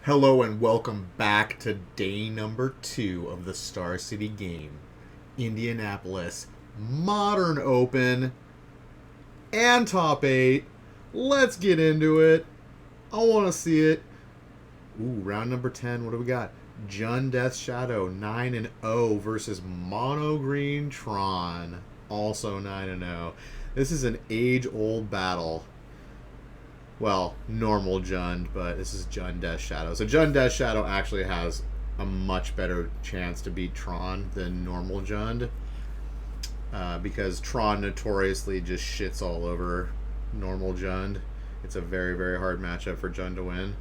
Hello and welcome back to day number 2 of the Star City game. Indianapolis, Modern Open, and Top 8. Let's get into it. I want to see it. Ooh, round number 10. What do we got? Jun Death Shadow 9-0 versus Mono Green Tron, also 9-0. This is an age-old battle. Well, normal Jund, but this is Jund Death Shadow. So Jund Death Shadow actually has a much better chance to beat Tron than normal Jund. Because Tron notoriously just shits all over normal Jund. It's a very, very hard matchup for Jund to win.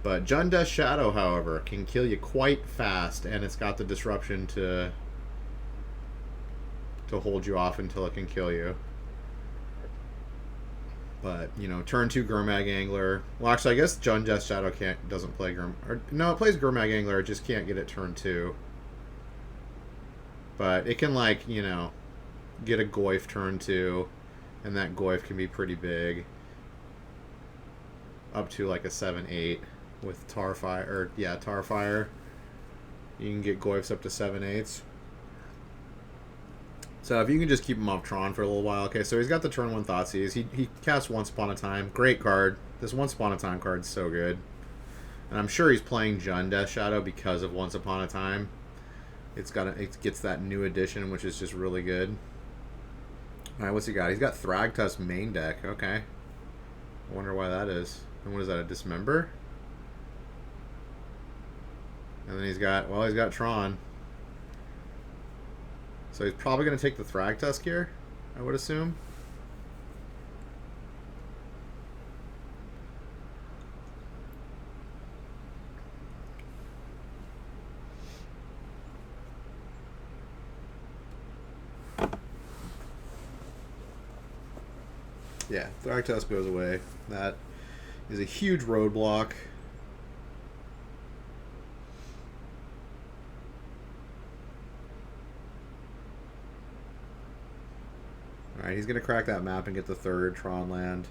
But Jund Death Shadow, however, can kill you quite fast, and it's got the disruption to hold you off until it can kill you. But, you know, turn 2 Gurmag Angler. Well, actually, I guess Jund Death Shadow doesn't play no, it plays Gurmag Angler, it just can't get it turn 2. But it can, like, you know, get a Goyf turn 2, and that Goyf can be pretty big. Up to, like, a 7-8 with Tarfire, or, yeah, Tarfire. You can get Goyfs up to 7-8s. So if you can just keep him off Tron for a little while. Okay, so he's got the turn 1 Thoughtseize. He casts Once Upon a Time. Great card. This Once Upon a Time card is so good. And I'm sure he's playing Jund Death Shadow because of Once Upon a Time. It gets that new edition, which is just really good. Alright, what's he got? He's got Thragtusk main deck. Okay. I wonder why that is. And what is that, a Dismember? And then he's got Tron. So he's probably going to take the Thragtusk here, I would assume. Yeah, Thragtusk goes away. That is a huge roadblock. Alright, he's going to crack that map and get the 3rd Tron land.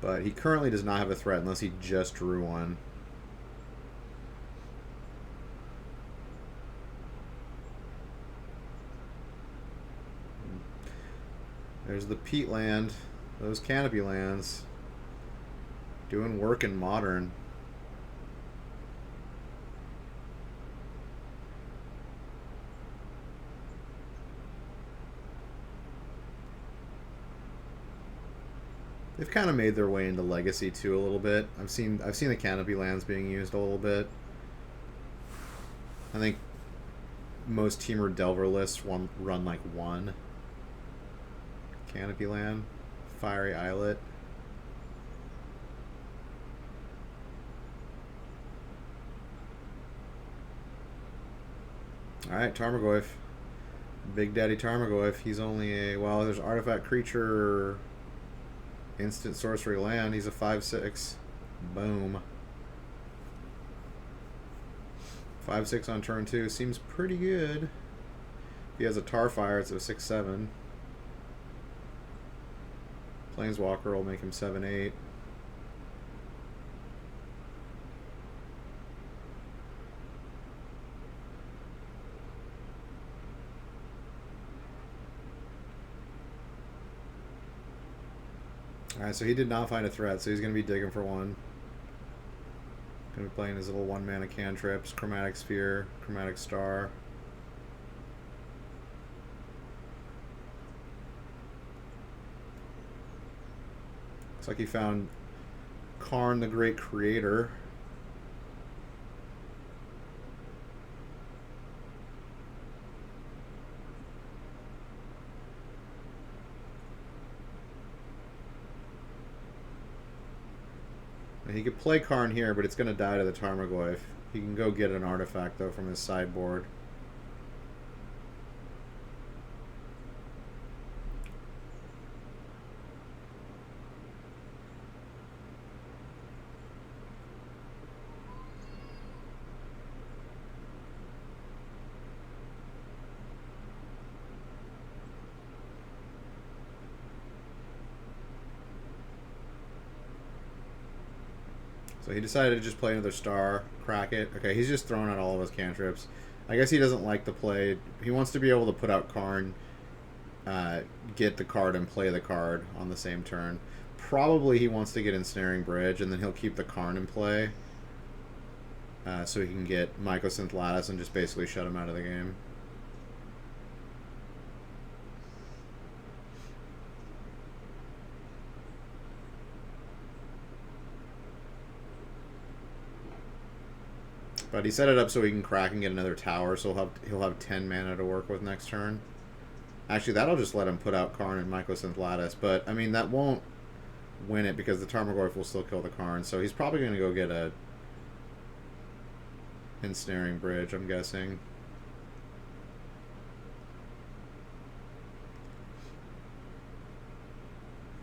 But he currently does not have a threat unless he just drew one. There's the Peat land. Those Canopy lands. Doing work in Modern. They've kind of made their way into Legacy too a little bit. I've seen the Canopy lands being used a little bit. I think most Teamer Delver lists run like 1 Canopy land, Fiery Islet. All right, Tarmogoyf, Big Daddy Tarmogoyf. He's only a there's artifact creature. Instant sorcery land. He's a 5/6. Boom. 5/6 on turn 2 seems pretty good. If he has a Tarfire, it's a 6/7. Planeswalker will make him 7/8. Alright, so he did not find a threat, so he's going to be digging for one. Going to be playing his little 1-mana cantrips, Chromatic Sphere, Chromatic Star. Looks like he found Karn the Great Creator. He could play Karn here, but it's going to die to the Tarmogoyf. He can go get an artifact, though, from his sideboard. So he decided to just play another star, crack it. Okay, he's just throwing out all of his cantrips. I guess he doesn't like the play. He wants to be able to put out Karn, get the card, and play the card on the same turn. Probably he wants to get Ensnaring Bridge, and then he'll keep the Karn in play. So he can get Mycosynth Lattice and just basically shut him out of the game. But he set it up so he can crack and get another tower, so he'll have 10 mana to work with next turn. Actually, that'll just let him put out Karn and Mycosynth Lattice, but I mean that won't win it because the Tarmogoyf will still kill the Karn, so he's probably going to go get a Ensnaring Bridge, I'm guessing.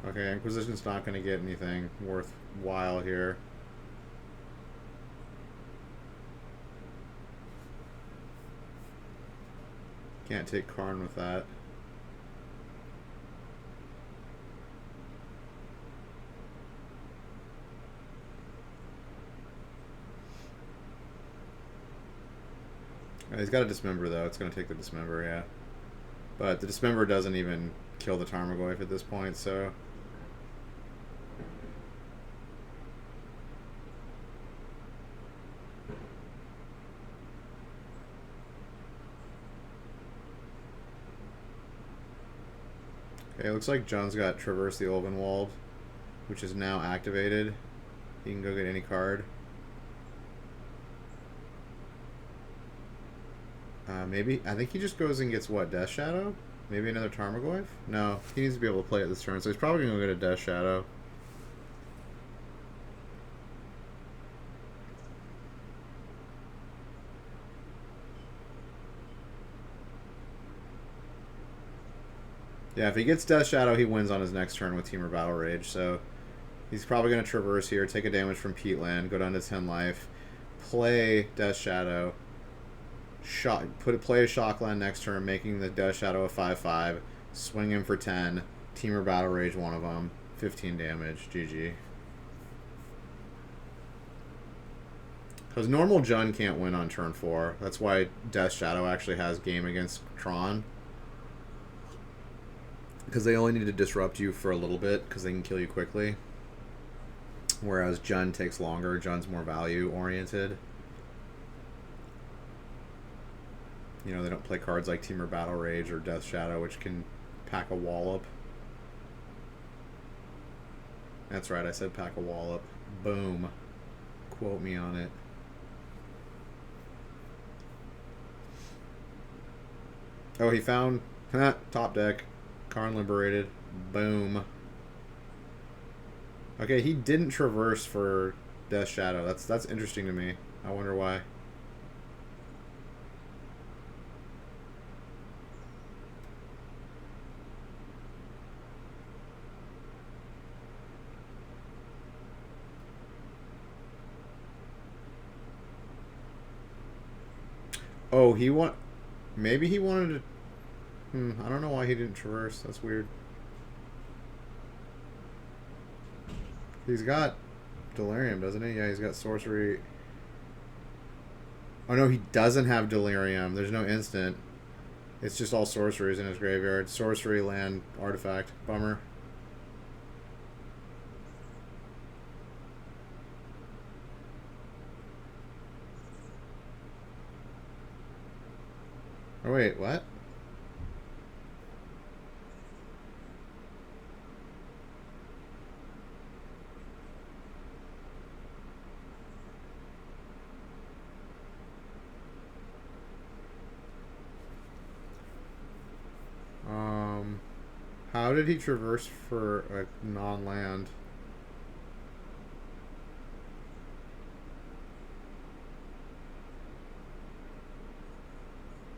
Okay, Inquisition's not going to get anything worthwhile here. Can't take Karn with that. He's got a Dismember, though. It's going to take the Dismember, yeah. But the Dismember doesn't even kill the Tarmogoyf at this point, so... Okay, looks like John's got Traverse the Ulvenwald, which is now activated. He can go get any card. Maybe, I think he just goes and gets what, Death Shadow? Maybe another Tarmogoyf? No, he needs to be able to play it this turn, so he's probably going to go get a Death Shadow. Yeah, if he gets Death Shadow, he wins on his next turn with Temur Battle Rage, so he's probably going to Traverse here, take a damage from Peatland, go down to 10 life, play Death Shadow, play a Shockland next turn, making the Death Shadow a 5/5, swing him for 10, Temur Battle Rage one of them, 15 damage, GG. Because normal Jund can't win on turn 4, that's why Death Shadow actually has game against Tron. Because they only need to disrupt you for a little bit, because they can kill you quickly. Whereas Jund takes longer. Jund's more value-oriented. You know, they don't play cards like Temur Battle Rage or Death Shadow, which can pack a wallop. That's right, I said pack a wallop. Boom. Quote me on it. Oh, he found... top deck. Karn liberated. Boom. Okay, he didn't Traverse for Death Shadow. That's interesting to me. I wonder why. Oh, maybe he wanted to... I don't know why he didn't Traverse. That's weird. He's got Delirium, doesn't he? Yeah, he's got Sorcery. Oh, no, he doesn't have Delirium. There's no instant. It's just all sorceries in his graveyard. Sorcery, land, artifact. Bummer. Oh, wait, what? How did he Traverse for a non-land?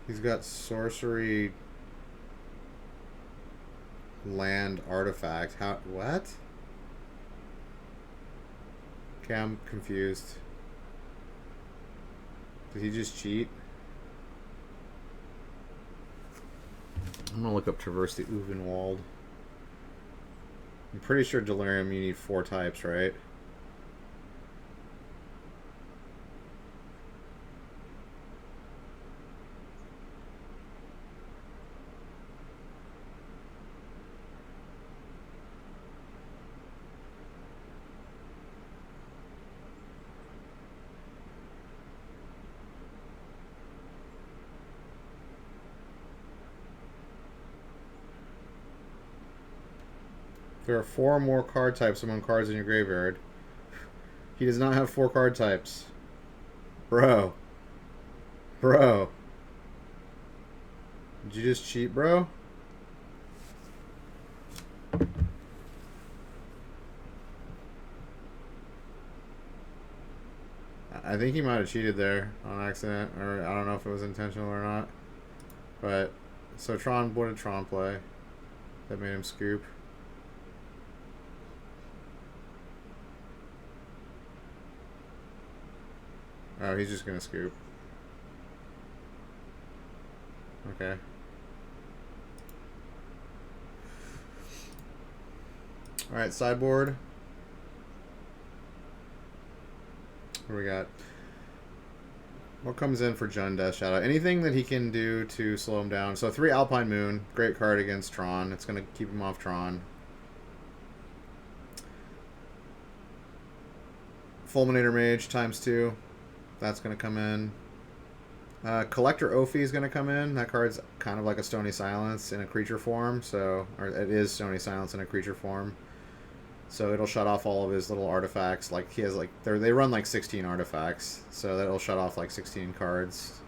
He's got sorcery, land, artifact. What? Okay, I'm confused. Did he just cheat? I'm gonna look up Traverse the Ulvenwald. I'm pretty sure Delirium you need 4 types, right? there are 4 more card types among cards in your graveyard. He does not have 4 card types. Bro. Bro. Did you just cheat, bro? I think he might have cheated there on accident, or I don't know if it was intentional or not. But, so Tron, what did Tron play that made him scoop? Oh, he's just gonna scoop. Okay. Alright, sideboard. What do we got? What comes in for Jund Death Shadow? Anything that he can do to slow him down. So 3 Alpine Moon. Great card against Tron. It's going to keep him off Tron. Fulminator Mage ×2. That's going to come in. Collector Ophi is going to come in. That card's kind of like a Stony Silence in a creature form. So, or it is Stony Silence in a creature form. So it'll shut off all of his little artifacts. Like he has like they run like 16 artifacts, so that'll shut off like 16 cards.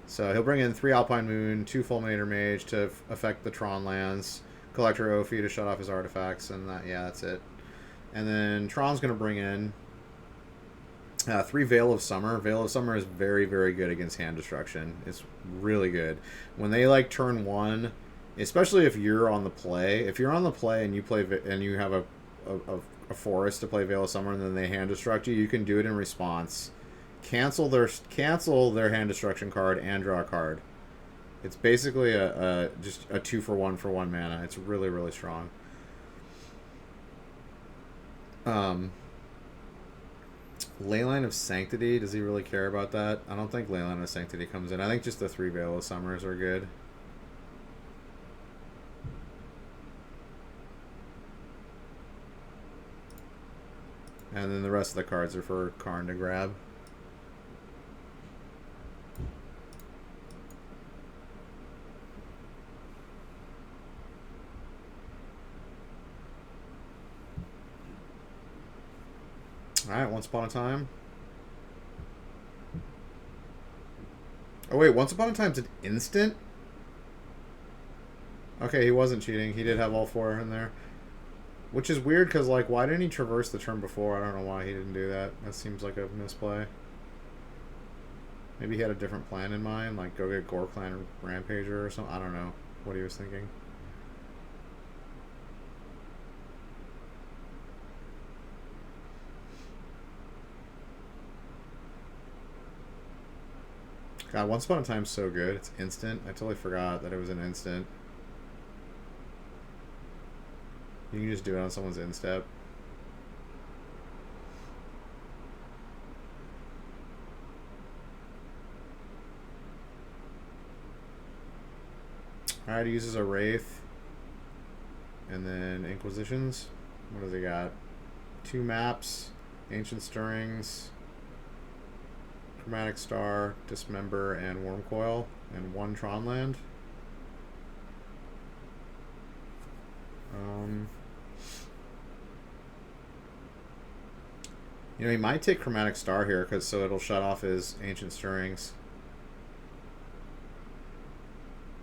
So he'll bring in 3 Alpine Moon, 2 Fulminator Mage to affect the Tron lands, Collector Ophi to shut off his artifacts, and that's it. And then Tron's gonna bring in 3 Veil of Summer. Veil of Summer is very, very good against hand destruction. It's really good when they like turn 1. Especially if you're on the play. If you're on the play and you play and you have a forest to play Veil of Summer and then they hand destruct you, you can do it in response. Cancel their hand destruction card and draw a card. It's basically just a 2-for-1 for 1 mana. It's really, really strong. Leyline of Sanctity. Does he really care about that? I don't think Leyline of Sanctity comes in. I think just the 3 Veil of Summers are good. And then the rest of the cards are for Karn to grab. Alright, Once Upon a Time. Oh wait, Once Upon a Time's an instant? Okay, he wasn't cheating. He did have all 4 in there. Which is weird, because, like, why didn't he traverse the turn before? I don't know why he didn't do that. That seems like a misplay. Maybe he had a different plan in mind, like go get Gore Clan or Rampager or something. I don't know what he was thinking. God, Once Upon a Time's so good. It's instant. I totally forgot that it was an instant. You can just do it on someone's instep. Alright, he uses a Wraith. And then Inquisitions. What does he got? 2 maps. Ancient Stirrings. Chromatic Star, Dismember, and Wormcoil. And 1 Tron land. You know, he might take Chromatic Star here, so it'll shut off his Ancient Stirrings.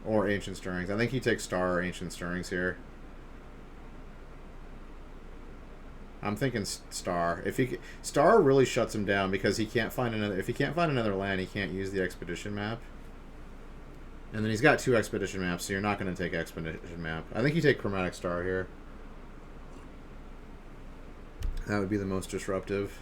Or Ancient Stirrings. I think he takes Star or Ancient Stirrings here. I'm thinking Star. Star really shuts him down because he can't find another. If he can't find another land, he can't use the Expedition map. And then he's got 2 Expedition maps, so you're not going to take Expedition map. I think you take Chromatic Star here. That would be the most disruptive.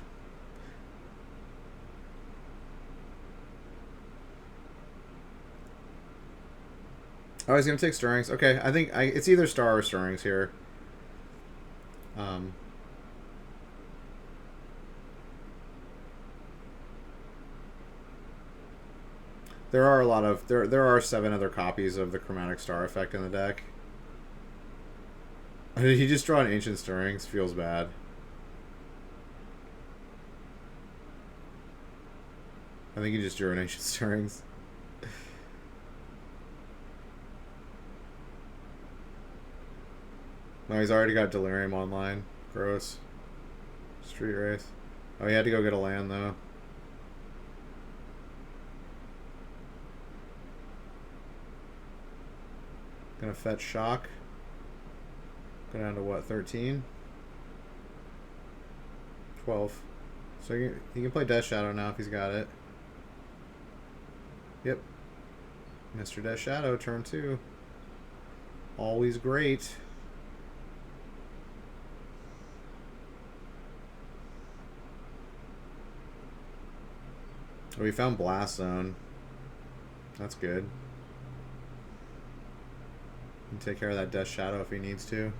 Oh, he's going to take Stirrings. Okay, I think it's either Star or Stirrings here. There are a lot of... There are 7 other copies of the Chromatic Star effect in the deck. Did he just draw an Ancient Stirrings? Feels bad. I think he just drew an Ancient Stirrings. Oh, he's already got Delirium online. Gross. Street race. Oh, he had to go get a land, though. Gonna fetch Shock. Go down to what, 13? 12. So he can play Death Shadow now if he's got it. Yep. Mr. Death Shadow, turn 2. Always great. Oh, we found Blast Zone. That's good. He can take care of that Death Shadow if he needs to.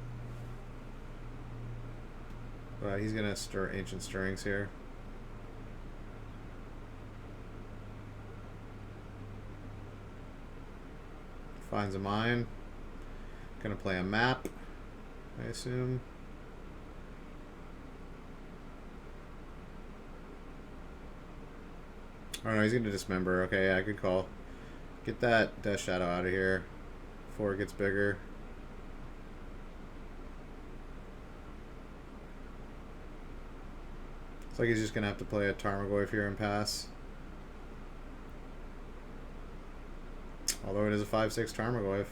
But he's gonna stir Ancient Stirrings here. Finds a mine. Gonna play a map, I assume. Oh no, he's gonna dismember. Okay, yeah, good call. Get that Death Shadow out of here before it gets bigger. Looks like he's just gonna have to play a Tarmogoyf here and pass. Although it is a 5/6 Tarmogoyf.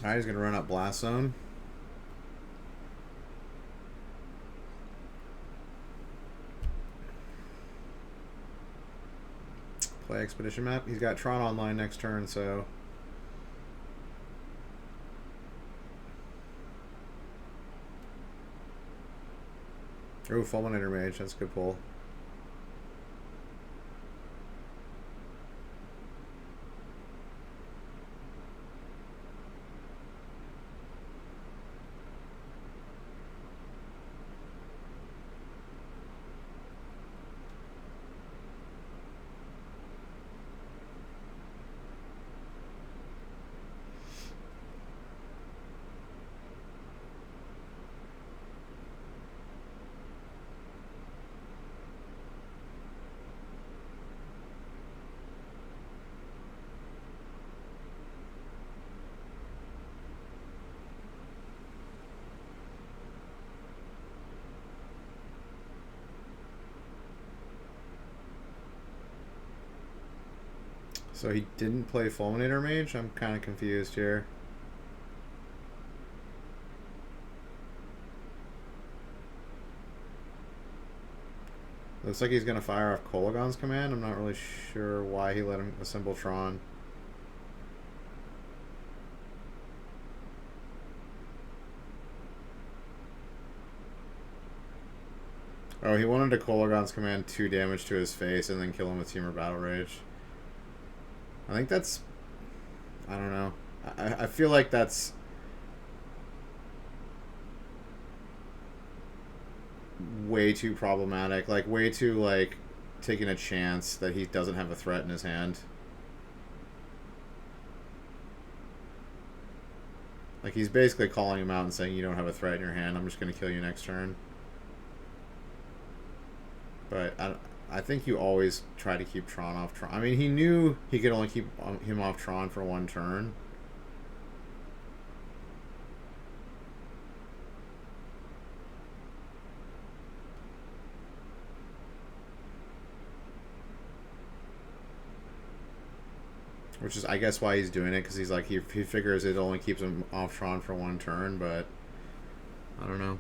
Alright, he's going to run up Blast Zone. Play Expedition Map. He's got Tron online next turn, so... Oh, Fulminator Mage. That's a good pull. So he didn't play Fulminator Mage? I'm kind of confused here. Looks like he's going to fire off Kolagon's command. I'm not really sure why he let him assemble Tron. Oh, he wanted to Kolagon's command 2 damage to his face and then kill him with Temur Battle Rage. I think that's... I don't know. I feel like that's... way too problematic. Like, way too, like, taking a chance that he doesn't have a threat in his hand. Like, he's basically calling him out and saying, you don't have a threat in your hand, I'm just going to kill you next turn. But I think you always try to keep Tron off Tron. I mean, he knew he could only keep him off Tron for 1 turn. Which is, I guess, why he's doing it, because he's like, he figures it only keeps him off Tron for 1 turn, but I don't know.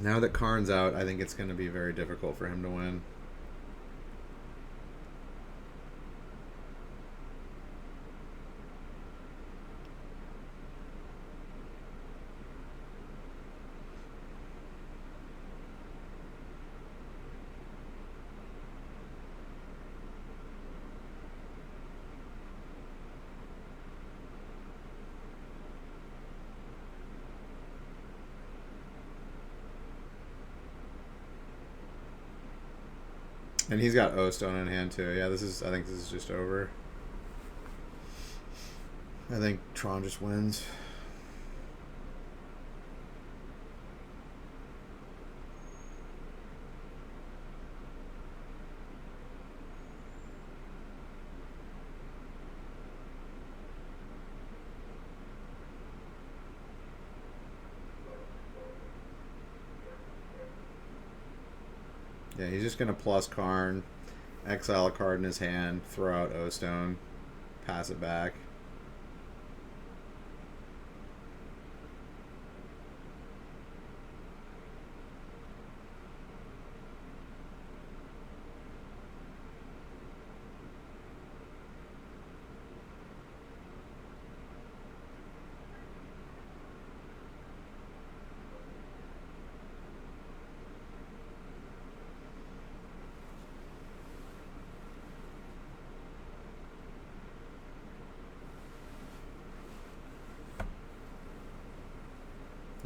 Now that Karn's out, I think it's going to be very difficult for him to win. And he's got O-Stone in hand too. Yeah, I think this is just over. I think Tron just wins. Yeah, he's just gonna plus Karn, exile a card in his hand, throw out O-Stone, pass it back.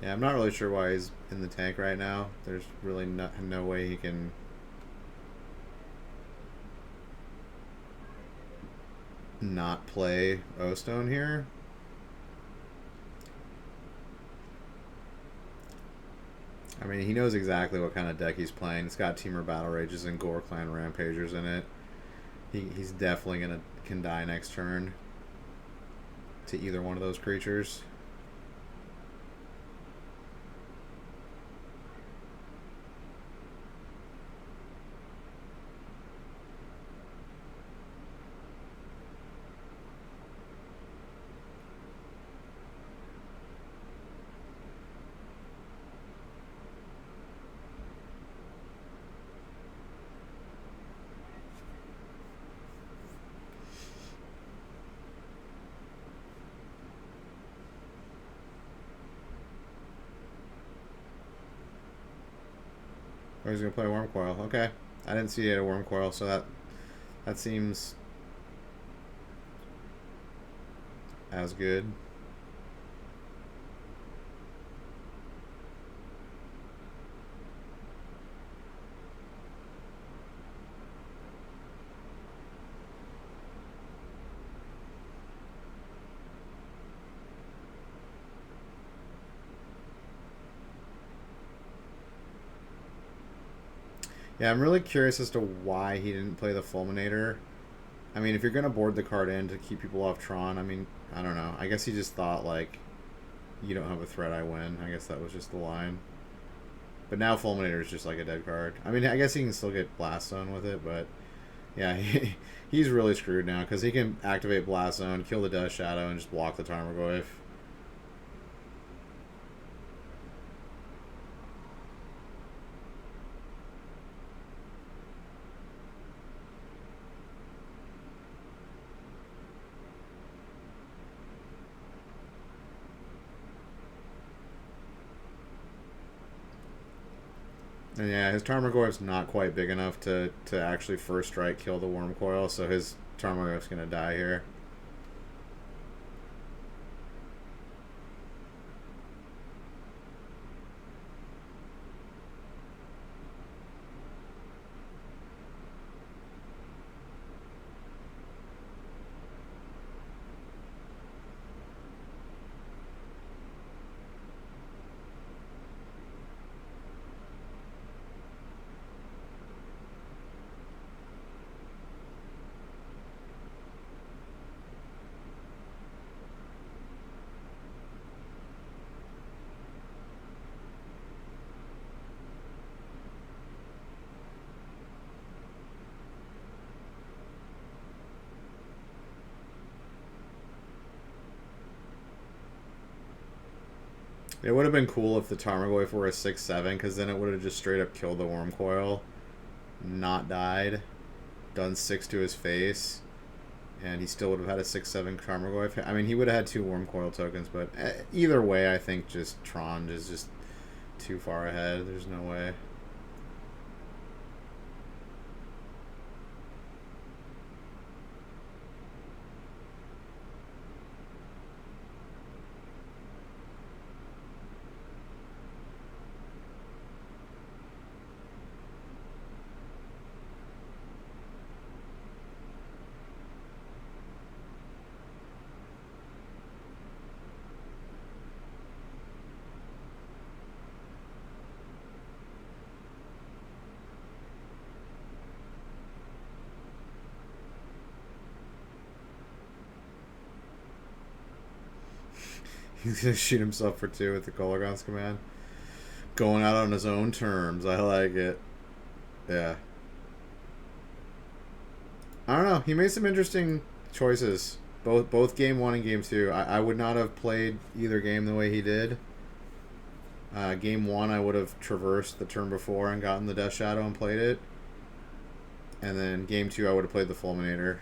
Yeah, I'm not really sure why he's in the tank right now. There's really no way he can not play O-Stone here. I mean, he knows exactly what kind of deck he's playing. It's got Teamer Battle Rages and Gore Clan Rampagers in it. He's definitely can die next turn to either one of those creatures. Oh, he's gonna play Worm Coil. Okay, I didn't see it a Worm Coil, so that seems as good. Yeah, I'm really curious as to why he didn't play the Fulminator. I mean, if you're gonna board the card in to keep people off Tron, I mean, I don't know. I guess he just thought, like, you don't have a threat, I win. I guess that was just the line. But now Fulminator is just like a dead card. I mean, I guess he can still get Blast Zone with it, but yeah, he's really screwed now because he can activate Blast Zone, kill the Dust Shadow, and just block the Tarmogoyf. And yeah, his Tarmogoyf's not quite big enough to actually first strike kill the Worm Coil, so his Tarmogoyf's gonna die here. It would have been cool if the Tarmogoyf were a 6/7, because then it would have just straight up killed the Worm Coil, not died, done 6 to his face, and he still would have had a 6/7 Tarmogoyf. I mean, he would have had 2 Worm Coil tokens, but either way, I think just Tron is just too far ahead. There's no way. He's gonna shoot himself for 2 with the Kolaghan's command. Going out on his own terms. I like it. Yeah. I don't know. He made some interesting choices. Both game 1 and game 2. I would not have played either game the way he did. Game 1, I would have traversed the turn before and gotten the Death Shadow and played it. And then game 2, I would have played the Fulminator.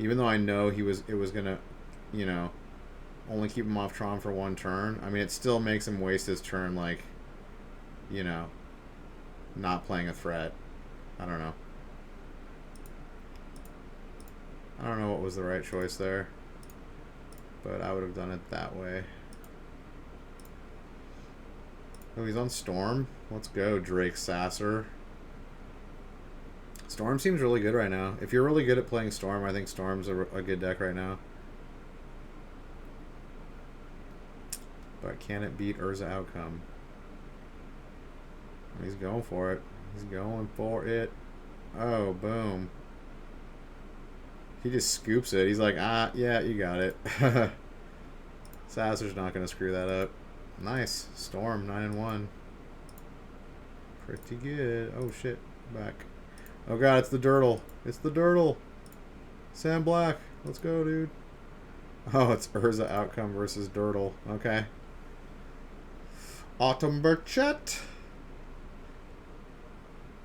Even though I know it was gonna, you know, only keep him off Tron for 1 turn. I mean, it still makes him waste his turn, like, you know, not playing a threat. I don't know. I don't know what was the right choice there, but I would have done it that way. Oh, he's on Storm. Let's go, Drake Sasser. Storm seems really good right now. If you're really good at playing Storm, I think Storm's a good deck right now. But can it beat Urza Outcome? He's going for it. He's going for it. Oh, boom. He just scoops it. He's like, ah, yeah, you got it. Sasser's not going to screw that up. Nice. Storm, 9-1. Pretty good. Oh, shit. Back. Oh, God, it's the Dirtle. It's the Dirtle. Sam Black. Let's go, dude. Oh, it's Urza Outcome versus Dirtle. Okay. Autumn Burchett.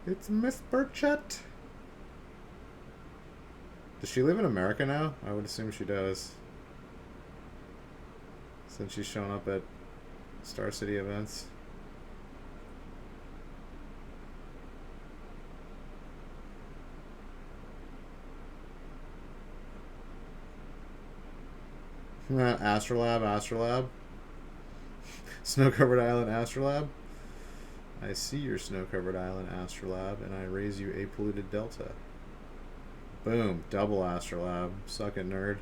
It's Miss Burchett. Does she live in America now? I would assume she does. Since she's shown up at Star City events. Astrolab. Snow-covered island, Astrolab. I see your snow-covered island, Astrolab, and I raise you a polluted delta. Boom, double Astrolab. Suck it, nerd.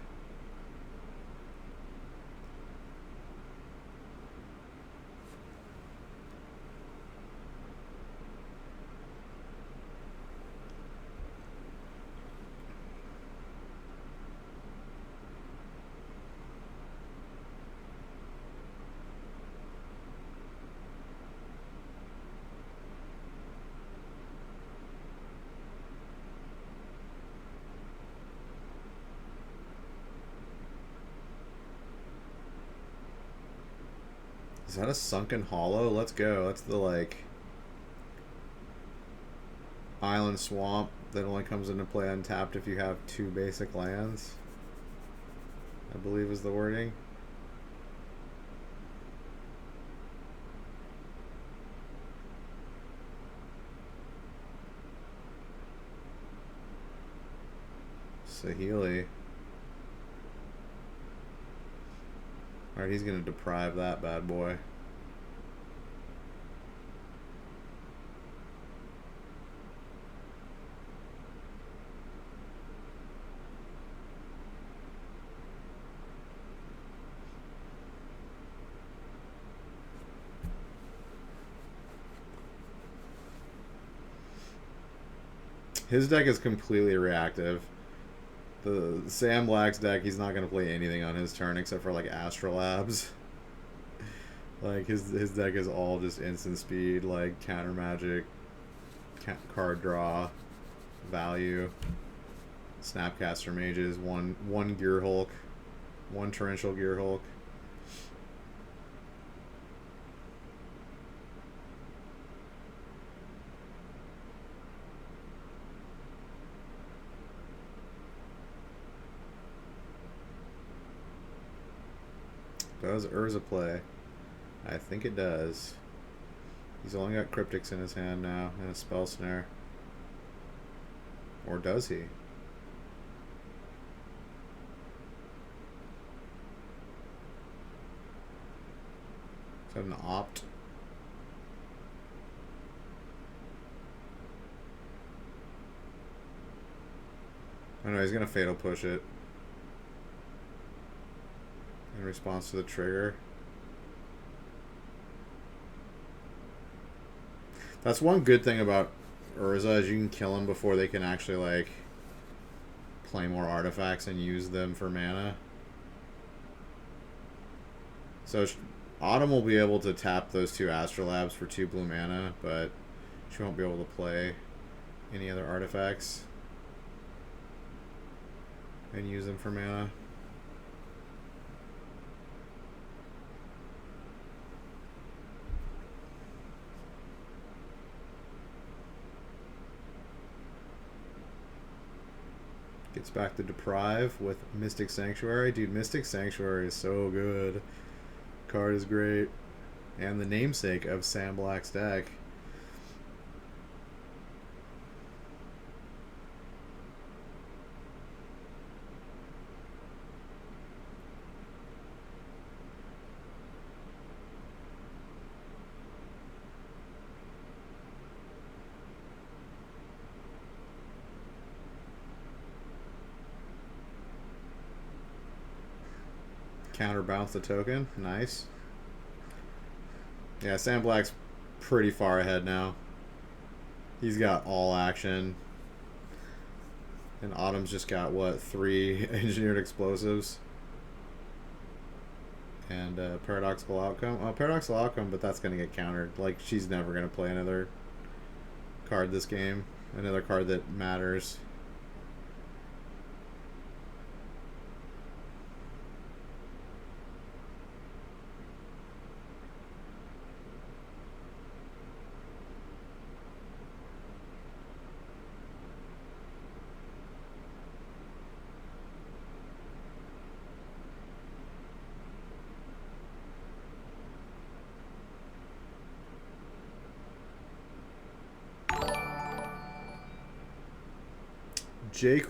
Is that a Sunken Hollow? Let's go. That's the, like, island swamp that only comes into play untapped if you have 2 basic lands, I believe is the wording. Saheeli. Alright, he's going to deprive that bad boy. His deck is completely reactive. The Sam Black's deck, he's not going to play anything on his turn except for, like, Astrolabs. Like, his deck is all just instant speed, like, counter magic, card draw, value, Snapcaster Mages, one Gear Hulk, one Torrential Gear Hulk. Does Urza play? I think it does. He's only got Cryptics in his hand now and a Spell Snare. Or does he? Is that an opt? Oh no, he's gonna Fatal Push it. In response to the trigger. That's one good thing about Urza is you can kill them before they can actually, like, play more artifacts and use them for mana. So Autumn will be able to tap those 2 Astrolabs for 2 blue mana, but she won't be able to play any other artifacts and use them for mana. Gets back to Deprive with Mystic Sanctuary. Dude, Mystic Sanctuary is so good. Card is great. And the namesake of Sam Black's deck. Counterbounce the token. Nice. Yeah, Sam Black's pretty far ahead now. He's got all action. And Autumn's just got, what, 3 engineered explosives? And paradoxical outcome. Oh, paradoxical outcome, but that's going to get countered. Like, she's never going to play another card this game. Another card that matters.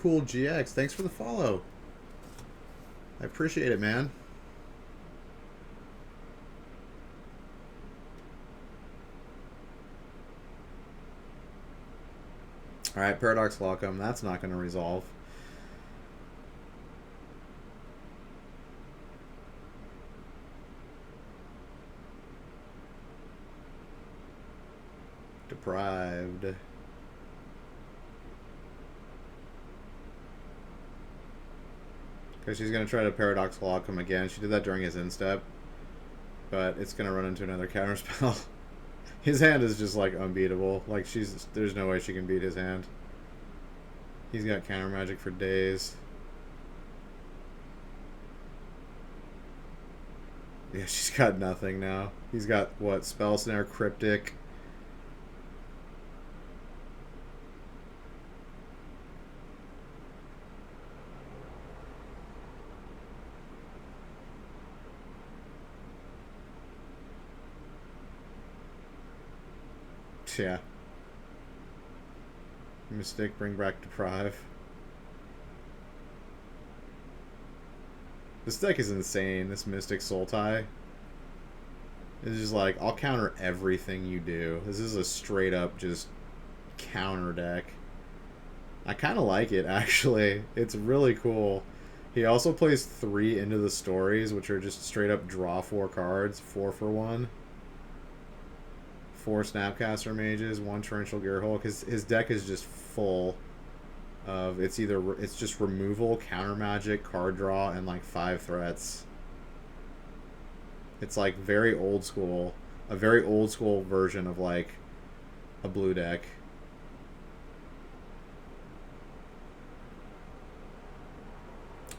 Cool GX, thanks for the follow. I appreciate it, man. Alright, Paradox Locum, that's not going to resolve. Deprived. Because she's going to try to Paradoxical Outcome again. She did that during his instep. But it's going to run into another counterspell. His hand is just, like, unbeatable. Like, there's no way she can beat his hand. He's got counter magic for days. Yeah, she's got nothing now. He's got, what, Spell Snare, Cryptic. Yeah. Mystic, bring back Deprive. This deck is insane. This Mystic Soul Tie. It's just like, I'll counter everything you do. This is a straight up just counter deck. I kind of like it, actually. It's really cool. He also plays 3 Into the Stories, which are just straight up draw 4 cards, 4 for 1. 4 Snapcaster Mages, 1 Torrential Gearhulk. His deck is just full of, it's just removal, counter magic, card draw, and like 5 threats. It's like very old school, a very old school version of like a blue deck.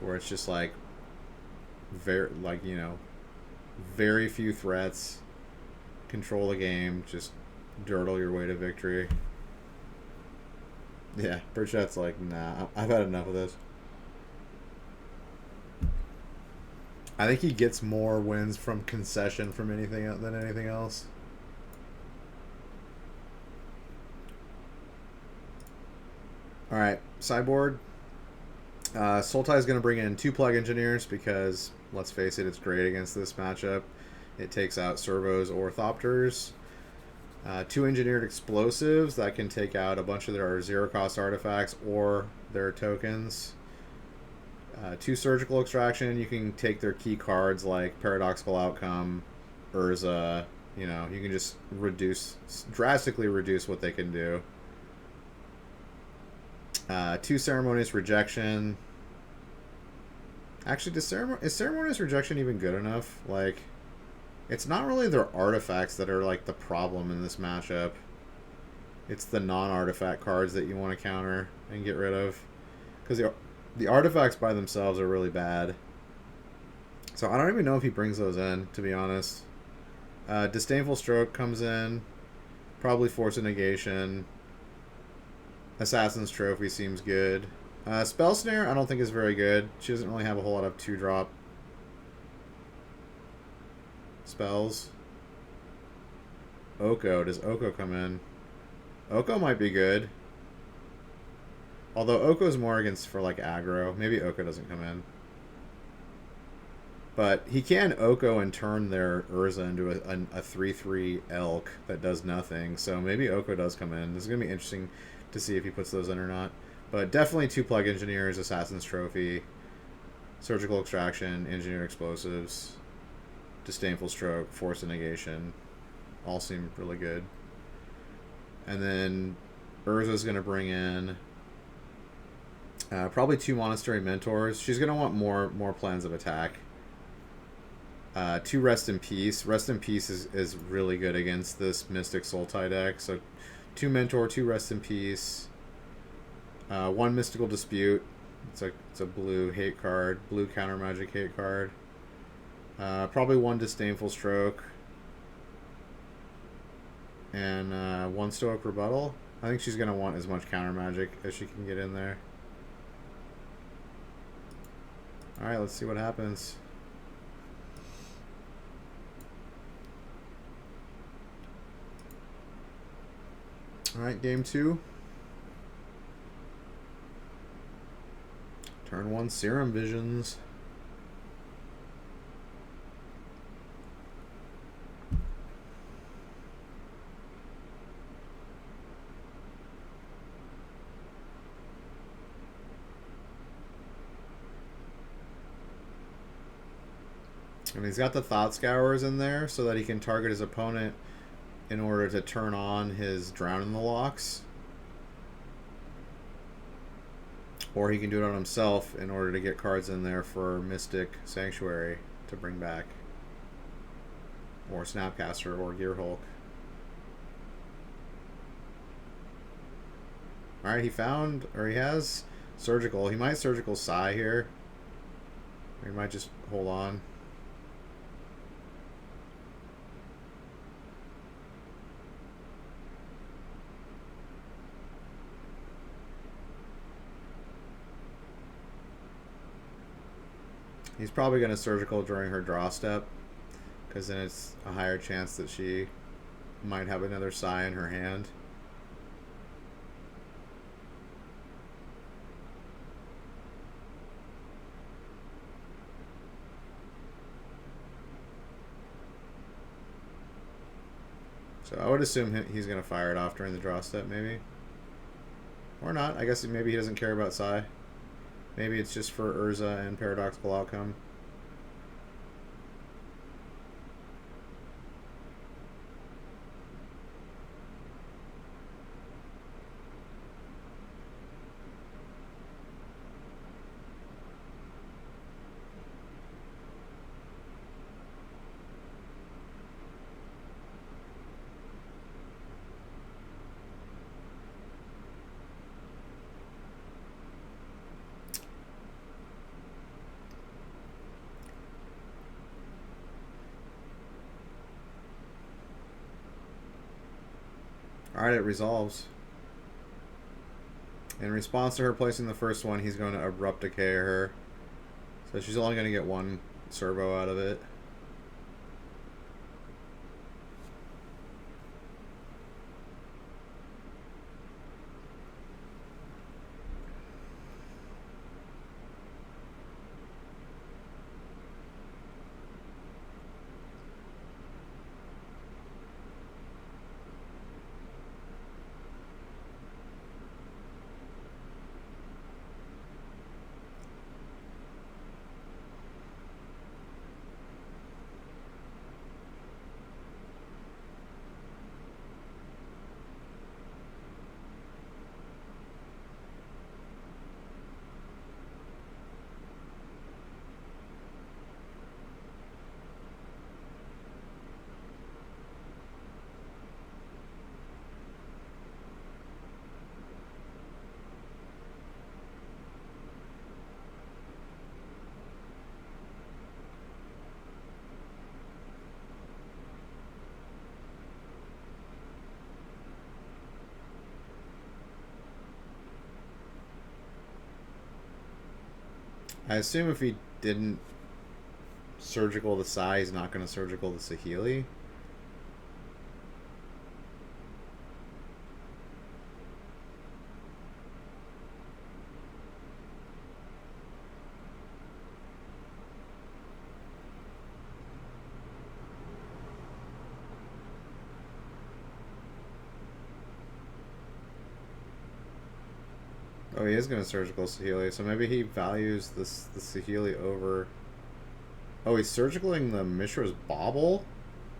Where it's just like very, like, you know, very few threats. Control the game, just dirtle your way to victory. Yeah, Burchett's like, nah, I've had enough of this. I think he gets more wins from concession from anything than anything else. Alright, sideboard. Sultai is going to bring in 2 Plague Engineers because, let's face it, it's great against this matchup. It takes out servos or thopters. 2 engineered explosives that can take out a bunch of their 0-cost artifacts or their tokens. 2 surgical extraction. You can take their key cards like Paradoxical Outcome, Urza. You know, you can just drastically reduce what they can do. 2 Ceremonious Rejection. Actually, is Ceremonious Rejection even good enough? Like, It's not really their artifacts that are like the problem in this matchup. It's the non-artifact cards that you want to counter and get rid of. Because the artifacts by themselves are really bad. So I don't even know if he brings those in, to be honest. Disdainful Stroke comes in. Probably Force of Negation. Assassin's Trophy seems good. Spell Snare I don't think is very good. She doesn't really have a whole lot of 2-drop spells. Oko. Does Oko come in? Oko might be good. Although Oko's more against for like aggro. Maybe Oko doesn't come in. But he can Oko and turn their Urza into a 3/3 elk that does nothing. So maybe Oko does come in. This is going to be interesting to see if he puts those in or not. But definitely 2 Plug Engineers, Assassin's Trophy, Surgical Extraction, Engineered Explosives, Disdainful Stroke, Force of Negation. All seem really good. And then Urza's going to bring in probably 2 Monastery Mentors. She's going to want more plans of attack. 2 Rest in Peace. Rest in Peace is really good against this Mystic Sultai deck. So 2 Mentor, 2 Rest in Peace. 1 Mystical Dispute. It's a blue hate card. Blue counter magic hate card. Probably 1 Disdainful Stroke. And 1 Stoic Rebuttal. I think she's going to want as much counter magic as she can get in there. Alright, let's see what happens. Alright, game 2. Turn 1 Serum Visions. And he's got the Thought Scours in there so that he can target his opponent in order to turn on his Drown in the Locks. Or he can do it on himself in order to get cards in there for Mystic Sanctuary to bring back. Or Snapcaster or Gearhulk. Alright, he has Surgical. He might Surgical Psy here. Or he might just hold on. He's probably going to Surgical during her draw step, because then it's a higher chance that she might have another Psy in her hand. So I would assume he's going to fire it off during the draw step, maybe. Or not. I guess maybe he doesn't care about Psy. Maybe it's just for Urza and Paradoxical Outcome. Alright, it resolves. In response to her placing the first one, he's going to Abrupt Decay her. So she's only going to get 1 servo out of it. I assume if he didn't surgical the Sai, he's not going to surgical the Saheeli. Oh, he is going to surgical Saheeli, so maybe he values the Saheeli over... Oh, he's surgicaling the Mishra's Bauble?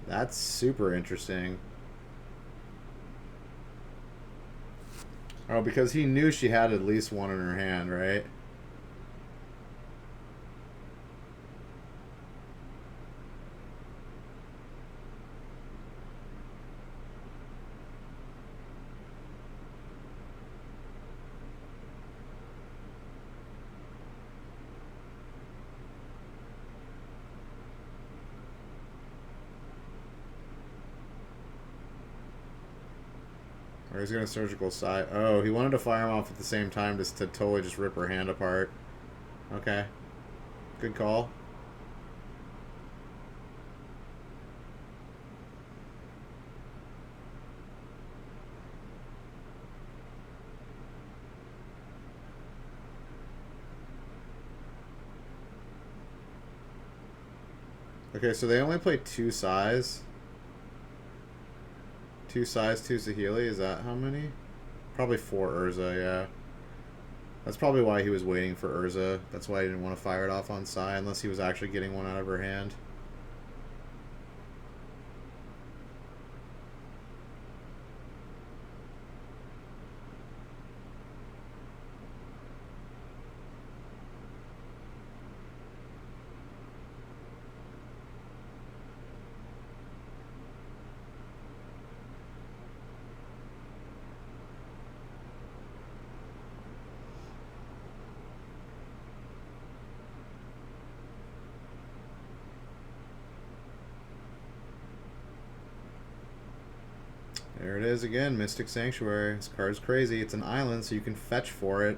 That's super interesting. Oh, because he knew she had at least one in her hand, right? Or he's going to surgical side. Oh, he wanted to fire him off at the same time just to totally just rip her hand apart. Okay. Good call. Okay, so they only play two Sais. Two Sais, two Saheeli. Is that how many? Probably four Urza, yeah. That's probably why he was waiting for Urza. That's why he didn't want to fire it off on Sai unless he was actually getting one out of her hand. There it is again, Mystic Sanctuary. This card's crazy. It's an island, so you can fetch for it.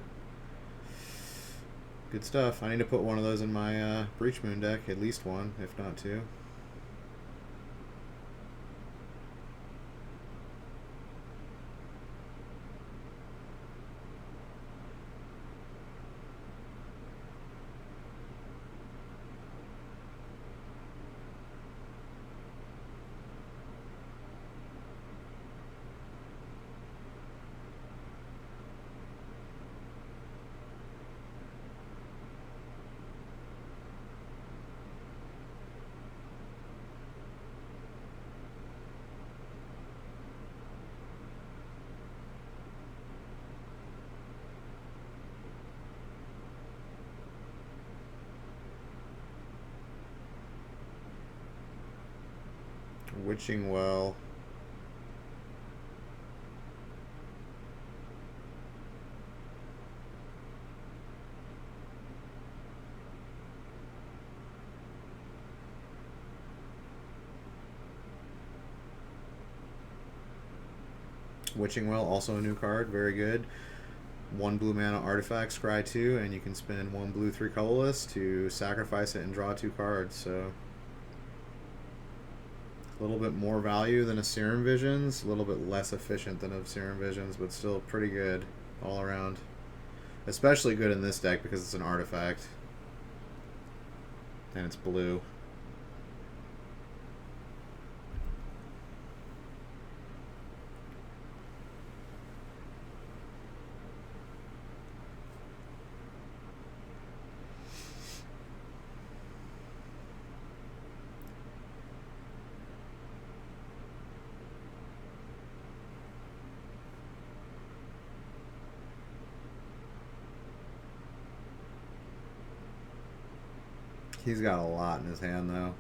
Good stuff. I need to put one of those in my Breach Moon deck. At least one, if not two. Witching Well. Witching Well, also a new card. Very good. One blue mana artifact, scry 2, and you can spend one blue 3 colorless to sacrifice it and draw 2 cards. So a little bit more value than a Serum Visions, a little bit less efficient than a Serum Visions, but still pretty good all around. Especially good in this deck because it's an artifact. And it's blue. He's got a lot in his hand, though.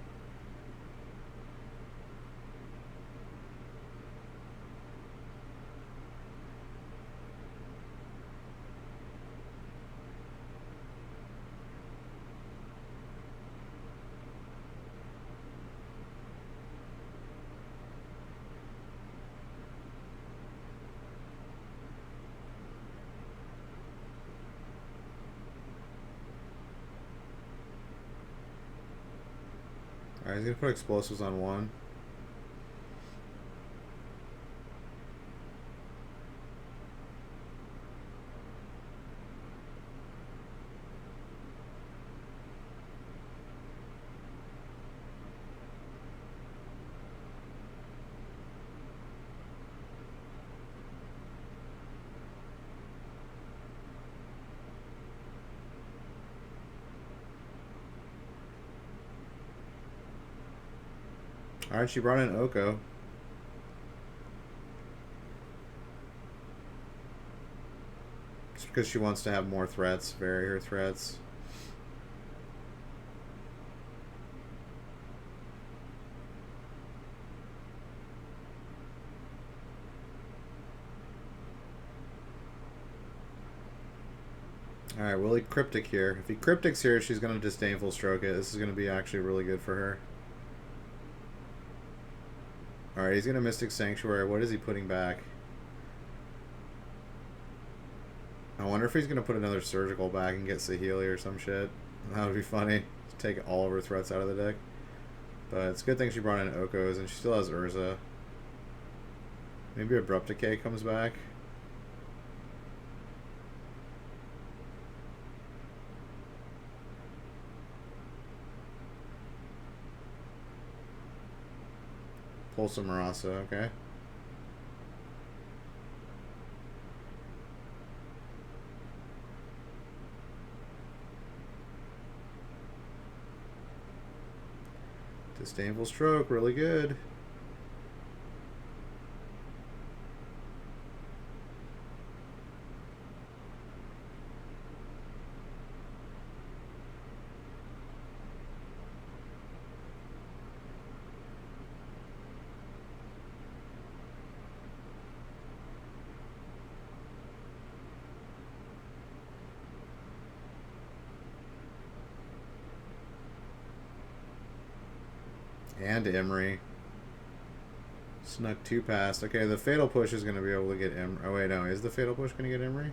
Alright, he's gonna put explosives on one. Alright, she brought in Oko. Just because she wants to have more threats, vary her threats. Alright, will he Cryptic here? If he Cryptics here, she's going to Disdainful Stroke it. This is going to be actually really good for her. Alright, he's going to Mystic Sanctuary. What is he putting back? I wonder if he's going to put another Surgical back and get Saheeli or some shit. That would be funny. Take all of her threats out of the deck. But it's a good thing she brought in Okos, and she still has Urza. Maybe Abrupt Decay comes back. Pull some Marasa, okay. Disdainful Stroke, really good. And Emery. Snuck 2 past. Okay, the Fatal Push is going to be able to get Emery. Oh, wait, no. Is the Fatal Push going to get Emery?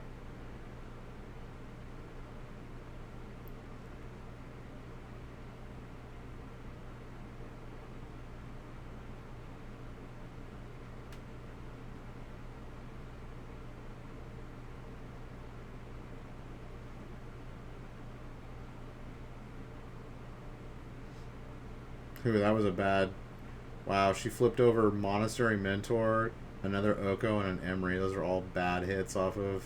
Ooh, that was a bad... Wow, she flipped over Monastery Mentor, another Oko, and an Emery. Those are all bad hits off of...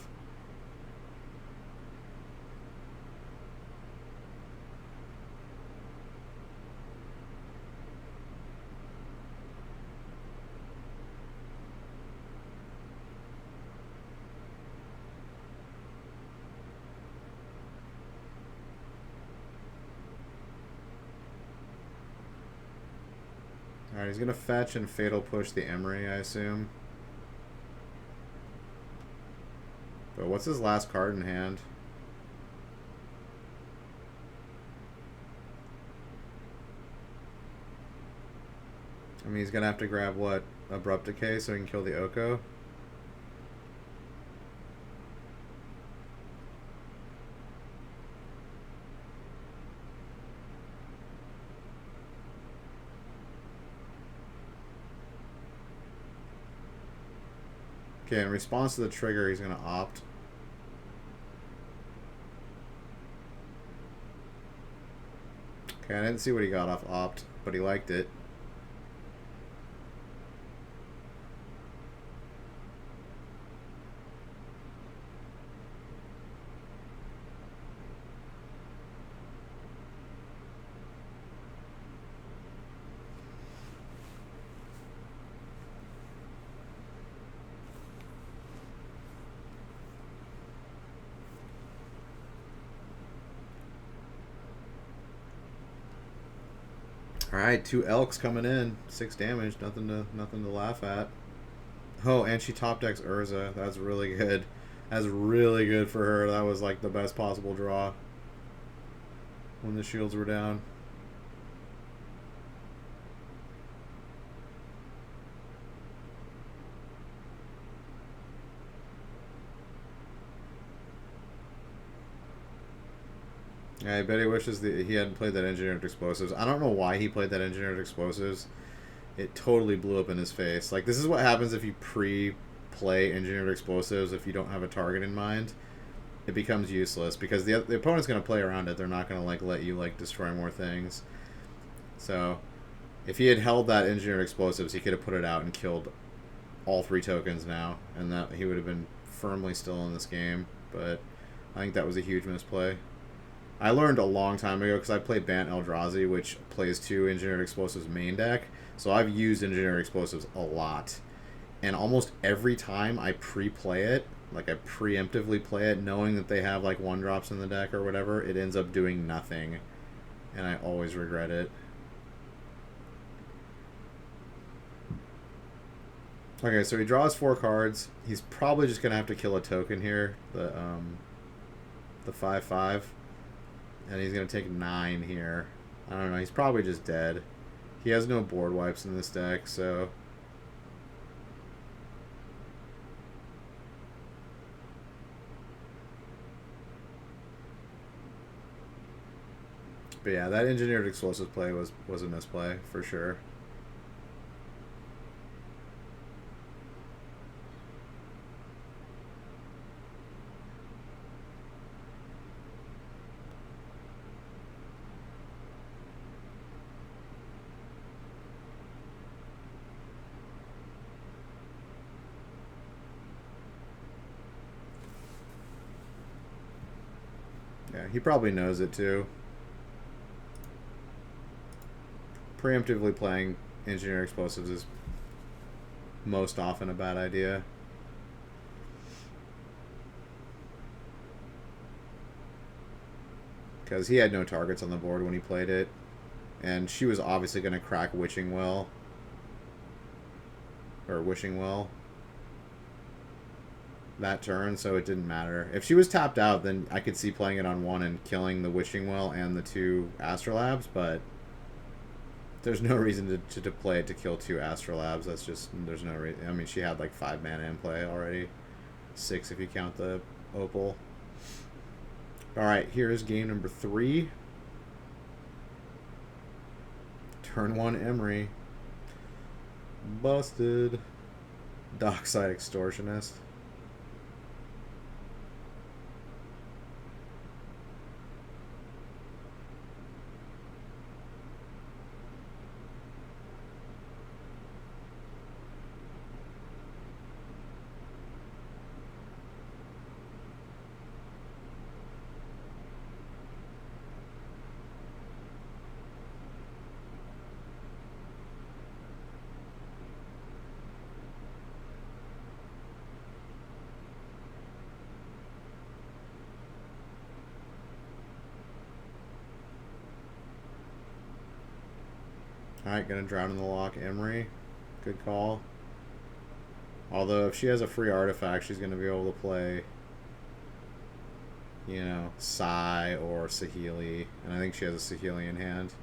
Alright, he's going to fetch and Fatal Push the Emery, I assume. But what's his last card in hand? I mean, he's going to have to grab, what, Abrupt Decay so he can kill the Oko? Okay, in response to the trigger, he's going to opt. Okay, I didn't see what he got off opt, but he liked it. All right, 2 Elks coming in, 6 damage, nothing to laugh at. Oh, and she top decks Urza. That's really good. That's really good for her. That was like the best possible draw when the shields were down. I bet he wishes that he hadn't played that Engineered Explosives. I don't know why he played that Engineered Explosives. It totally blew up in his face. Like, this is what happens if you pre-play Engineered Explosives if you don't have a target in mind. It becomes useless because the opponent's going to play around it. They're not going to, like, let you, like, destroy more things. So, if he had held that Engineered Explosives, he could have put it out and killed all 3 tokens now. And that he would have been firmly still in this game. But I think that was a huge misplay. I learned a long time ago because I played Bant Eldrazi, which plays 2 Engineered Explosives main deck. So I've used Engineered Explosives a lot. And almost every time I pre-play it, like I preemptively play it, knowing that they have like 1-drops in the deck or whatever, it ends up doing nothing. And I always regret it. Okay, so he draws 4 cards. He's probably just going to have to kill a token here. The 5/5. And he's going to take 9 here. I don't know. He's probably just dead. He has no board wipes in this deck, so... But yeah, that Engineered Explosives play was a misplay, for sure. Yeah, he probably knows it too. Preemptively playing Engineered Explosives is most often a bad idea. Because he had no targets on the board when he played it. And she was obviously going to crack Wishing Well. Or Wishing Well. That turn, so it didn't matter. If she was tapped out, then I could see playing it on 1 and killing the Wishing Well and the 2 Astrolabs, but there's no reason to play it to kill 2 Astrolabs. That's just, there's no reason. I mean, she had like 5 mana in play already. 6 if you count the Opal. Alright, here's game number 3. Turn 1 Emery. Busted. Dockside Extortionist. Alright, gonna drown in the lock Emery. Good call. Although if she has a free artifact, she's gonna be able to play, you know, Sai or Saheeli. And I think she has a Saheeli in hand.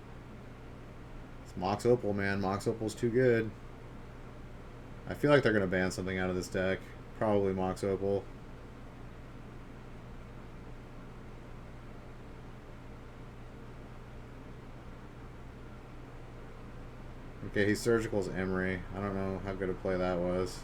It's Mox Opal, man. Mox Opal's too good. I feel like they're gonna ban something out of this deck. Probably Mox Opal. Okay, he Surgical's Emery. I don't know how good a play that was.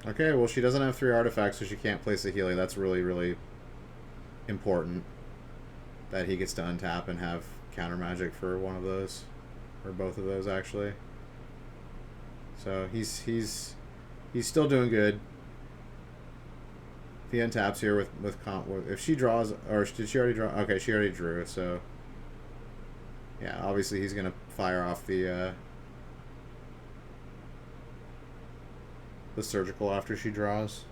Okay, well, she doesn't have 3 artifacts, so she can't play Saheeli. That's really, really important that he gets to untap and have counter magic for one of those, or both of those, actually. So he's still doing good. If he untaps here with if she draws, or did she already draw? Okay, she already drew. So yeah, obviously he's gonna fire off the Surgical after she draws.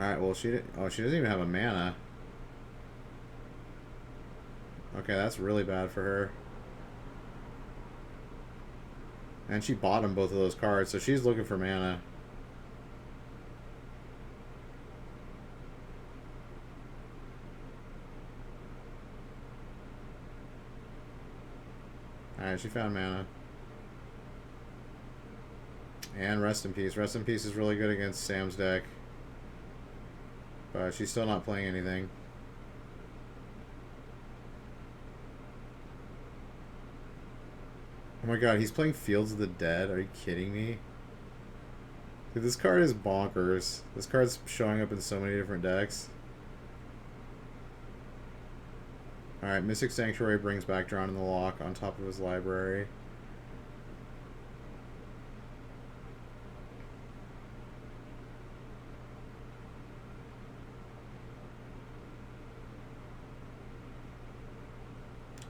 Alright, well, she doesn't even have a mana. Okay, that's really bad for her. And she bottomed both of those cards, so she's looking for mana. Alright, she found mana. And Rest in Peace. Rest in Peace is really good against Sam's deck. But she's still not playing anything. Oh my god, he's playing Fields of the Dead? Are you kidding me? Dude, this card is bonkers. This card's showing up in so many different decks. Alright, Mystic Sanctuary brings back Drown in the Loch on top of his library.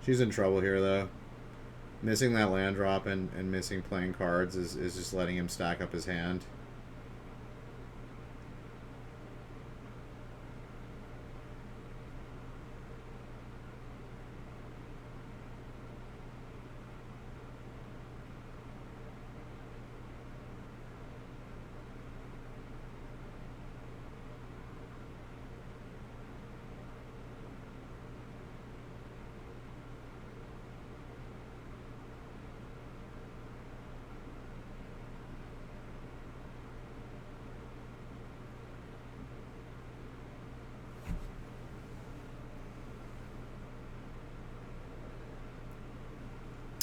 She's in trouble here, though. Missing that land drop and missing playing cards is just letting him stack up his hand.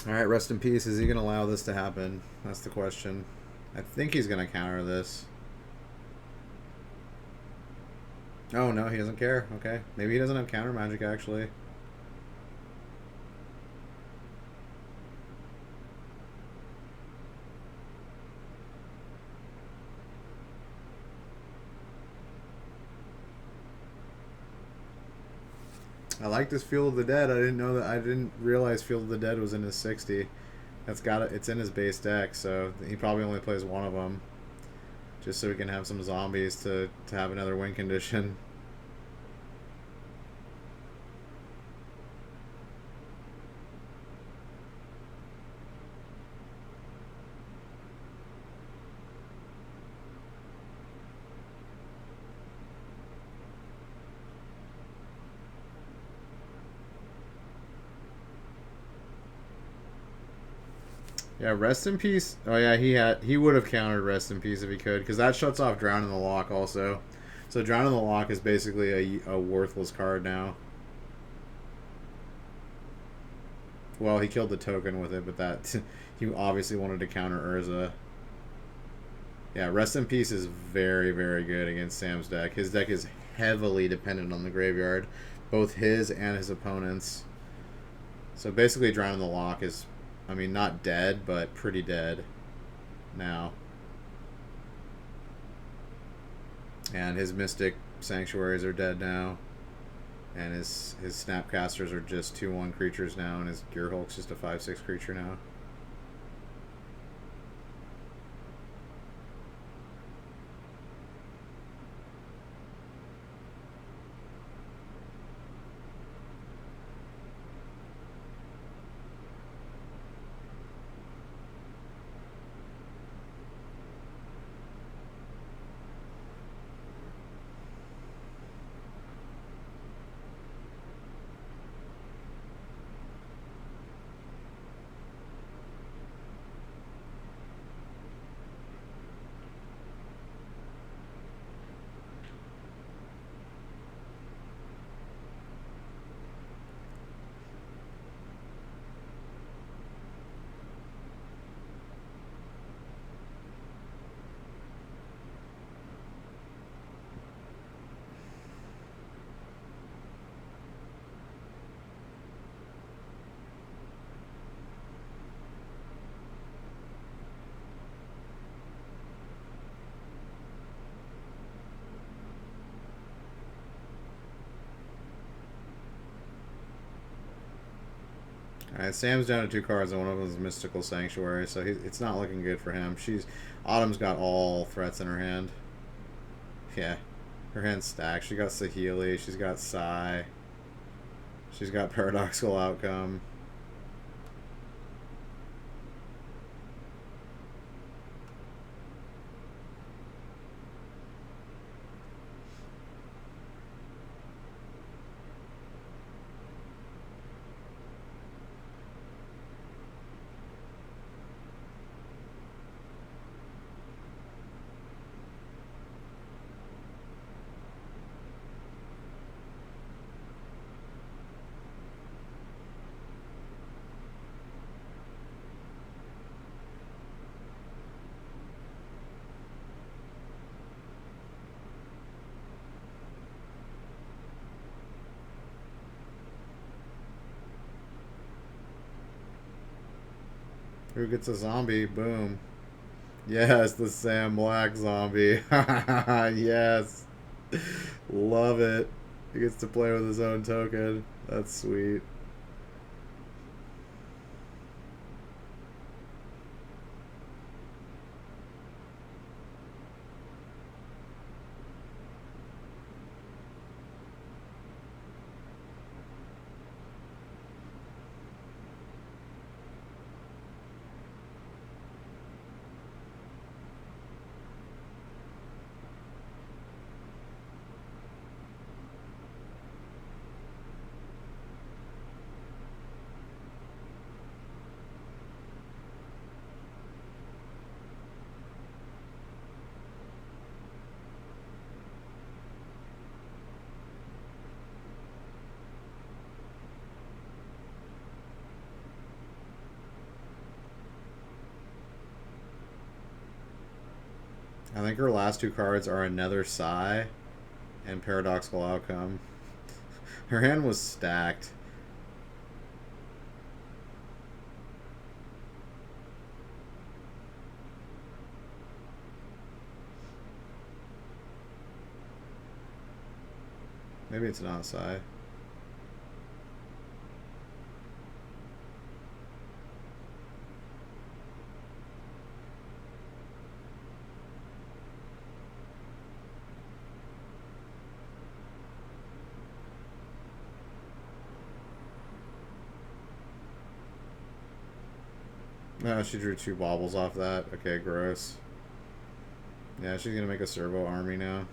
Alright, Rest in Peace. Is he going to allow this to happen? That's the question. I think he's going to counter this. Oh, no, he doesn't care. Okay. Maybe he doesn't have counter magic, actually. I like this Field of the Dead. I didn't realize Field of the Dead was in his 60. It's in his base deck, so he probably only plays one of them. Just so he can have some zombies to have another win condition. Yeah, Rest in Peace. Oh yeah, he would have countered Rest in Peace if he could, because that shuts off Drown in the Loch also. So Drown in the Loch is basically a worthless card now. Well, he killed the token with it, but that he obviously wanted to counter Urza. Yeah, Rest in Peace is very, very good against Sam's deck. His deck is heavily dependent on the graveyard, both his and his opponent's. So basically, Drown in the Loch is, I mean, not dead, but pretty dead now. And his Mystic Sanctuaries are dead now. And his Snapcasters are just 2/1 creatures now, and his Gearhulk's just a 5/6 creature now. Alright, Sam's down to 2 cards, and one of them is Mystical Sanctuary, so it's not looking good for him. Autumn's got all threats in her hand. Yeah. Her hand's stacked. She got Saheeli. She's got Psy. She's got Paradoxical Outcome. Who gets a zombie? Boom. Yes, the Sam Black zombie. Yes. Love it. He gets to play with his own token. That's sweet. I think her last two cards are another Psy and Paradoxical Outcome. Her hand was stacked. Maybe it's not Psy. No, she drew two baubles off that. Okay, gross. Yeah, she's gonna make a servo army now.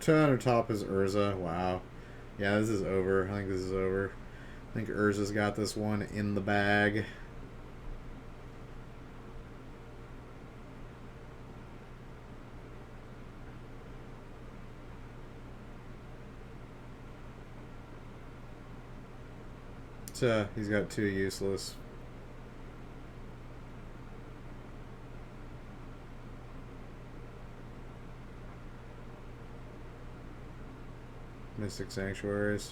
On her top is Urza. Wow. Yeah, this is over. I think this is over. I think Urza's got this one in the bag. So he's got two useless. Mystic Sanctuaries.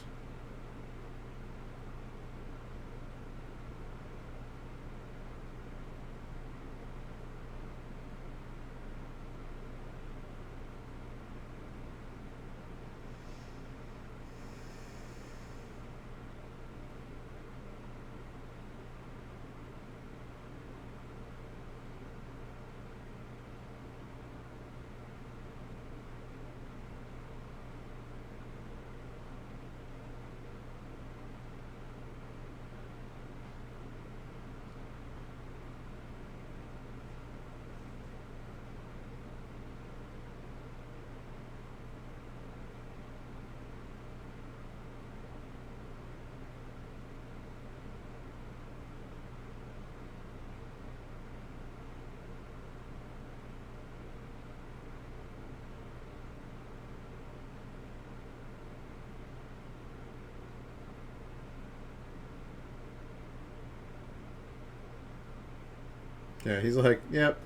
Yeah, he's like, yep,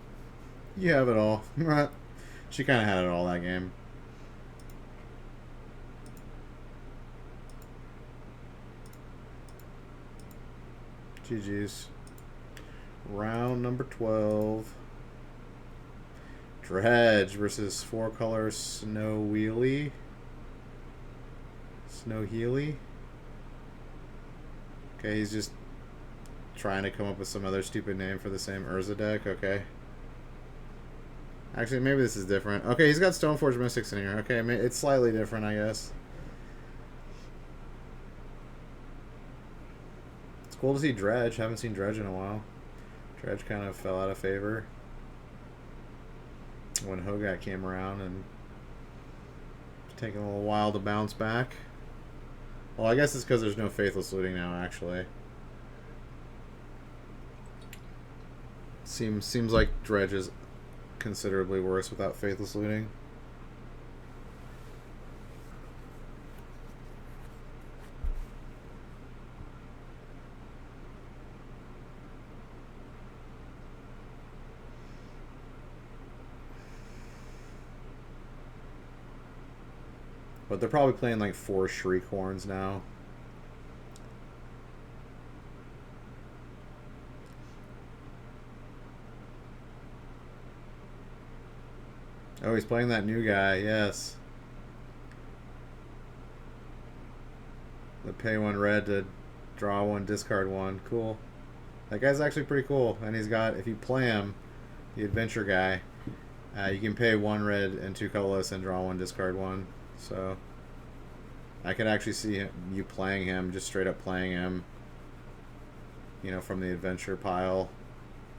you have it all. She kind of had it all that game. GG's. Round number 12. Dredge versus 4-color Snow Wheelie. Snow Healy. Okay, he's just trying to come up with some other stupid name for the same Urza deck. Okay. Actually, maybe this is different. Okay, he's got Stoneforge Mystics in here. Okay, it's slightly different, I guess. It's cool to see Dredge. Haven't seen Dredge in a while. Dredge kind of fell out of favor when Hogat came around, and it's taking a little while to bounce back. Well, I guess it's because there's no Faithless Looting now, actually. Seems like Dredge is considerably worse without Faithless Looting. But they're probably playing like 4 Shriek Horns now. Oh, he's playing that new guy, yes. The pay 1 red to draw 1, discard 1. Cool. That guy's actually pretty cool. And he's got, if you play him, the adventure guy, you can pay 1 red and 2 colorless and draw 1, discard 1. So I could actually see you playing him, just straight up playing him, you know, from the adventure pile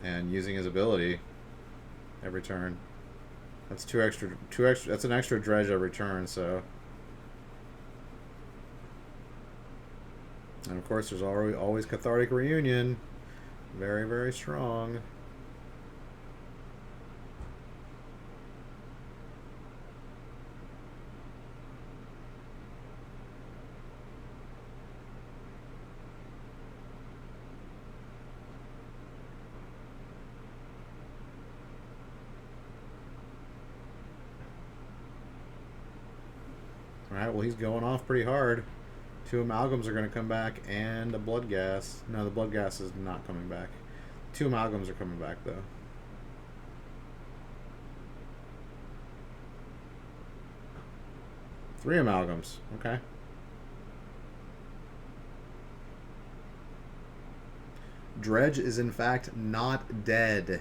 and using his ability every turn. That's two extra. That's an extra dredge every turn. So, and of course, there's always Cathartic Reunion, very, very strong. Alright, well, he's going off pretty hard. 2 Amalgams are going to come back, and a Blood Gas. No, the Blood Gas is not coming back. 2 Amalgams are coming back, though. Three Amalgams. Okay. Dredge is, in fact, not dead.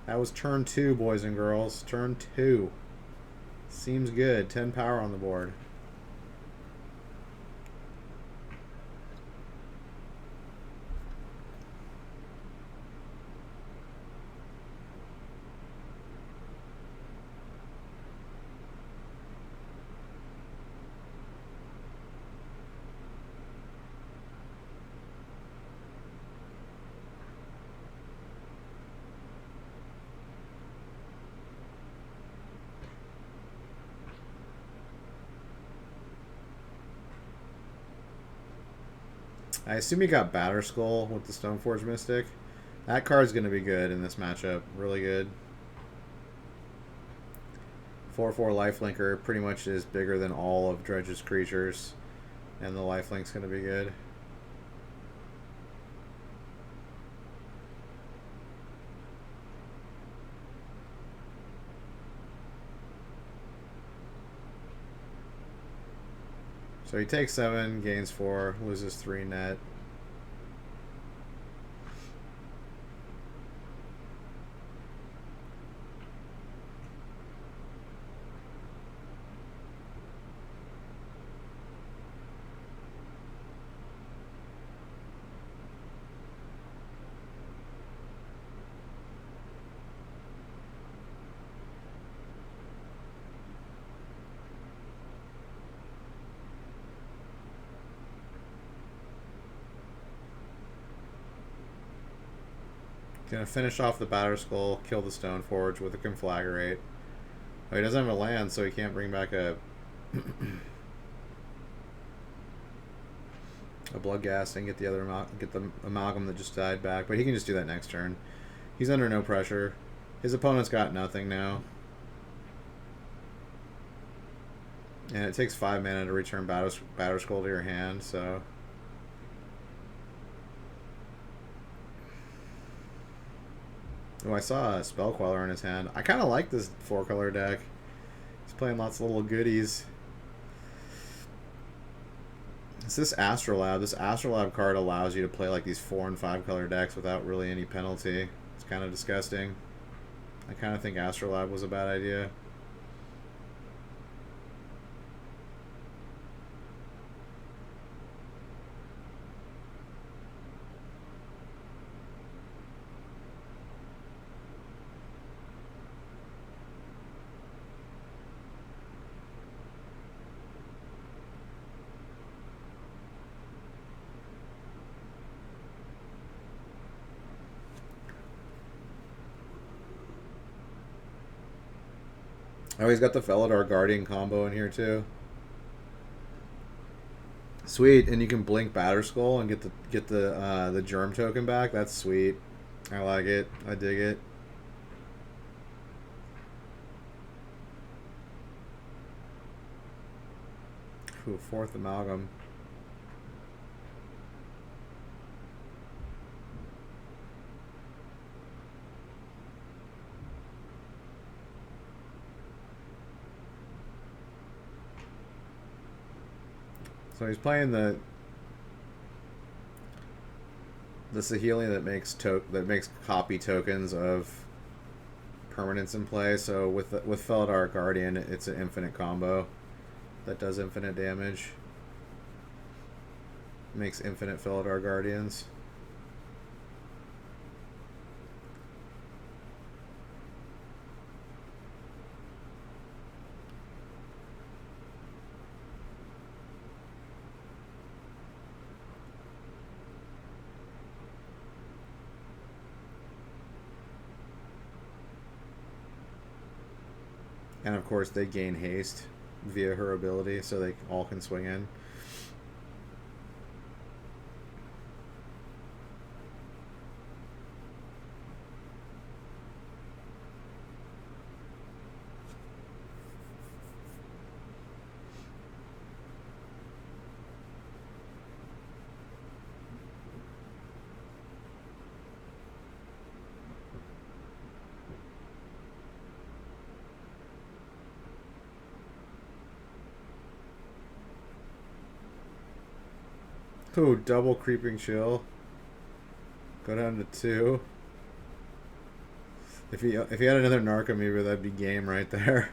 That was turn 2, boys and girls. Turn 2. Seems good. 10 power on the board. I assume you got Batterskull with the Stoneforge Mystic. That card's going to be good in this matchup. Really good. 4/4 lifelinker pretty much is bigger than all of Dredge's creatures. And the lifelink's going to be good. So he takes 7, gains 4, loses 3 net. Gonna finish off the Batterskull, kill the Stoneforge with a Conflagrate. Oh, he doesn't have a land, so he can't bring back a... a blood gas and get the amalgam that just died back. But he can just do that next turn. He's under no pressure. His opponent's got nothing now. And it takes 5 mana to return Batter Skull to your hand, so... Oh, I saw a Spell Queller in his hand. I kind of like this 4-color deck. He's playing lots of little goodies. It's this Astrolabe. This Astrolabe card allows you to play like these 4 and 5-color decks without really any penalty. It's kind of disgusting. I kind of think Astrolabe was a bad idea. Oh, he's got the Felidar Guardian combo in here too. Sweet, and you can blink Batterskull and get the Germ token back. That's sweet. I like it. I dig it. Ooh, 4th amalgam. So he's playing the Saheeli that makes copy tokens of permanents in play. So with Felidar Guardian, it's an infinite combo that does infinite damage. Makes infinite Felidar Guardians. And of course they gain haste via her ability, so they all can swing in. Ooh, double Creeping Chill. Go down to 2. If he had another Narcomoeba, that'd be game right there.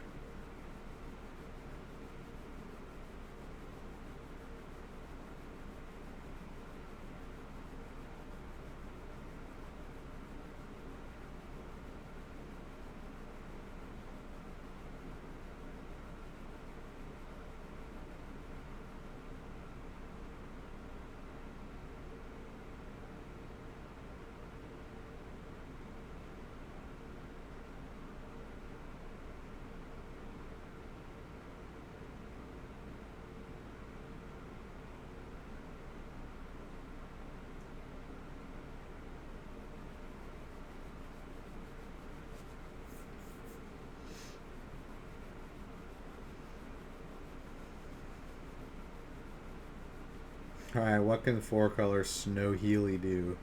Alright, what can 4-color Snow Healy do?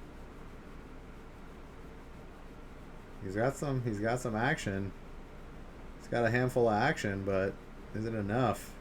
He's got some action. He's got a handful of action, but is it enough?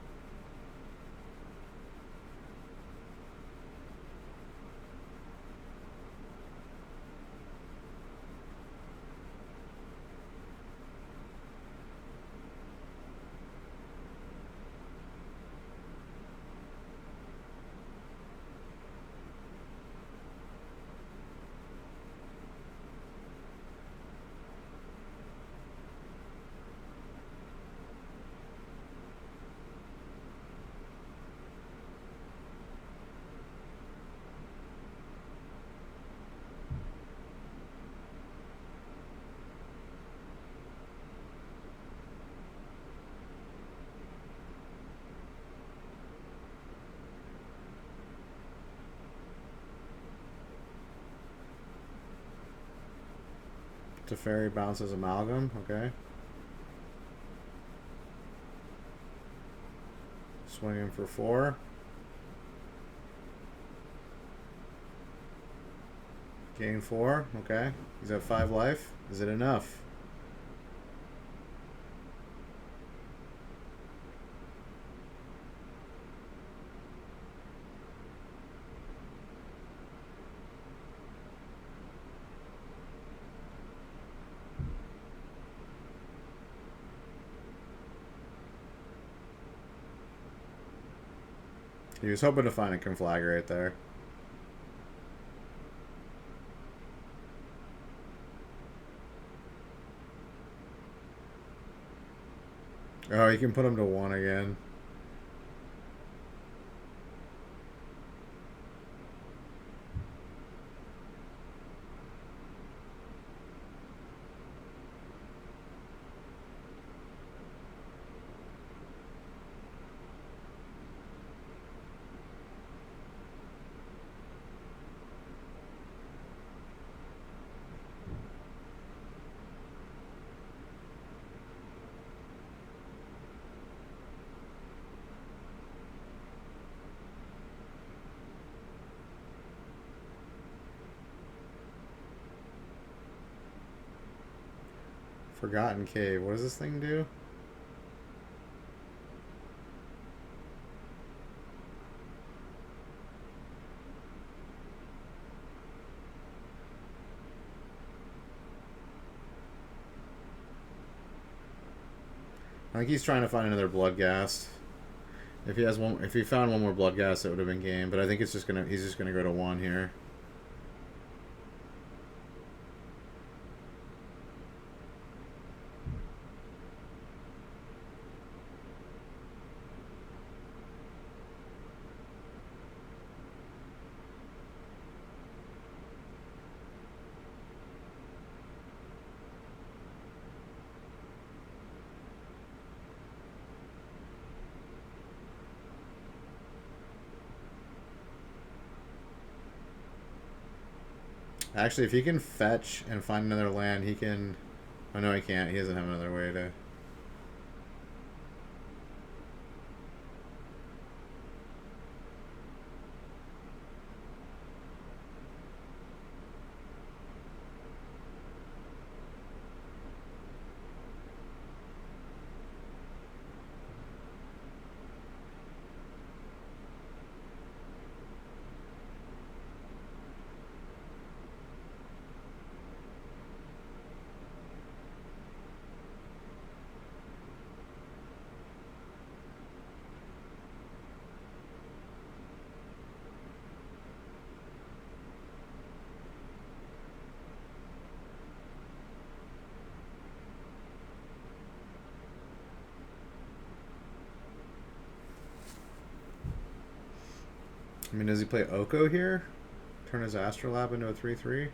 Teferi bounces Amalgam. Okay. Swinging for 4. Gain 4. Okay. He's at 5 life. Is it enough? He was hoping to find a conflagrate there. Oh, you can put him to 1 again. Forgotten Cave. What does this thing do? I think he's trying to find another Bloodghast. If he has one, if he found one more Bloodghast, it would have been game. But I think it's just gonna. He's just gonna go to 1 here. Actually, if he can fetch and find another land, he can... Oh, no, he can't. He doesn't have another way to... I mean, does he play Oko here? Turn his Astrolab into a 3/3?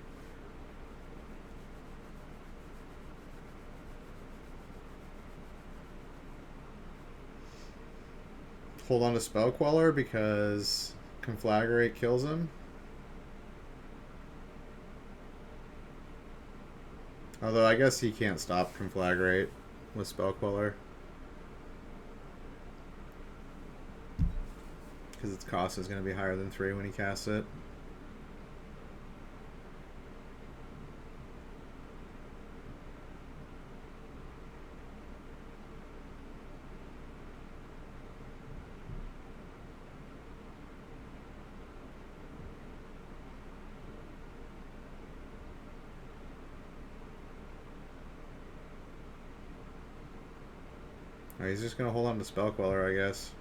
Hold on to Spell Queller because Conflagrate kills him. Although I guess he can't stop Conflagrate with Spell Queller. Because its cost is going to be higher than 3 when he casts it. Oh, he's just going to hold on to Spell Queller, I guess.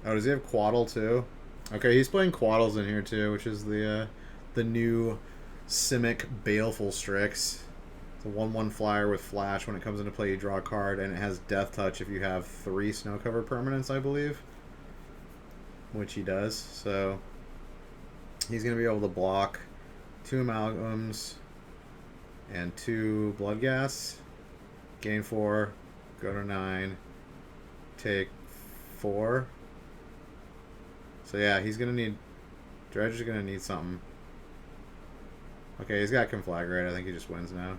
Oh, does he have Quaddle too? Okay, he's playing Quaddles in here too, which is the new Simic Baleful Strix. It's a 1/1 flyer with flash. When it comes into play, you draw a card, and it has Death Touch if you have 3 snow cover permanents, I believe. Which he does. So he's going to be able to block 2 Amalgams and 2 Bloodghasts. Gain 4, go to 9, take 4. So yeah, he's gonna need... Dredge is gonna need something. Okay, he's got Conflagrate. I think he just wins now.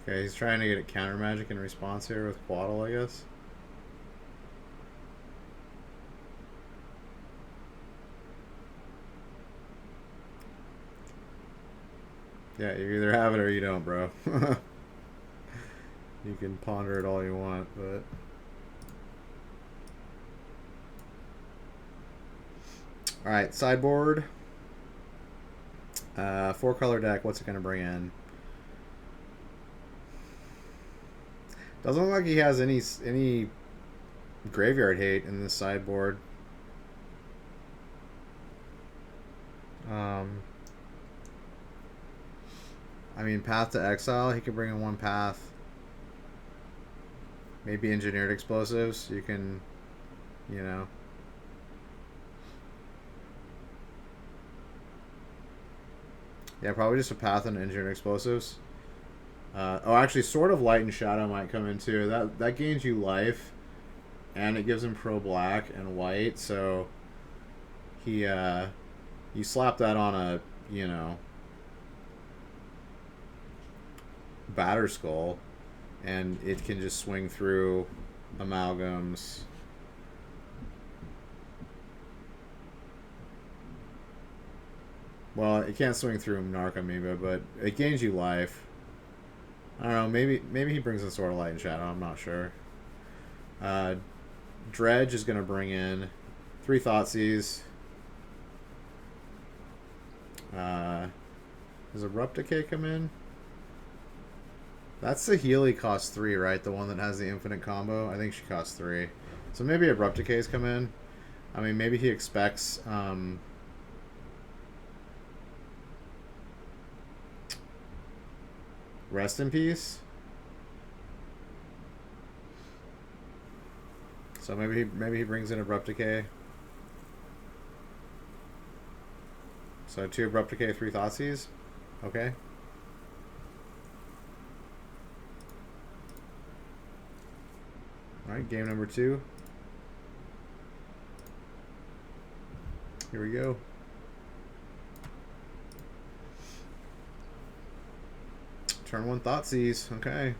Okay, he's trying to get it counter magic in response here with Quaddle, I guess. Yeah, you either have it or you don't, bro. You can ponder it all you want, but... Alright, sideboard. 4-color deck, what's it going to bring in? Doesn't look like he has any graveyard hate in this sideboard. I mean, Path to Exile, he could bring in 1 path. Maybe Engineered Explosives, you can, you know. Yeah, probably just a path and Engineered Explosives. Oh, actually, Sword of Light and Shadow might come in too. That gains you life, and it gives him pro black and white. So he, you slap that on a, you know, Batter Skull, and it can just swing through amalgams. Well, it can't swing through Narcomoeba, but it gains you life. I don't know. Maybe he brings in Sword of Light and Shadow. I'm not sure. Dredge is going to bring in 3 Thoughtseize. Does Abrupt Decay come in? That's the Healy cost 3, right? The one that has the infinite combo. I think she costs 3. So maybe Abrupt Decays come in. I mean, maybe he expects... Rest in Peace. So maybe he brings in Abrupt Decay. So 2 Abrupt Decay, 3 Thoughtseize. Okay. Alright, game number 2. Here we go. Turn 1 Thoughtseize. Okay.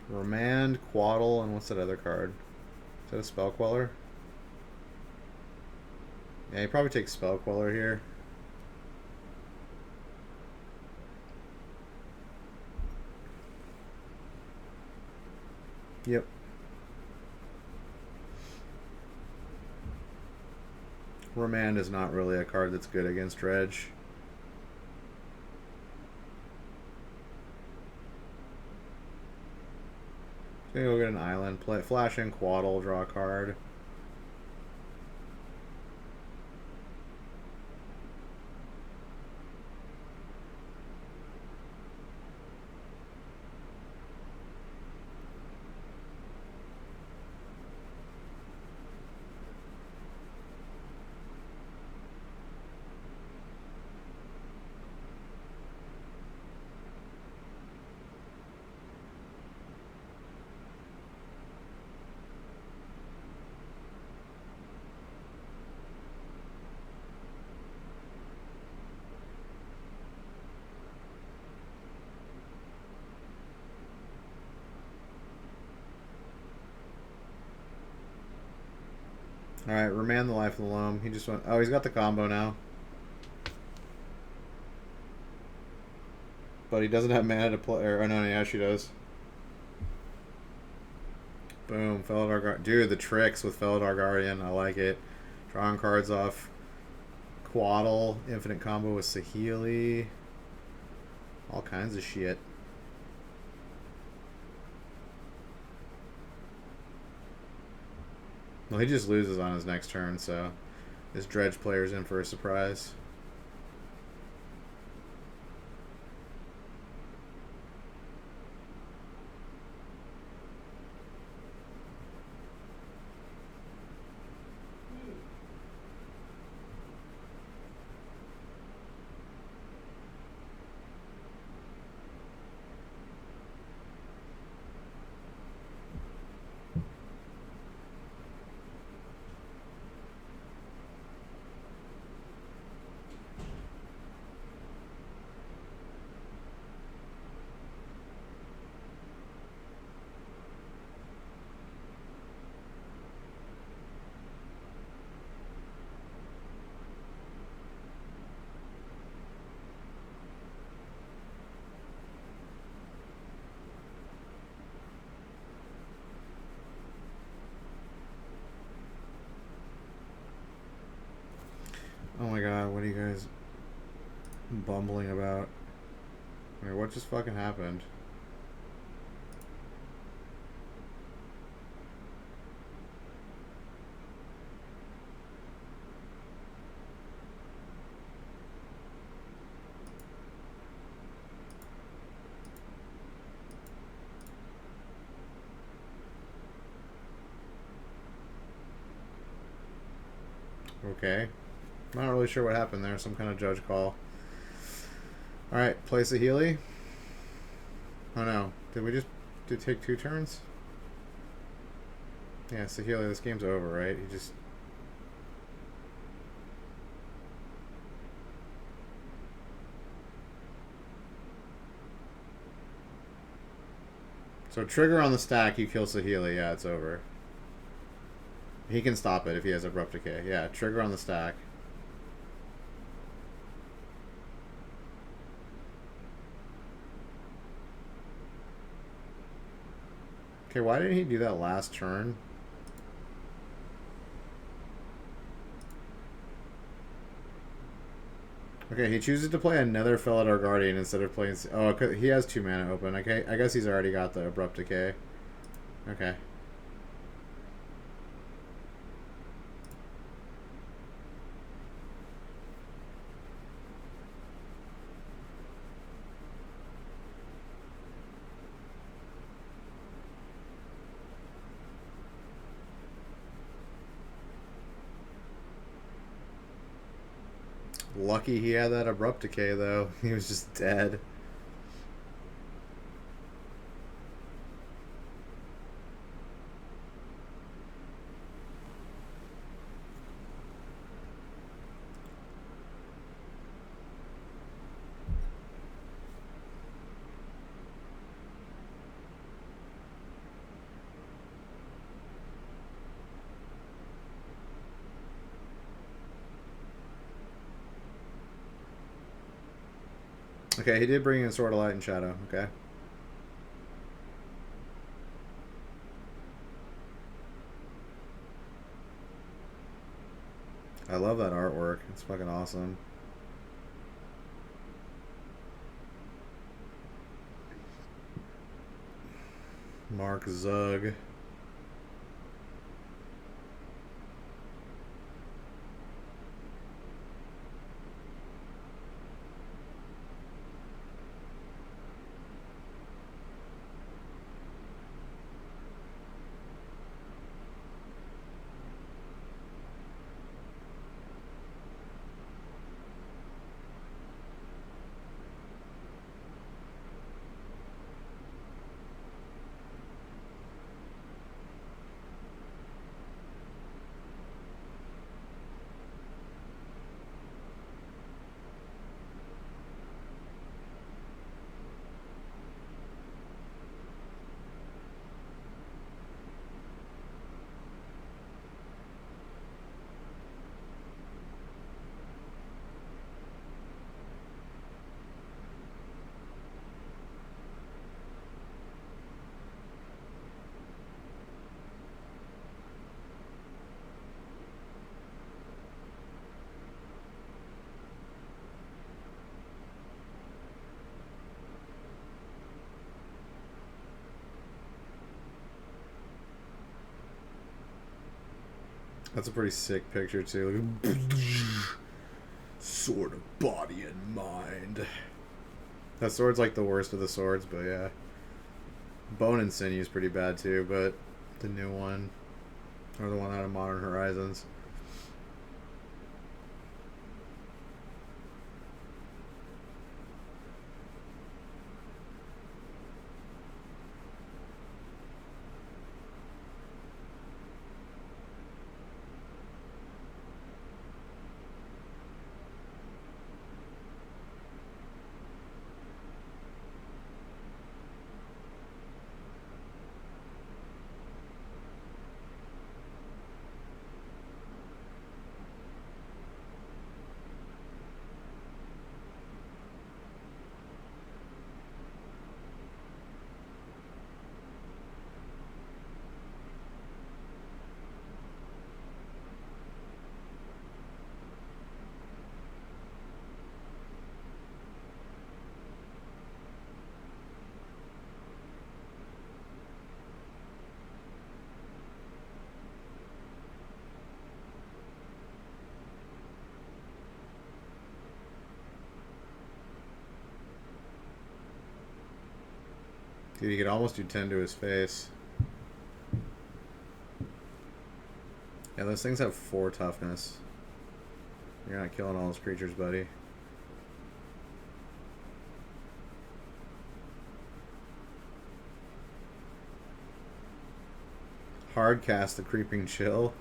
Remand, Quaddle, and what's that other card? Is that a Spell Queller? Yeah, he probably takes Spell Queller here. Yep. Remand is not really a card that's good against Dredge. Gonna go get an island, play flash in Quaddle, draw a card. Alright, remand the life of the loam. He just went... Oh, he's got the combo now. But he doesn't have mana to play... Or, oh, no, yeah, she does. Boom, Felidar Guardian. Dude, the tricks with Felidar Guardian. I like it. Drawing cards off Quaddle. Infinite combo with Saheeli. All kinds of shit. Well, he just loses on his next turn, so this Dredge player's in for a surprise. Oh my god, what are you guys bumbling about? Wait, what just fucking happened? Okay. Not really sure what happened there. Some kind of judge call. Alright, play Saheeli. Oh no. Did we just take 2 turns? Yeah, Saheeli, this game's over, right? He just... So trigger on the stack, you kill Saheeli. Yeah, it's over. He can stop it if he has Abrupt Decay. Yeah, trigger on the stack. Okay, why didn't he do that last turn? Okay, he chooses to play another Felidar Guardian instead of playing... Oh, he has 2 mana open. Okay, I guess he's already got the Abrupt Decay. Okay. Lucky he had that Abrupt Decay, though. He was just dead. Okay, he did bring in Sword of Light and Shadow. Okay. I love that artwork. It's fucking awesome. Mark Zug. That's a pretty sick picture too. Sword of body and mind. That sword's like the worst of the swords, but yeah. Bone and Sinew is pretty bad too, but the new one, or the one out of Modern Horizons. Dude, he could almost do 10 to his face. Yeah, those things have 4 toughness. You're not killing all those creatures, buddy. Hard cast the Creeping Chill.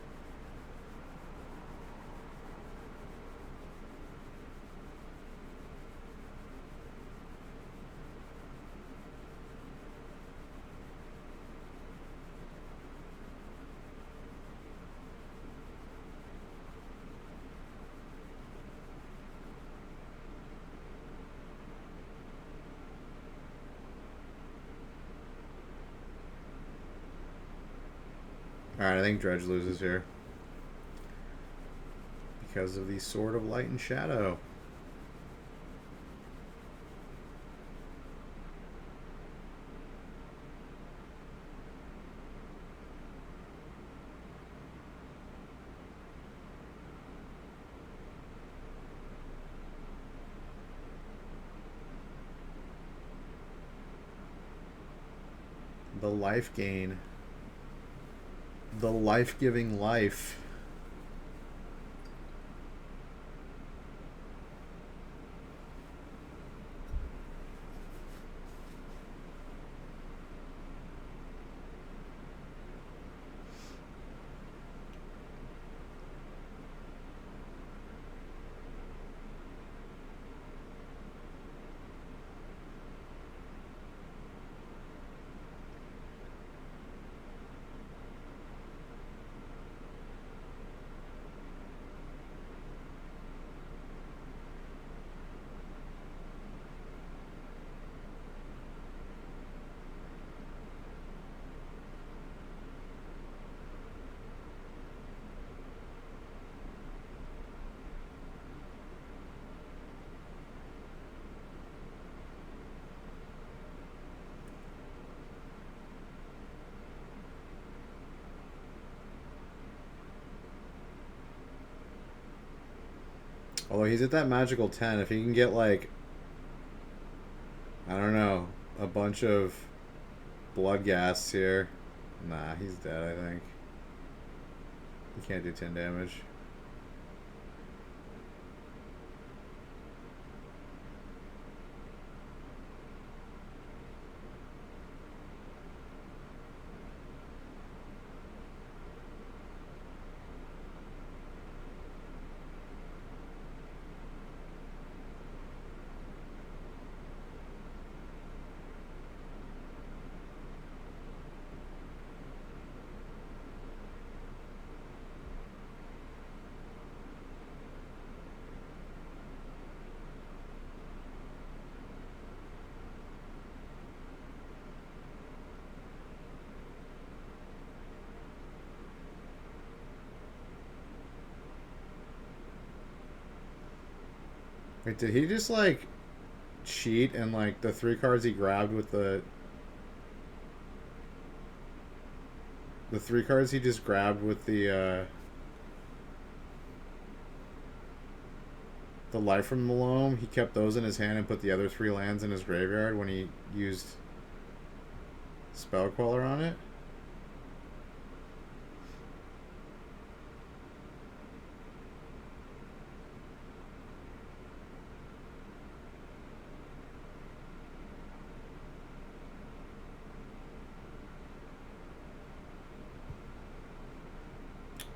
Alright, I think Dredge loses here. Because of the Sword of Light and Shadow. The life gain. The life-giving life. Although he's at that magical 10, if he can get, like, I don't know, a bunch of blood gas here. Nah, he's dead, I think. He can't do 10 damage. Wait, did he just, like, cheat and, like, the 3 cards he grabbed with the 3 cards he just grabbed with the the life from the loam, he kept those in his hand and put the other 3 lands in his graveyard when he used Spell Queller on it.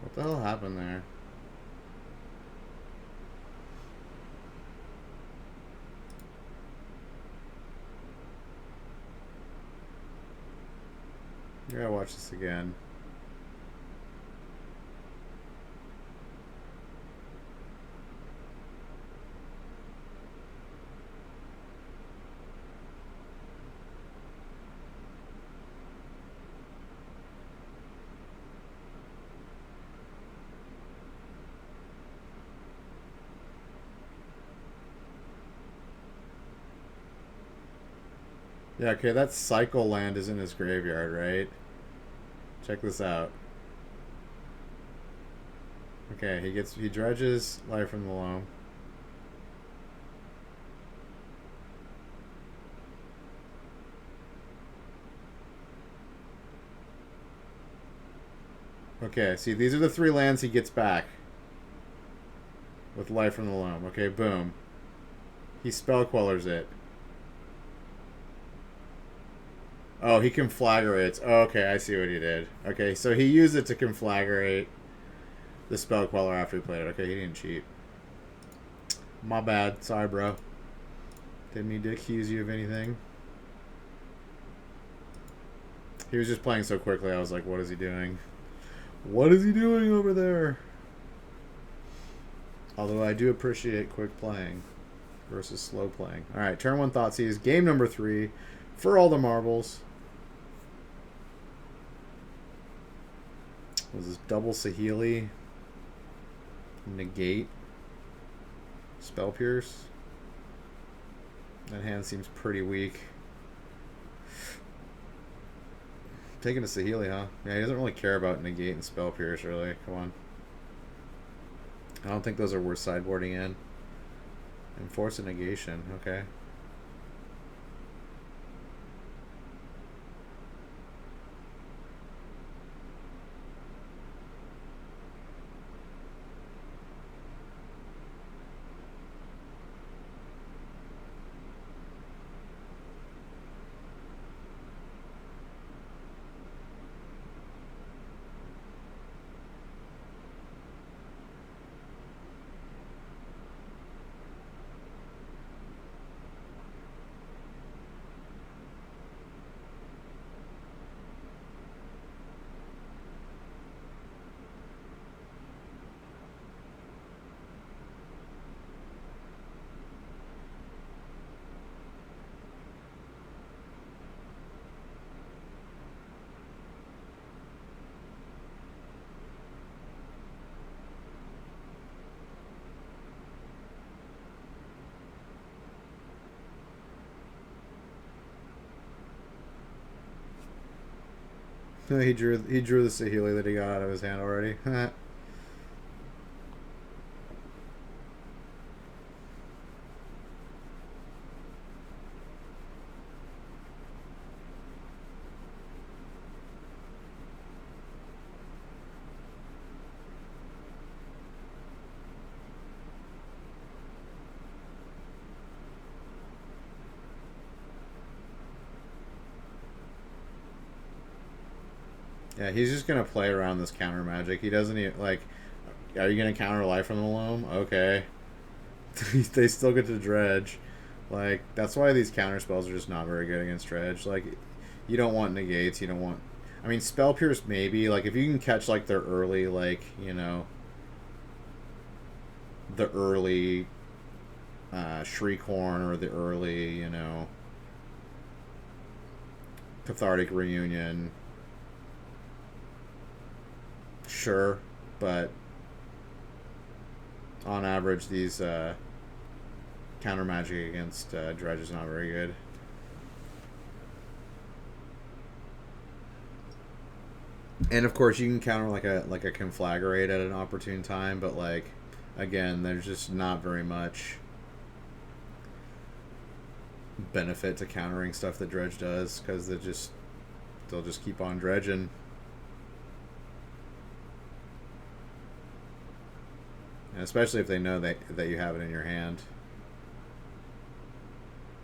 What the hell happened there? I gotta watch this again. Yeah, okay, that cycle land is in his graveyard, right? Check this out. Okay, he dredges life from the loam. Okay, see, these are the 3 lands he gets back with life from the loam. Okay, boom. He spell quellers it. Oh, he conflagrates. Oh, okay, I see what he did. Okay, so he used it to conflagrate the spell queller after he played it. Okay, he didn't cheat. My bad. Sorry, bro. Didn't mean to accuse you of anything. He was just playing so quickly, I was like, what is he doing? What is he doing over there? Although I do appreciate quick playing versus slow playing. Alright, turn 1 Thoughtseize. Game number 3 for all the marbles. Was this double Saheeli? Negate? Spell Pierce? That hand seems pretty weak. Taking a Saheeli, huh? Yeah, he doesn't really care about Negate and Spell Pierce, really. Come on. I don't think those are worth sideboarding in. Enforce a negation, okay. He drew the Saheeli that he got out of his hand already. Yeah, he's just gonna play around this counter magic. He doesn't even like. Are you gonna counter life from the loam? Okay. They still get to dredge. Like that's why these counter spells are just not very good against dredge. Like, you don't want negates. You don't want. I mean, spell pierce maybe. Like if you can catch like their early the early Shriekhorn or the early Cathartic Reunion. Sure, but on average, these counter magic against dredge is not very good. And of course, you can counter like a conflagrate at an opportune time, but like again, there's just not very much benefit to countering stuff that Dredge does, because they'll just keep on dredging. And especially if they know that you have it in your hand.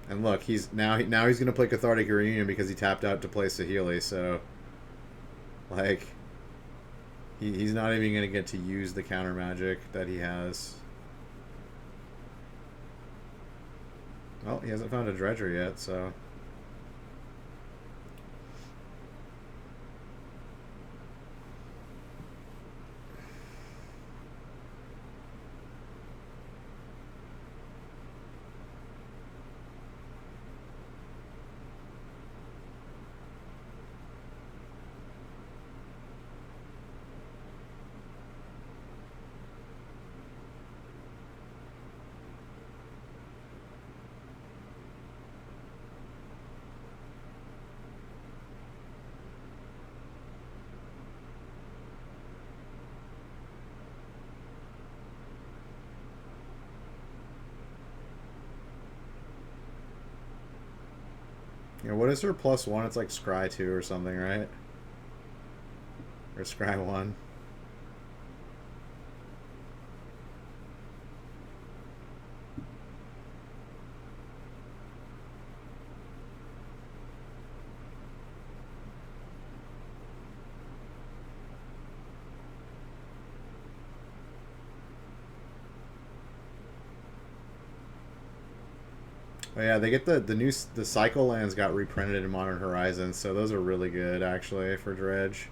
And look, he's going to play Cathartic Reunion because he tapped out to play Saheeli, so like he's not even going to get to use the counter magic that he has. Well, he hasn't found a Dredger yet, so you know, what is her +1? It's like Scry 2 or something, right? Or Scry 1. Oh yeah, they get the cycle lands got reprinted in Modern Horizons, so those are really good actually for Dredge.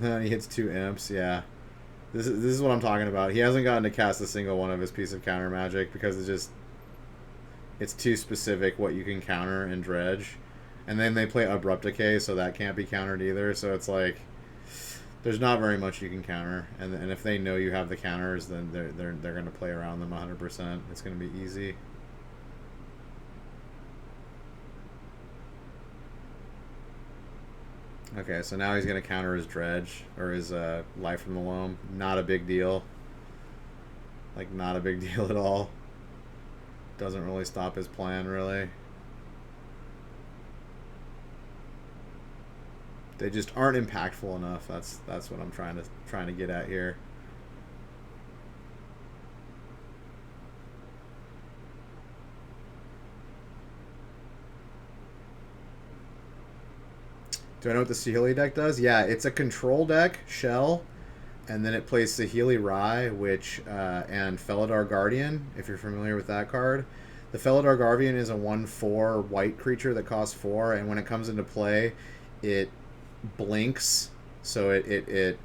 And he hits 2 imps, yeah. This is what I'm talking about. He hasn't gotten to cast a single one of his piece of counter magic because it's too specific what you can counter in Dredge. And then they play Abrupt Decay, so that can't be countered either, so it's like there's not very much you can counter, and if they know you have the counters, then they're going to play around them 100%. It's going to be easy. Okay, so now he's going to counter his Dredge, or his Life from the Loam. Not a big deal. Like, not a big deal at all. Doesn't really stop his plan, really. They just aren't impactful enough. That's what I'm trying to get at here. Do I know what the Saheeli deck does? Yeah, it's a control deck, Shell, and then it plays Saheeli Rai, which and Felidar Guardian, if you're familiar with that card. The Felidar Guardian is a 1/4 white creature that costs 4, and when it comes into play, it blinks, so it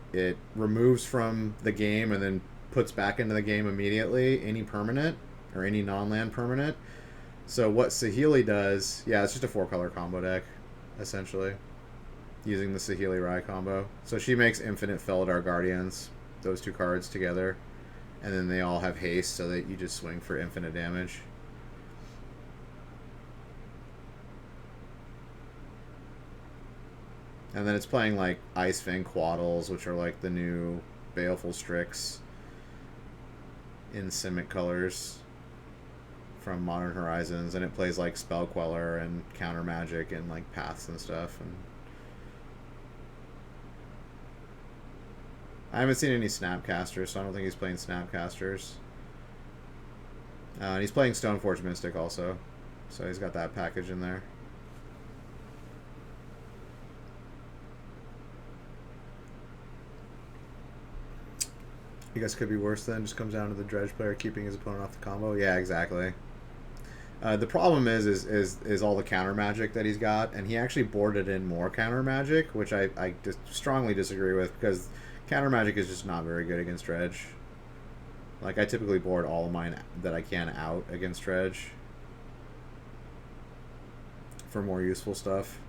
removes from the game and then puts back into the game immediately any permanent or any non-land permanent. So what Saheeli does, yeah, it's just a 4-color combo deck, essentially, using the Saheeli Rai combo. So she makes infinite Felidar Guardians, those two cards together, and then they all have haste, so that you just swing for infinite damage. And then it's playing like Ice Fang Quaddles, which are like the new Baleful Strix in Simic colors from Modern Horizons, and it plays like Spell Queller and Counter Magic and like Paths and stuff. And I haven't seen any Snapcasters, so I don't think he's playing Snapcasters. And he's playing Stoneforge Mystic also, so he's got that package in there. I guess could be worse then. Just comes down to the Dredge player keeping his opponent off the combo. Yeah, exactly. The problem is all the counter magic that he's got, and he actually boarded in more counter magic, which I just strongly disagree with, because counter magic is just not very good against Dredge. Like, I typically board all of mine that I can out against Dredge for more useful stuff.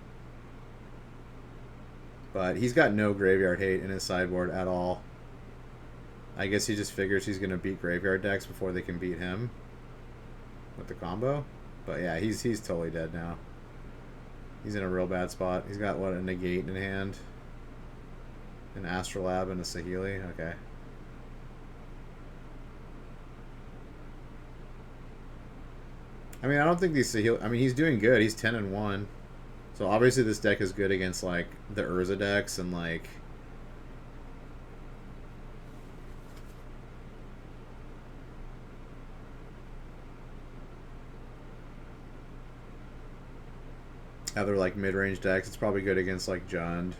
But he's got no graveyard hate in his sideboard at all. I guess he just figures he's going to beat graveyard decks before they can beat him with the combo. But yeah, he's totally dead now. He's in a real bad spot. He's got, what, a negate in hand? An Astrolab and a Sahili? Okay. I mean, I don't think these Sahili... I mean, he's doing good. He's 10-1. So obviously this deck is good against, like, the Urza decks and, like... other, like, mid-range decks. It's probably good against, like, Jund.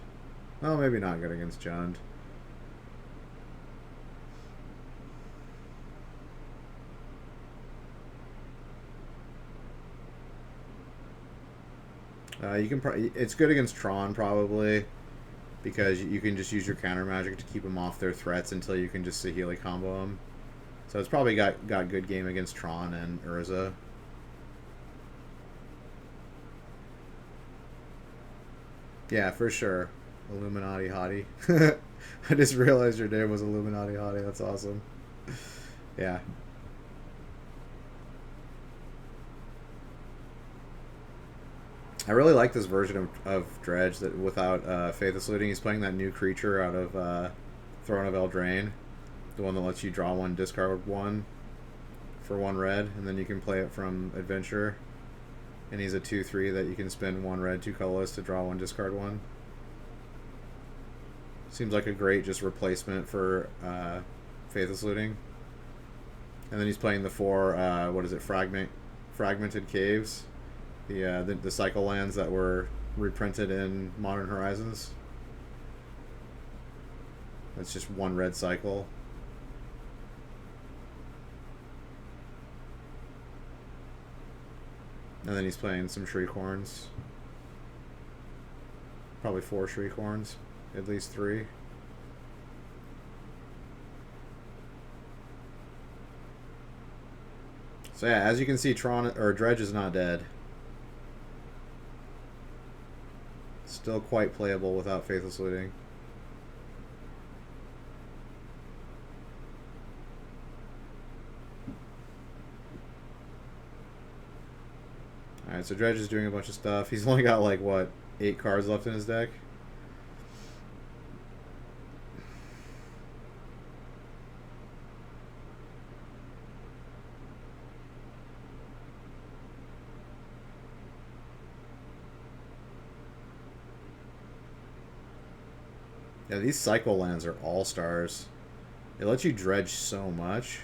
Well, maybe not good against Jund. You can it's good against Tron probably because you can just use your counter magic to keep them off their threats until you can just Saheeli combo them. So it's probably got good game against Tron and Urza. Yeah, for sure. Illuminati Hottie. I just realized your name was Illuminati Hottie. That's awesome. Yeah. I really like this version of Dredge that without Faithless Looting. He's playing that new creature out of Throne of Eldraine. The one that lets you draw one, discard one for 1 red, and then you can play it from Adventure. And he's a 2/3 that you can spend 1 red, 2 colorless to draw 1, discard 1. Seems like a great just replacement for Faithless Looting. And then he's playing the 4, what is it, Fragmented Caves. The cycle lands that were reprinted in Modern Horizons. That's just 1 red cycle. And then he's playing some Shriekhorns. Probably 4 Shriekhorns. At least 3. So yeah, as you can see, Dredge is not dead. Still quite playable without Faithless Looting. Alright, so Dredge is doing a bunch of stuff. He's only got, like, what, 8 cards left in his deck? Yeah, these cycle lands are all-stars. They let you dredge so much.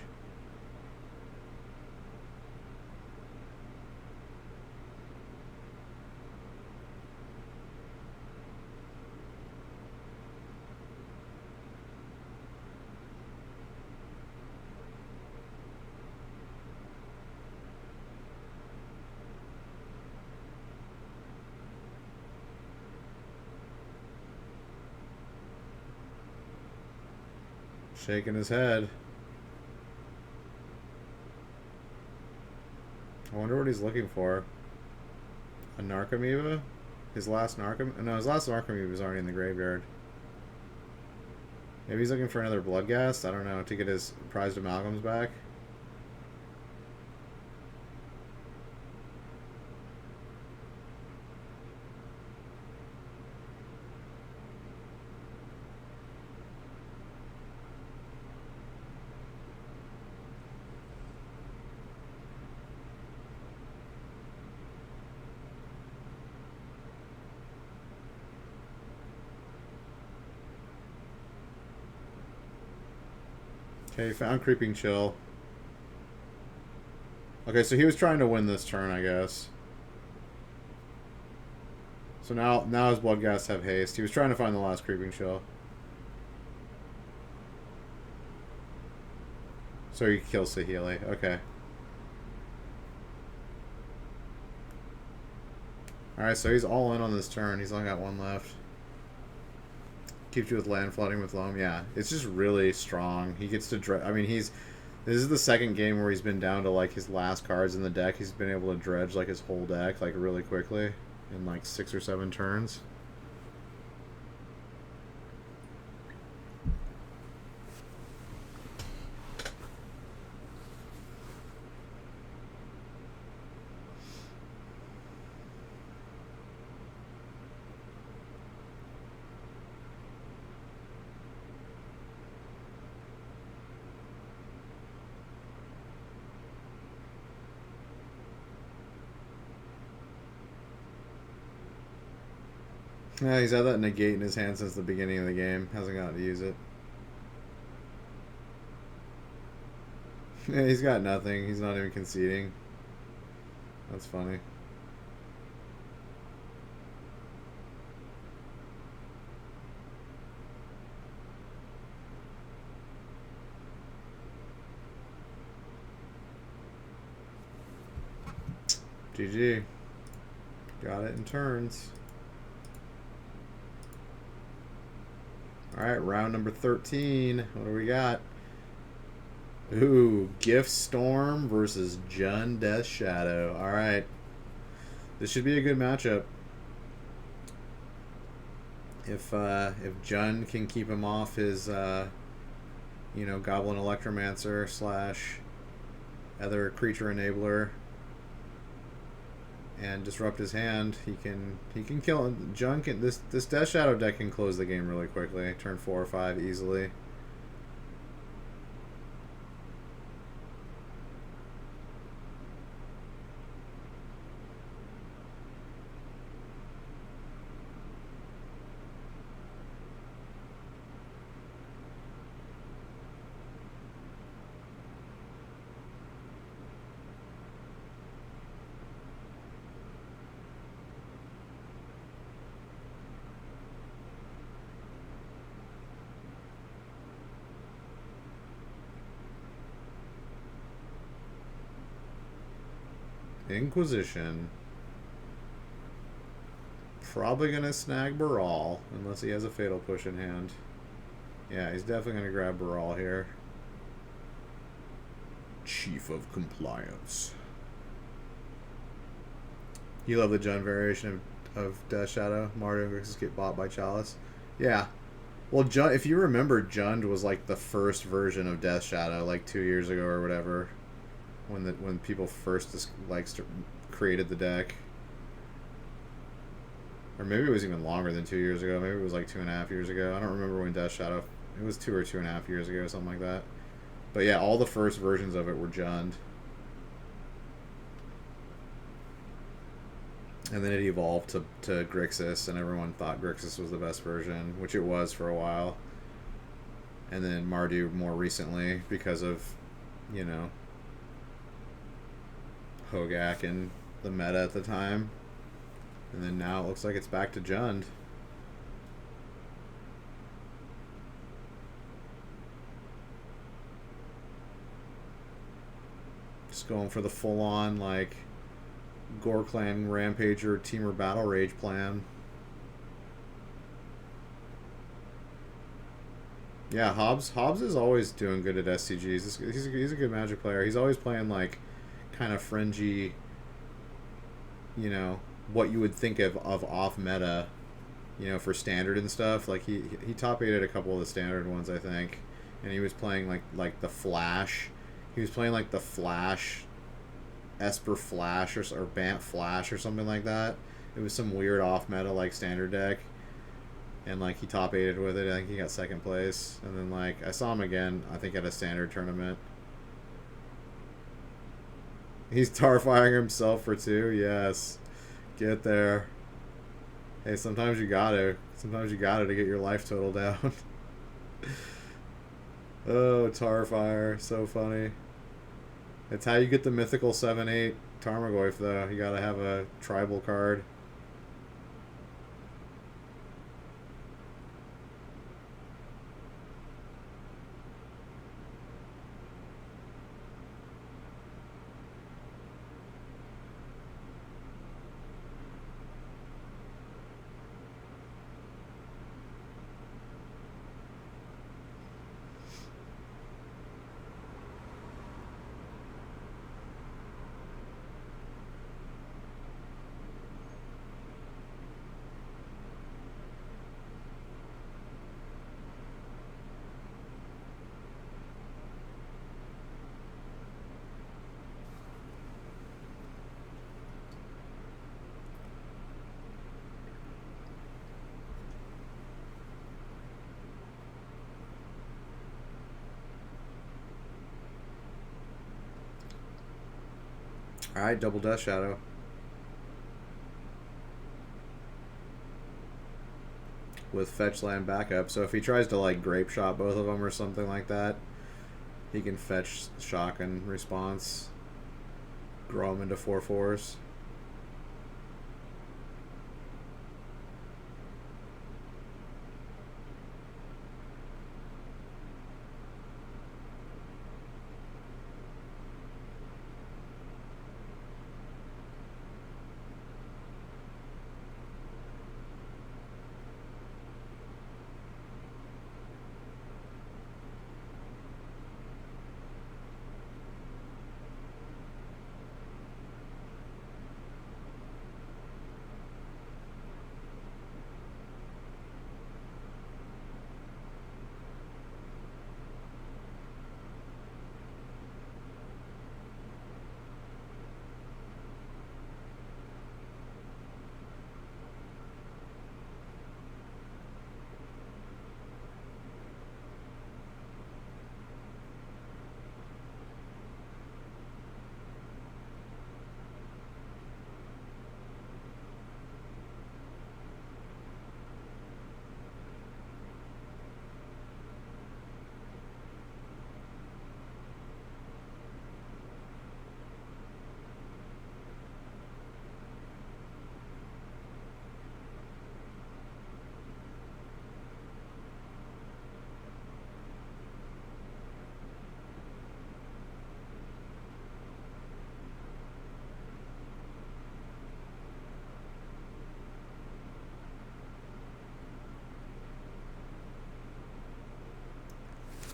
Shaking his head. I wonder what he's looking for. A Narcomoeba? His last Narcomoeba? No, his last Narcomoeba is already in the graveyard. Maybe he's looking for another Bloodghast? I don't know, to get his prized amalgams back. Okay, found Creeping Chill. Okay, so he was trying to win this turn, I guess. So now his Bloodghasts have haste. He was trying to find the last Creeping Chill. So he kills Saheeli. Okay. Alright, so he's all in on this turn. He's only got 1 left. Keeps you with land flooding with Loam. Yeah, it's just really strong. He gets to I mean, this is the second game where he's been down to like his last cards in the deck. He's been able to dredge like his whole deck like really quickly in like 6 or 7 turns. Yeah, he's had that negate in his hand since the beginning of the game. Hasn't gotten to use it. Yeah, he's got nothing. He's not even conceding. That's funny. GG. Got it in turns. Alright, round number 13. What do we got? Ooh, Gift Storm versus Jun Death Shadow. Alright. This should be a good matchup. If Jun can keep him off his Goblin Electromancer slash other creature enabler and disrupt his hand, he can kill him. Jun can this Death Shadow deck can close the game really quickly. Turn 4 or 5 easily. Inquisition. Probably gonna snag Baral unless he has a Fatal Push in hand. Yeah, he's definitely gonna grab Baral here. Chief of Compliance. You love the Jun variation of Death Shadow. Mario versus get bought by Chalice. Yeah. Well, Jun, if you remember, Jund was like the first version of Death Shadow, like 2 years ago or whatever, when people first just created the deck. Or maybe it was even longer than 2 years ago. Maybe it was like 2.5 years ago. I don't remember when Death Shadow. It was 2 or 2.5 years ago, something like that. But yeah, all the first versions of it were Jund. And then it evolved to Grixis, and everyone thought Grixis was the best version, which it was for a while. And then Mardu more recently because of, Hogak and the meta at the time. And then now it looks like it's back to Jund. Just going for the full-on, Gore Clan Rampager Teamer Battle Rage plan. Yeah, Hobbs is always doing good at SCGs. He's a good Magic player. He's always playing, kind of fringy, what you would think of off meta, for standard and stuff. Like he top 8'd a couple of the standard ones, I think, and he was playing like the Flash. He was playing like the Flash, Esper Flash or Bant Flash or something like that. It was some weird off meta standard deck, and he top 8'd with it. I think he got second place, and then I saw him again, I think at a standard tournament. He's tarfiring himself for 2. Yes. Get there. Hey, sometimes you gotta. Sometimes you gotta to get your life total down. Oh, Tarfire. So funny. It's how you get the mythical 7/8 Tarmogoyf, though. You gotta have a tribal card. Alright, double Death Shadow. with fetch land backup. So if he tries to like grape shot both of them or something like that, he can fetch shock and response, grow them into 4/4s.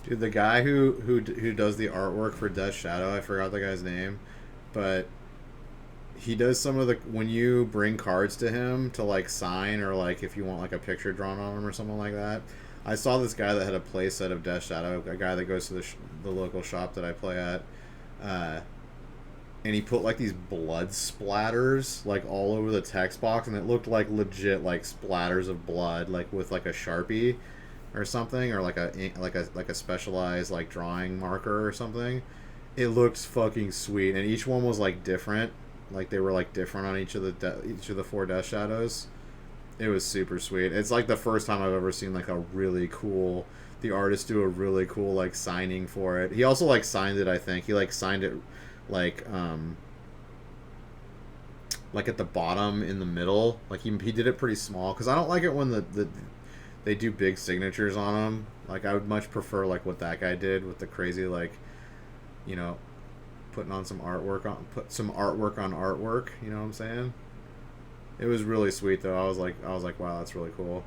Dude, the guy who does the artwork for Death Shadow, I forgot the guy's name, but he does some of the when you bring cards to him to like sign or like if you want like a picture drawn on him or something like that. I saw this guy that had a play set of Death Shadow, a guy that goes to the local shop that I play at, and he put like these blood splatters like all over the text box, and it looked like legit like splatters of blood, like with like a Sharpie or something, or like a specialized like drawing marker or something. It looked fucking sweet, and each one was like different. Like they were like different on each of the 4 Death Shadows. It was super sweet. It's like the first time I've ever seen like a really cool the artist do a really cool like signing for it. He also like signed it, I think. He like signed it like at the bottom in the middle. Like he did it pretty small cuz I don't like it when they do big signatures on them. Like I would much prefer like what that guy did with the crazy like, you know, put some artwork on artwork, you know what I'm saying? It was really sweet though. I was like wow, that's really cool.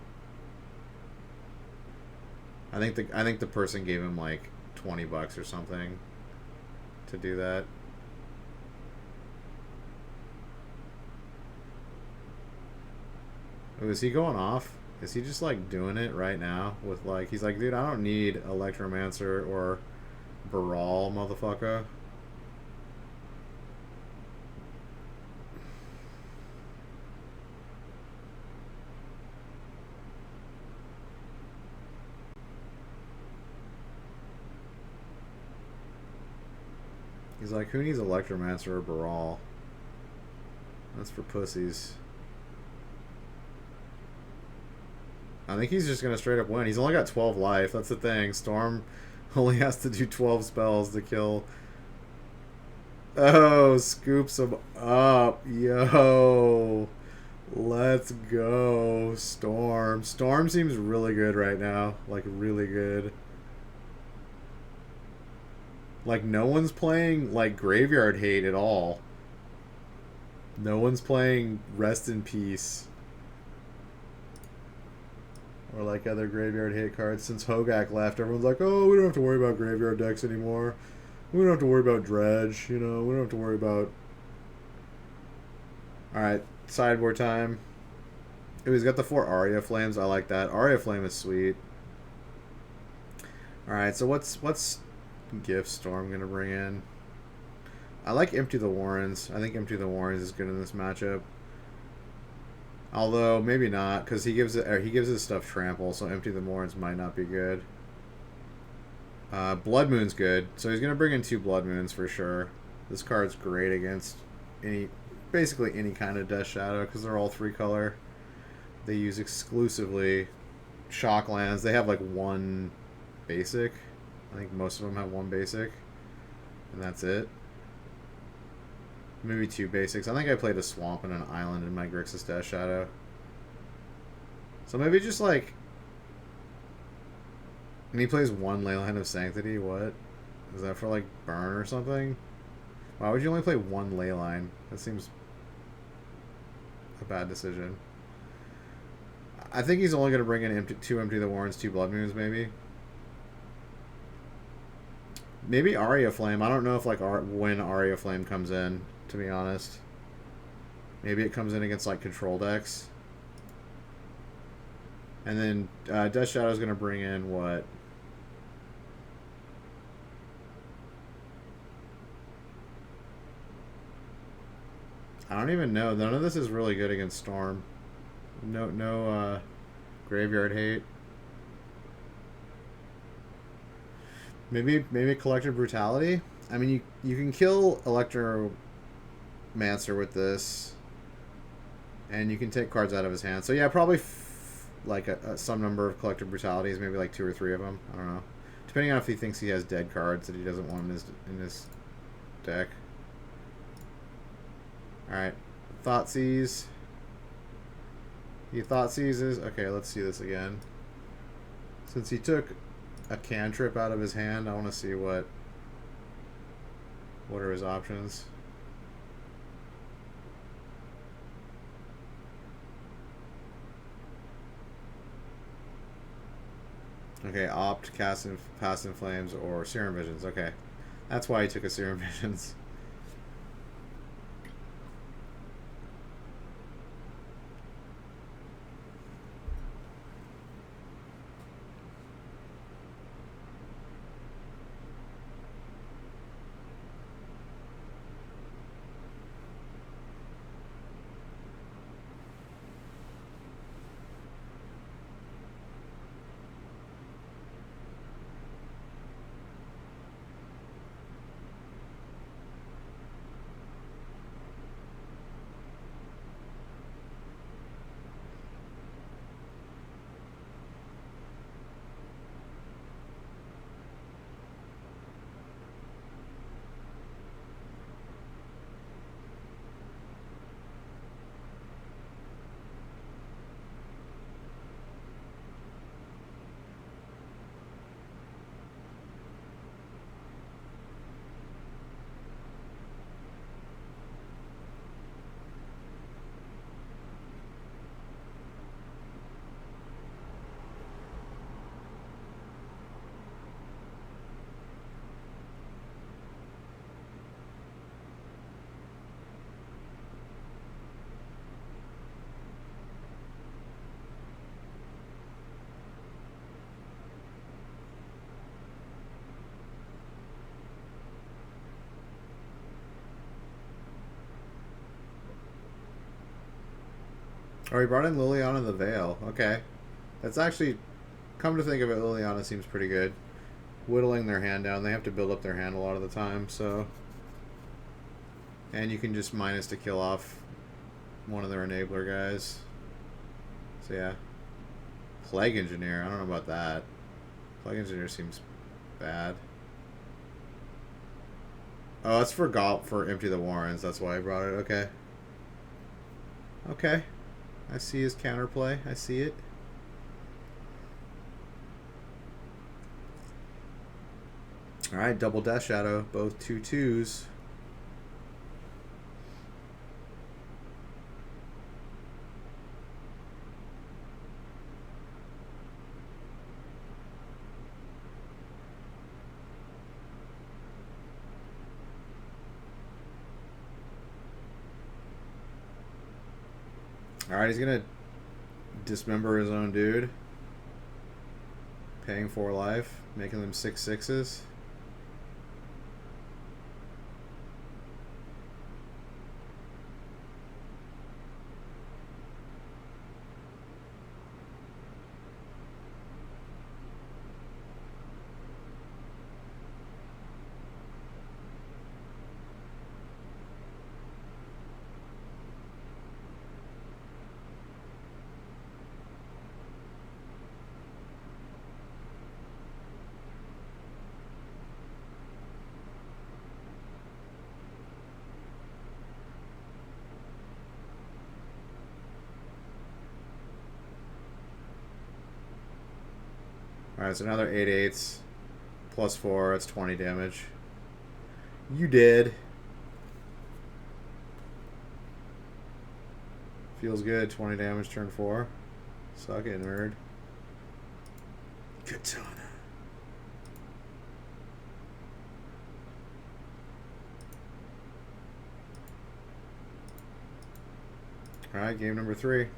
I think the person gave him like $20 or something to do that. Oh, is he going off? Is he just like doing it right now with like he's like, dude, I don't need Electromancer or Baral, motherfucker. He's like, who needs Electromancer or Baral? That's for pussies. I think he's just going to straight up win. He's only got 12 life. That's the thing. Storm only has to do 12 spells to kill. Oh, scoops him up. Yo. Let's go. Storm. Storm seems really good right now. Like, really good. Like, no one's playing, like, Graveyard Hate at all. No one's playing Rest in Peace. Or, like, other Graveyard Hate cards. Since Hogak left, everyone's like, oh, we don't have to worry about Graveyard decks anymore. We don't have to worry about Dredge, you know. We don't have to worry about... Alright, sideboard time. Ooh, he's got the 4 Aria Flames. I like that. Aria Flame is sweet. Alright, so what's Gift Storm gonna bring in? I like Empty the Warrens. I think Empty the Warrens is good in this matchup. Although maybe not, because he gives his stuff trample, so Empty the Warrens might not be good. Blood Moon's good, so he's gonna bring in 2 Blood Moons for sure. This card's great against basically any kind of Death Shadow because they're all 3 color. They use exclusively shock lands. They have like one basic. I think most of them have one basic, and that's it. Maybe two basics. I think I played a swamp and an island in my Grixis Death Shadow. So maybe just like... And he plays one Leyline of Sanctity. What? Is that for like burn or something? Why would you only play one Leyline? That seems a bad decision. I think he's only going to bring in two Empty the Warrens, two Blood Moons, maybe. Maybe Aria Flame. I don't know if like when Aria Flame comes in, to be honest. Maybe it comes in against like control decks. And then Death Shadow is going to bring in what? I don't even know. None of this is really good against Storm. No graveyard hate. Maybe Collective Brutality. I mean, you can kill Electromancer with this, and you can take cards out of his hand. So yeah, probably like some number of Collective Brutalities, maybe like 2 or 3 of them. I don't know, depending on if he thinks he has dead cards that he doesn't want in his deck. All right, Thoughtseize. He Thoughtseizes. Okay, let's see this again. Since he took a cantrip out of his hand, I want to see what are his options. Okay, opt, cast in Flames, or Serum Visions. Okay, that's why he took a Serum Visions. Oh, he brought in Liliana the Veil. Okay. That's actually, come to think of it, Liliana seems pretty good. Whittling their hand down. They have to build up their hand a lot of the time, so... And you can just minus to kill off one of their enabler guys. So yeah. Plague Engineer. I don't know about that. Plague Engineer seems bad. Oh, that's for Empty the Warrens. That's why I brought it. Okay. Okay. I see his counterplay. I see it. Alright, double Death Shadow. Both 2/2s. Alright, he's gonna dismember his own dude. Paying 4 life, making them 6/6s. Alright, so another 8/8 plus 4. That's 20 damage. You did. Feels good. 20 damage, turn 4. Suck it, nerd. Katana. Alright, game number 3.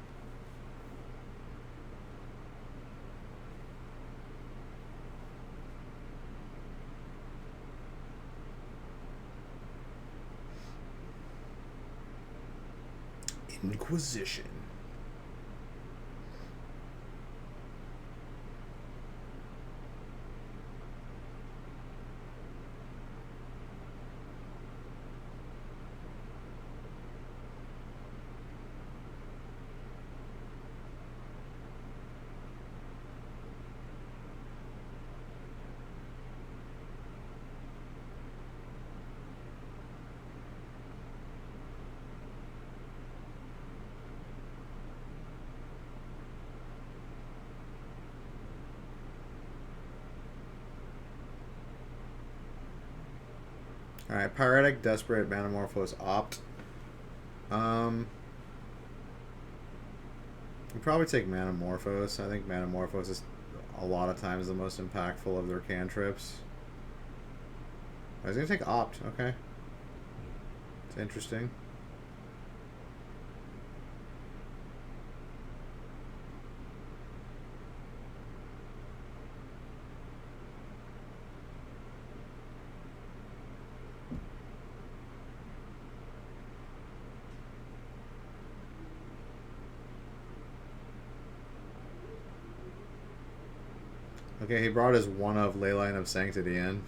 Inquisition. Alright, Pyretic, Desperate, Manamorphose, Opt. You probably take Manamorphose. I think Manamorphose is a lot of times the most impactful of their cantrips. I was going to take Opt, okay. It's interesting. Okay, he brought his one of Leyline of Sanctity in.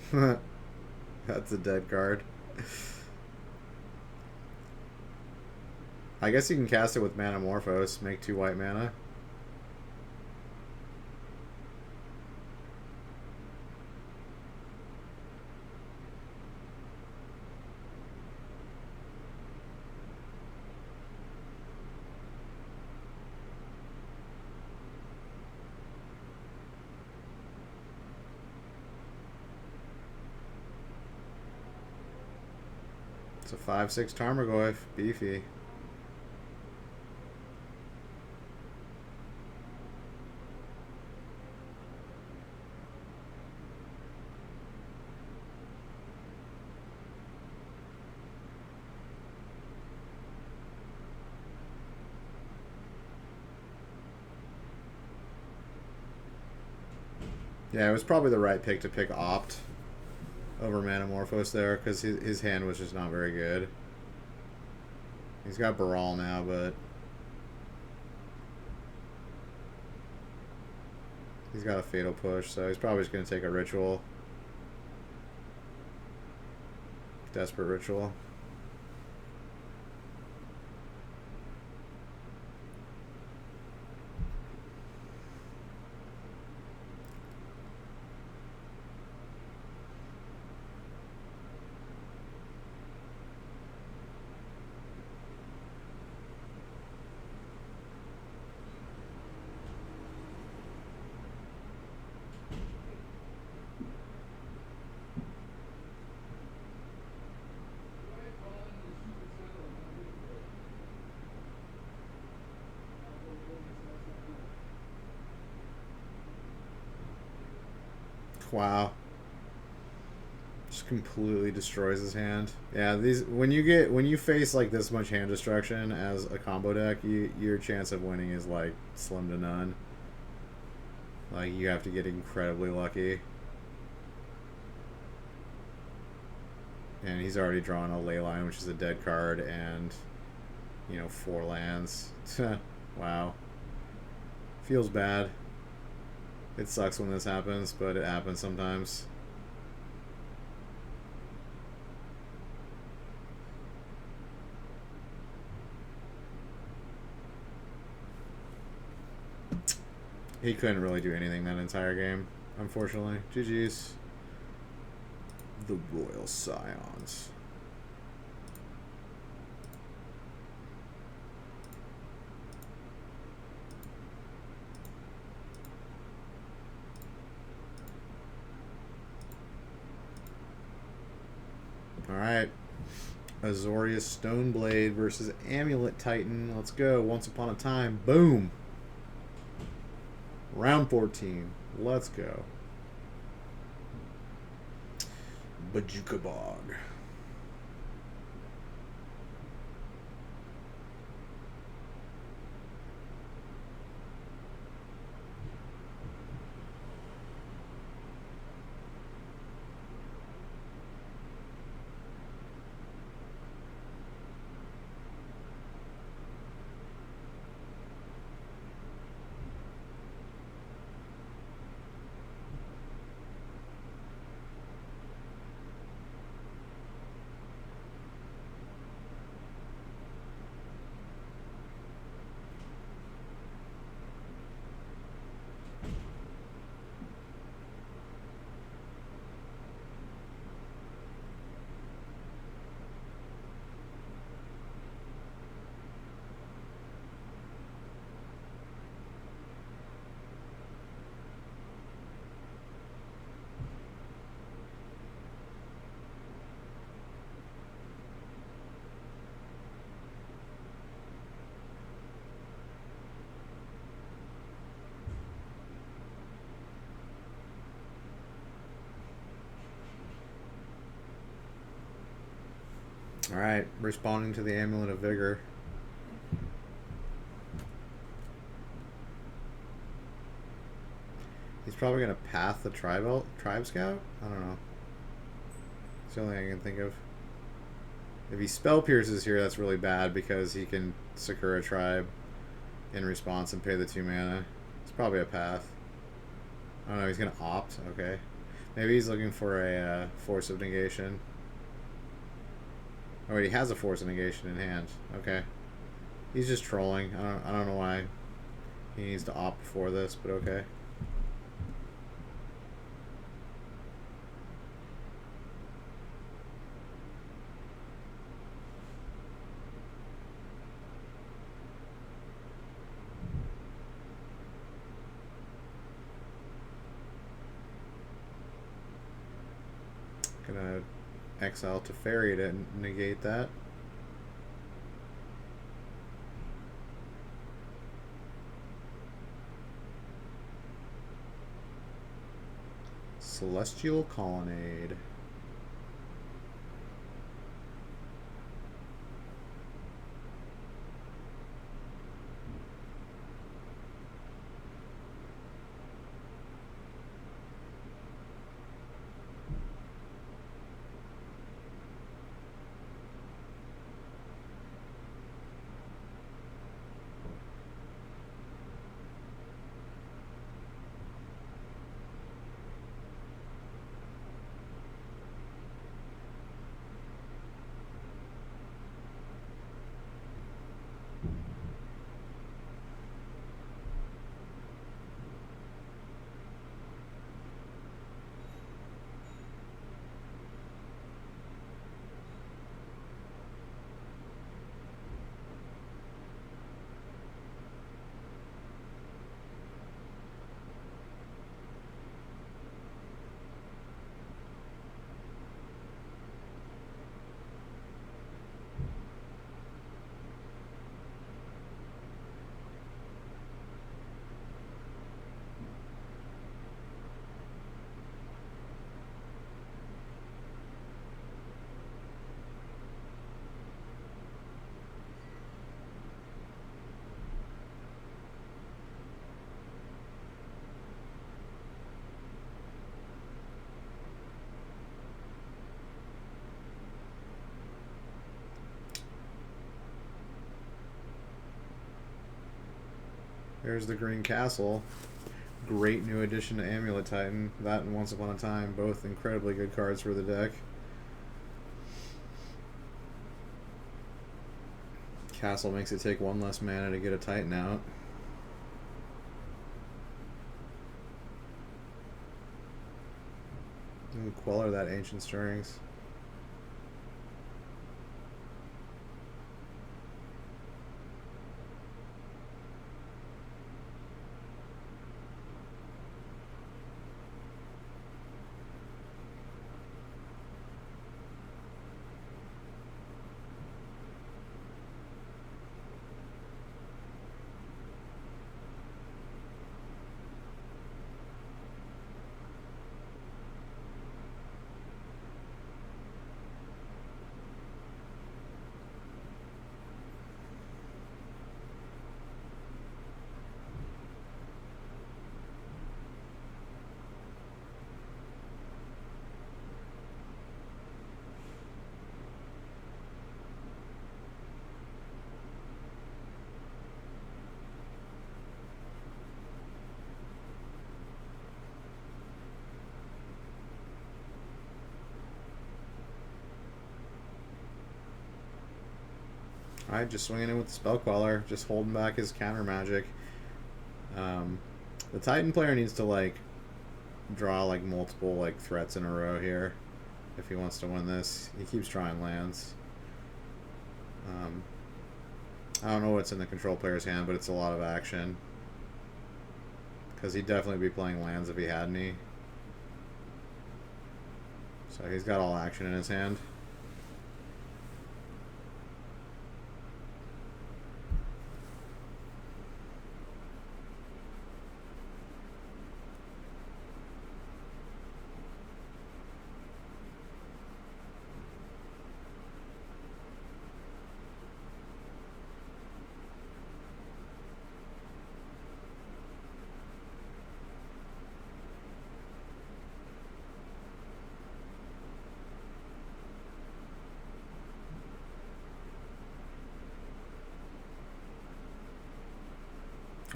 That's a dead card. I guess you can cast it with Manamorphose, make 2 white mana. It's a 5/6 Tarmogoyf, beefy. Yeah, it was probably the right pick to pick Opt over Manamorphose there, because his hand was just not very good. He's got Baral now, but he's got a Fatal Push, so he's probably just going to take a Ritual. Desperate Ritual. Wow. Just completely destroys his hand. Yeah, these when you face like this much hand destruction as a combo deck, your chance of winning is like slim to none. Like you have to get incredibly lucky. And he's already drawn a Leyline, which is a dead card, and 4 lands. Wow. Feels bad. It sucks when this happens, but it happens sometimes. He couldn't really do anything that entire game, unfortunately. GG's. The Royal Scions. Alright. Azorius Stoneblade versus Amulet Titan. Let's go. Once Upon a Time. Boom. Round 14. Let's go. Bajuka Bog. Alright, responding to the Amulet of Vigor. He's probably going to path the Tribe Scout? I don't know. It's the only thing I can think of. If he Spell Pierces here, that's really bad because he can Sakura Tribe in response and pay the 2 mana. It's probably a path. I don't know, he's going to opt. Okay. Maybe he's looking for a Force of Negation. Oh wait, he has a Force of Negation in hand. Okay. He's just trolling. I don't know why he needs to opt before this, but okay. Gonna exile to Fairy to negate that. Celestial Colonnade. There's the Green Castle. Great new addition to Amulet Titan. That and Once Upon a Time, both incredibly good cards for the deck. Castle makes it take 1 less mana to get a Titan out. Ooh, Queller that Ancient Stirrings. Alright, just swinging in with the Spell Queller, just holding back his counter magic. The Titan player needs to, like, draw, like, multiple, like, threats in a row here if he wants to win this. He keeps drawing lands. I don't know what's in the control player's hand, but it's a lot of action. Because he'd definitely be playing lands if he had any. So he's got all action in his hand.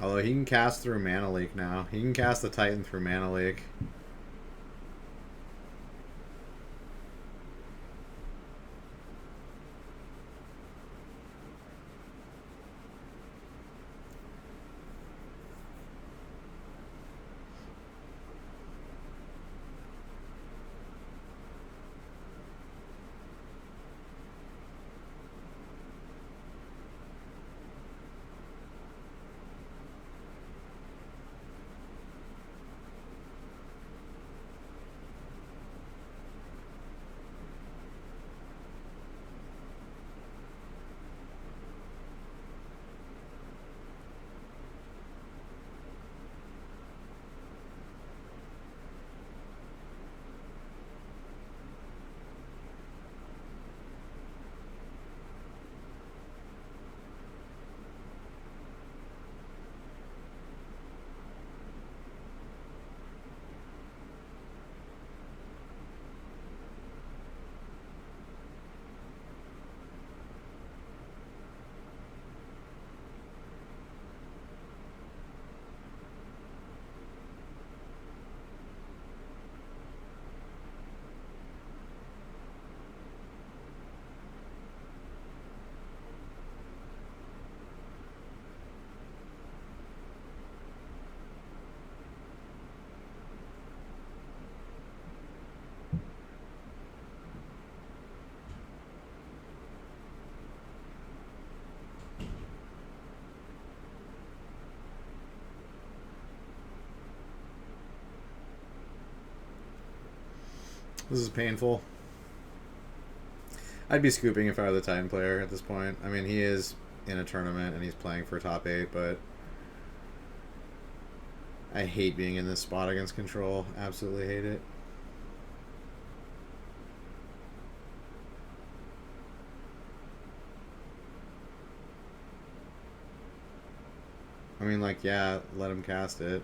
Although he can cast through Mana Leak now. He can cast the Titan through Mana Leak. This is painful. I'd be scooping if I were the Titan player at this point. I mean, he is in a tournament and he's playing for top 8, but I hate being in this spot against control. Absolutely hate it. I mean, like, yeah, let him cast it.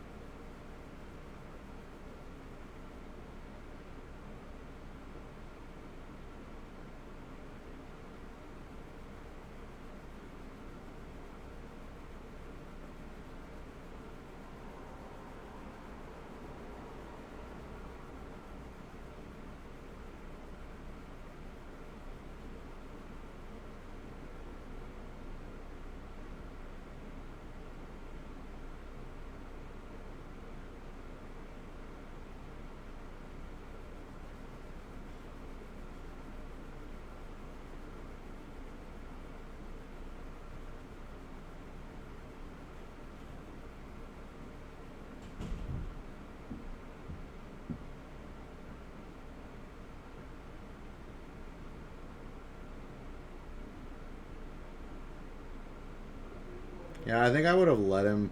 Yeah, I think I would have let him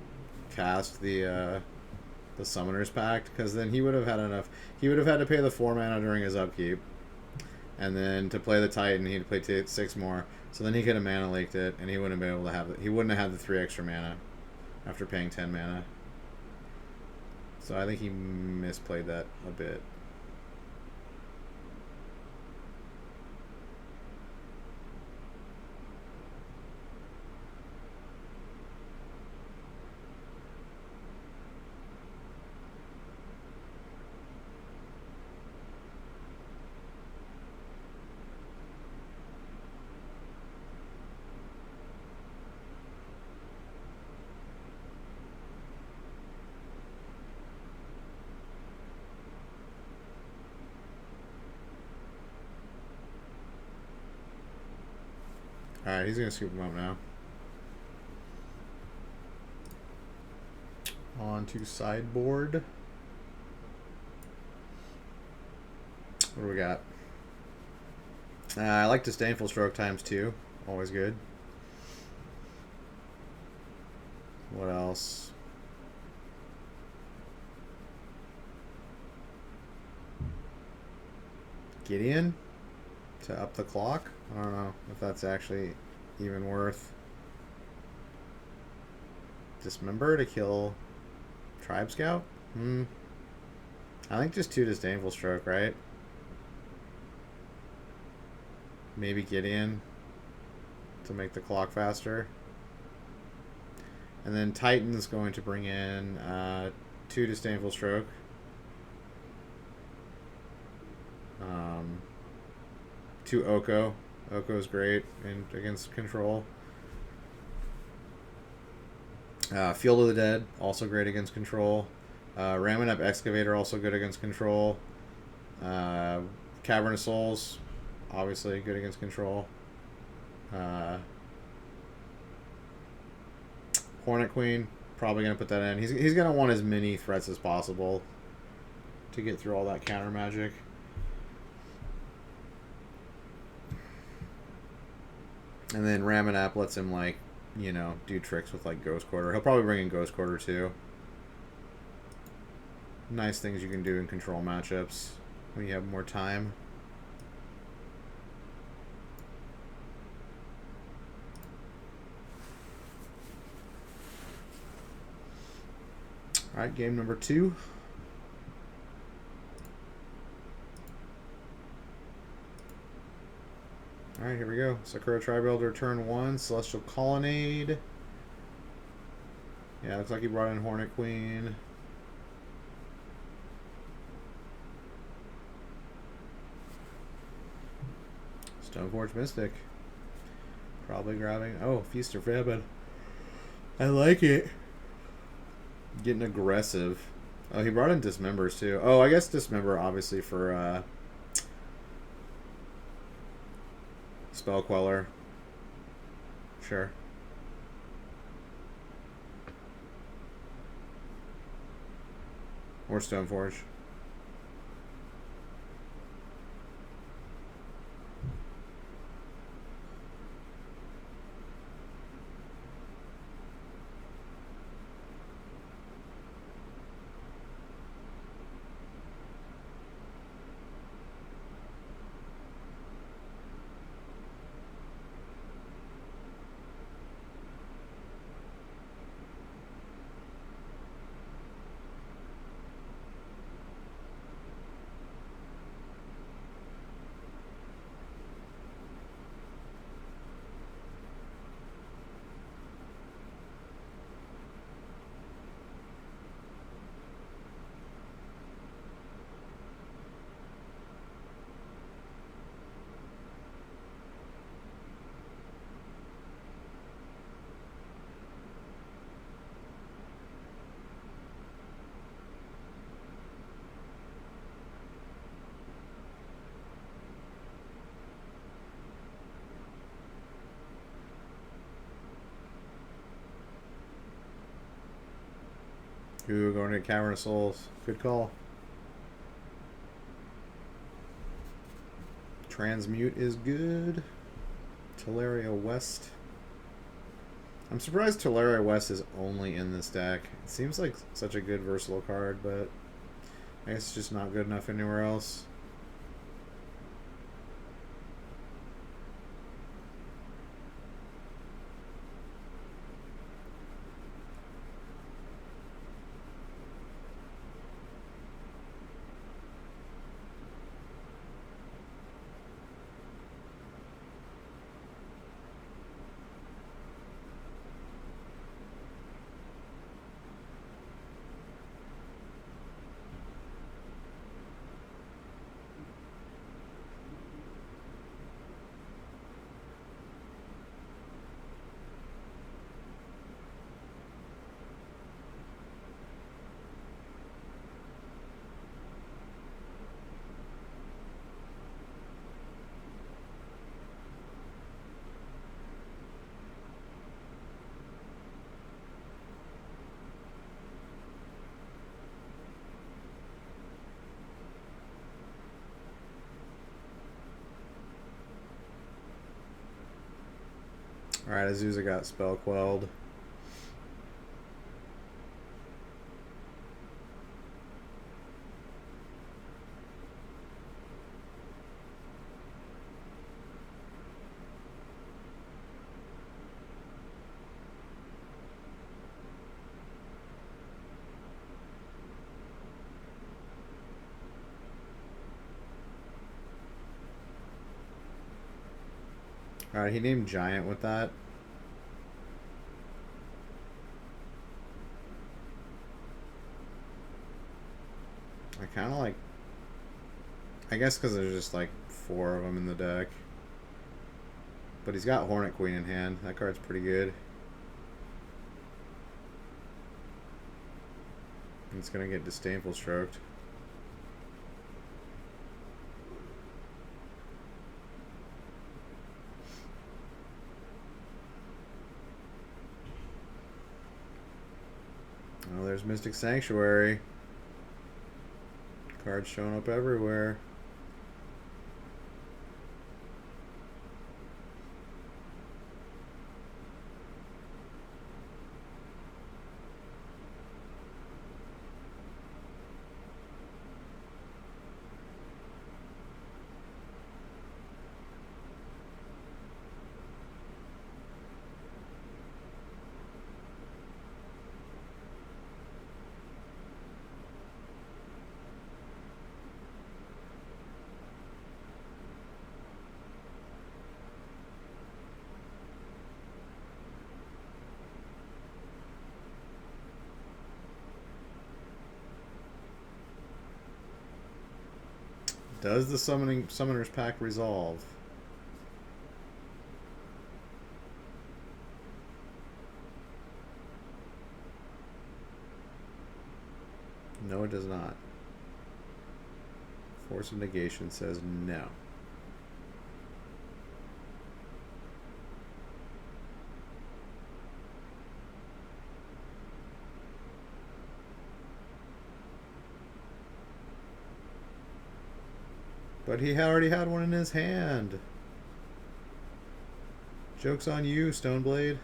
cast the Summoner's Pact, because then he would have had enough. He would have had to pay the 4 mana during his upkeep, and then to play the Titan, he'd play 6 more. So then he could have mana leaked it, and he wouldn't have been able to have it. He wouldn't have had the 3 extra mana after paying 10 mana. So I think he misplayed that a bit. Alright, he's going to scoop him up now. On to sideboard. What do we got? I like Disdainful Stroke ×2. Always good. What else? Gideon to up the clock? I don't know if that's actually even worth. Dismember to kill Tribe Scout? I think just 2 Disdainful Stroke, right? Maybe Gideon to make the clock faster. And then Titan's going to bring in 2 Disdainful Stroke. 2 Oko. Oko's great against control. Field of the Dead, also great against control. Ramming Up Excavator, also good against control. Cavern of Souls, obviously good against control. Hornet Queen, probably going to put that in. He's going to want as many threats as possible to get through all that counter magic. And then Ramming Up lets him, like, you know, do tricks with, like, Ghost Quarter. He'll probably bring in Ghost Quarter, too. Nice things you can do in control matchups when you have more time. Alright, game number 2. Alright, here we go. Sakura Tribuilder turn 1, Celestial Colonnade. Yeah, looks like he brought in Hornet Queen. Stoneforge Mystic. Probably grabbing... Oh, Feast or Famine. I like it. Getting aggressive. Oh, he brought in Dismembers, too. Oh, I guess Dismember, obviously, for... Spell Queller. Sure. Or Stoneforge. Ooh, going to Cavern of Souls. Good call. Transmute is good. Teleria West. I'm surprised Teleria West is only in this deck. It seems like such a good versatile card, but I guess it's just not good enough anywhere else. Alright, Azusa got spell quelled. Alright, he named Giant with that. I kind of like... I guess because there's just like 4 of them in the deck. But he's got Hornet Queen in hand. That card's pretty good. It's going to get Disdainful Stroked. Oh, there's Mystic Sanctuary. Cards showing up everywhere. Does the Summoner's Pack resolve? No, it does not. Force of Negation says no. But he already had one in his hand. Joke's on you, Stoneblade.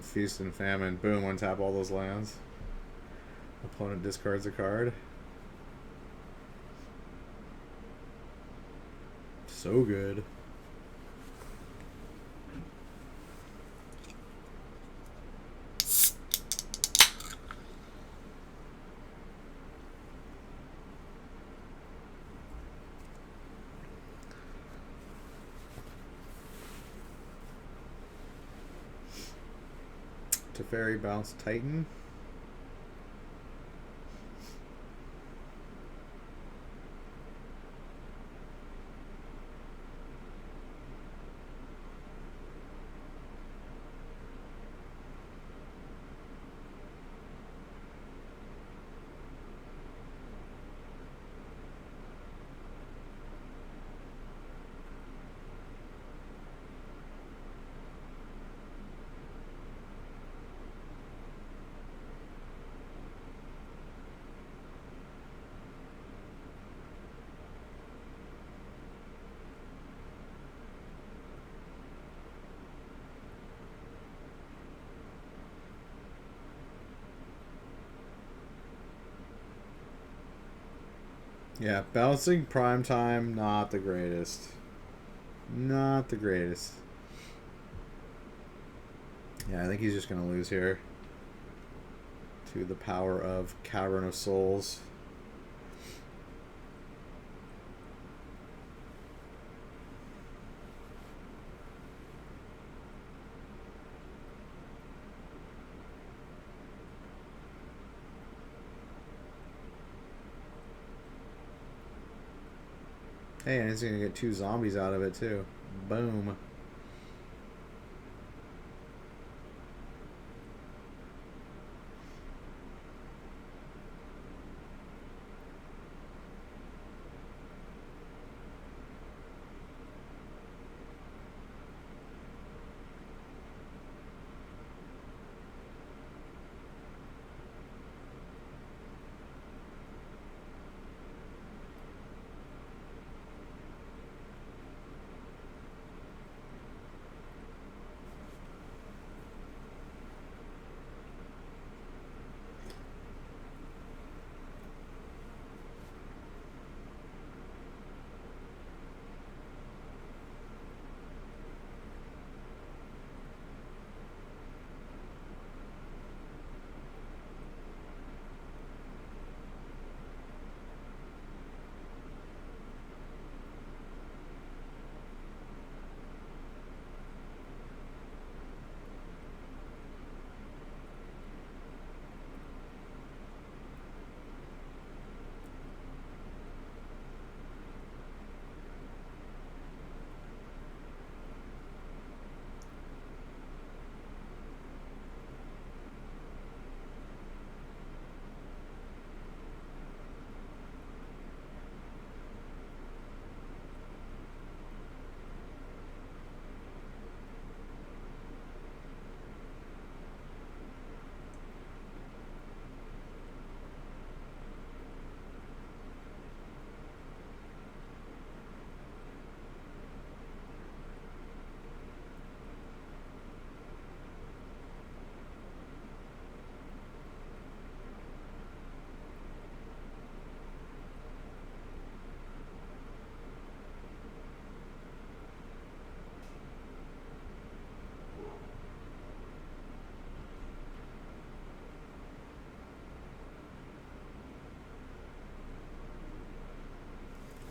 Feast and Famine. Boom, untap all those lands. Opponent discards a card. So good. Teferi Bounce Titan. Yeah, bouncing prime time, not the greatest. Not the greatest. Yeah, I think he's just going to lose here. To the power of Cavern of Souls. Hey, and he's going to get 2 zombies out of it, too. Boom.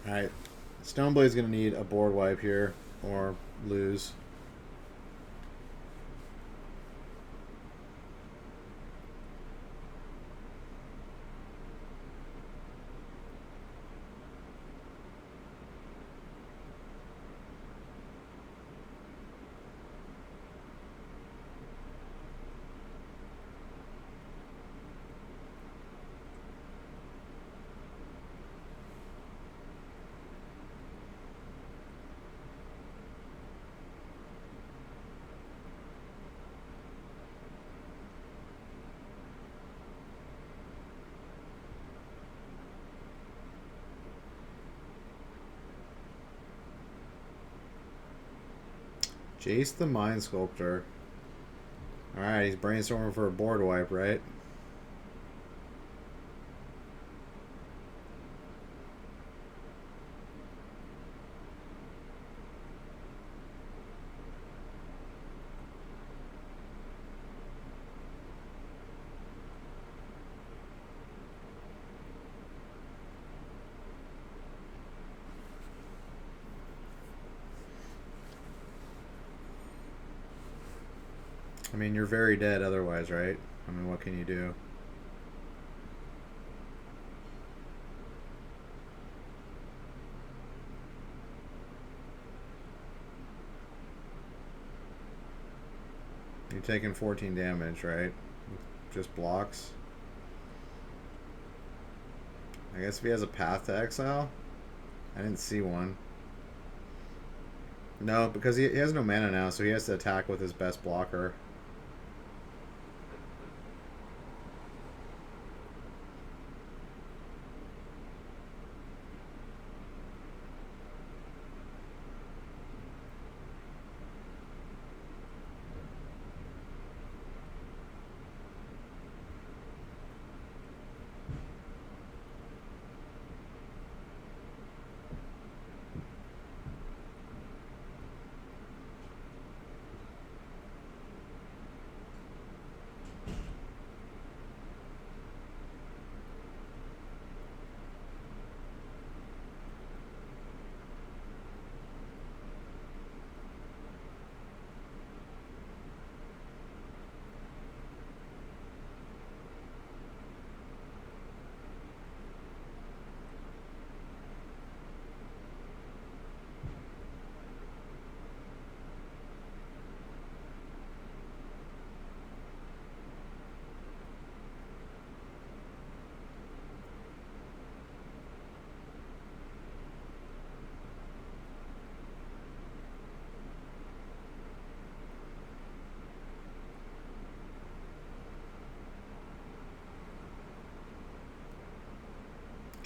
Alright. Stoneblade's going to need a board wipe here, or lose. Jace the Mind Sculptor. Alright, he's brainstorming for a board wipe, right? I mean, you're very dead otherwise, right? I mean, what can you do? You're taking 14 damage, right? Just blocks. I guess if he has a path to exile? I didn't see one. No, because he has no mana now, so he has to attack with his best blocker.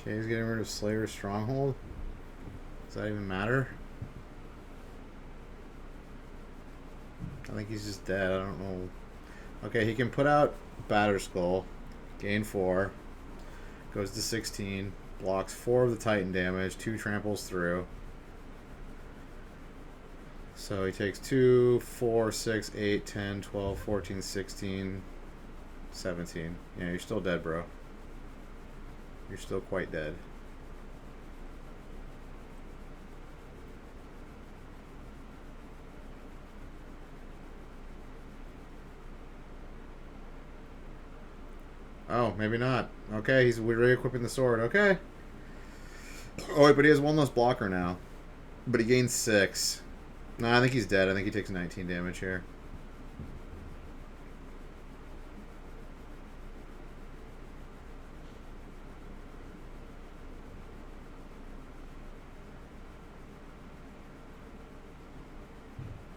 Okay, he's getting rid of Slayer's Stronghold. Does that even matter? I think he's just dead. I don't know. Okay, he can put out Batterskull. Gain 4. Goes to 16. Blocks 4 of the Titan damage. 2 tramples through. So he takes 2, 4, 6, 8, 10, 12, 14, 16, 17. Yeah, you're still dead, bro. You're still quite dead. Oh, maybe not. Okay, he's re-equipping the sword. Okay. Oh, wait, but he has one less blocker now. But he gains 6. No, I think he's dead. I think he takes 19 damage here.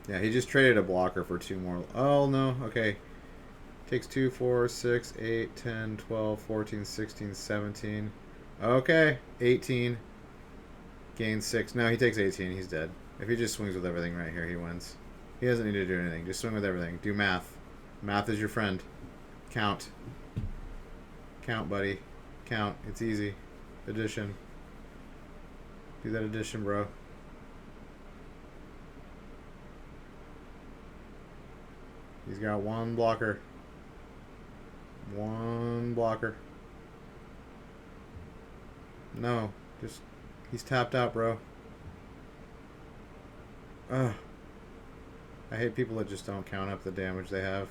Yeah, he just traded a blocker for 2 more. Oh, no. Okay. Takes 2, 4, 6, 8, 10, 12, 14, 16, 17. Okay. 18. Gains 6. No, he takes 18. He's dead. If he just swings with everything right here, he wins. He doesn't need to do anything. Just swing with everything. Do math. Math is your friend. Count. Count, buddy. Count. It's easy. Addition. Do that addition, bro. He's got 1 blocker. 1 blocker. No. Just... He's tapped out, bro. Ugh. I hate people that just don't count up the damage they have.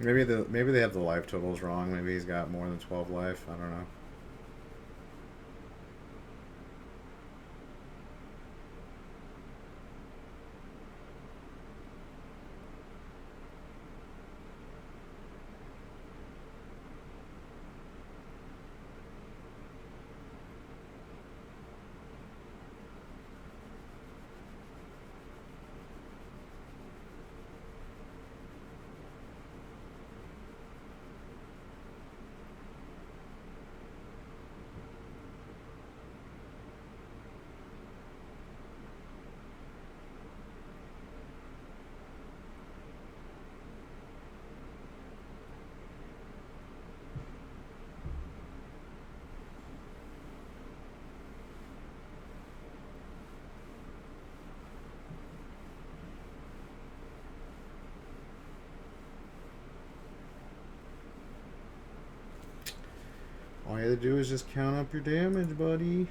Maybe they have the life totals wrong. Maybe he's got more than 12 life. I don't know. All you had to do is just count up your damage, buddy.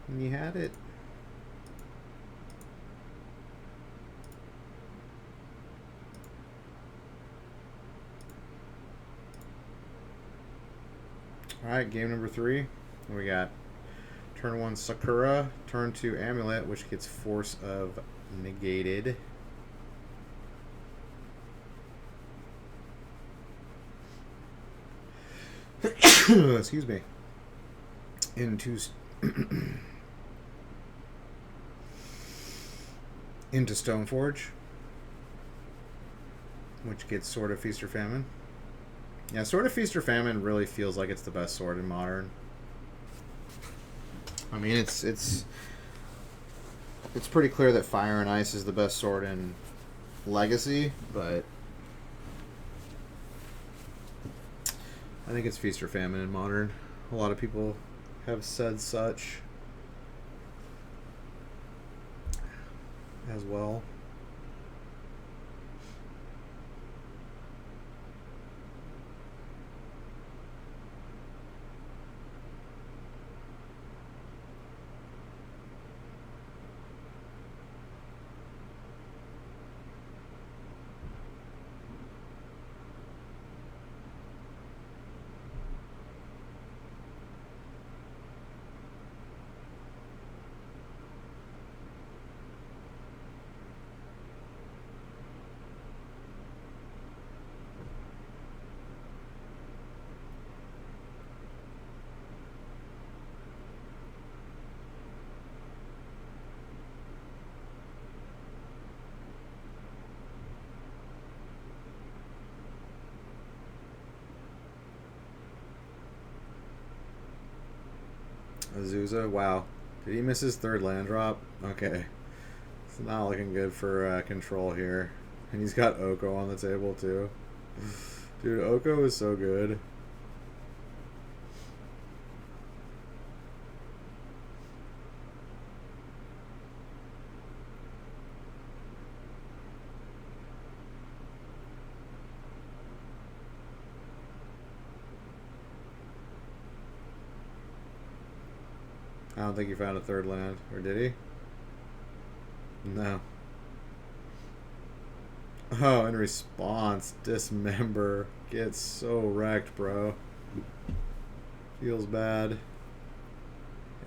And you had it. Alright, game number 3. We got turn 1 Sakura, turn 2 Amulet, which gets Force of negated. Excuse me. Into Stoneforge, which gets Sword of Feast or Famine. Yeah, Sword of Feast or Famine really feels like it's the best sword in Modern. I mean, it's pretty clear that Fire and Ice is the best sword in Legacy, but I think it's Feast or Famine in Modern. A lot of people have said such as well. Azusa, wow. Did he miss his third land drop? Okay. It's not looking good for control here. And he's got Oko on the table too. Dude, Oko is so good. I don't think he found a third land. Or did he? No. Oh, in response, Dismember gets so wrecked, bro. Feels bad.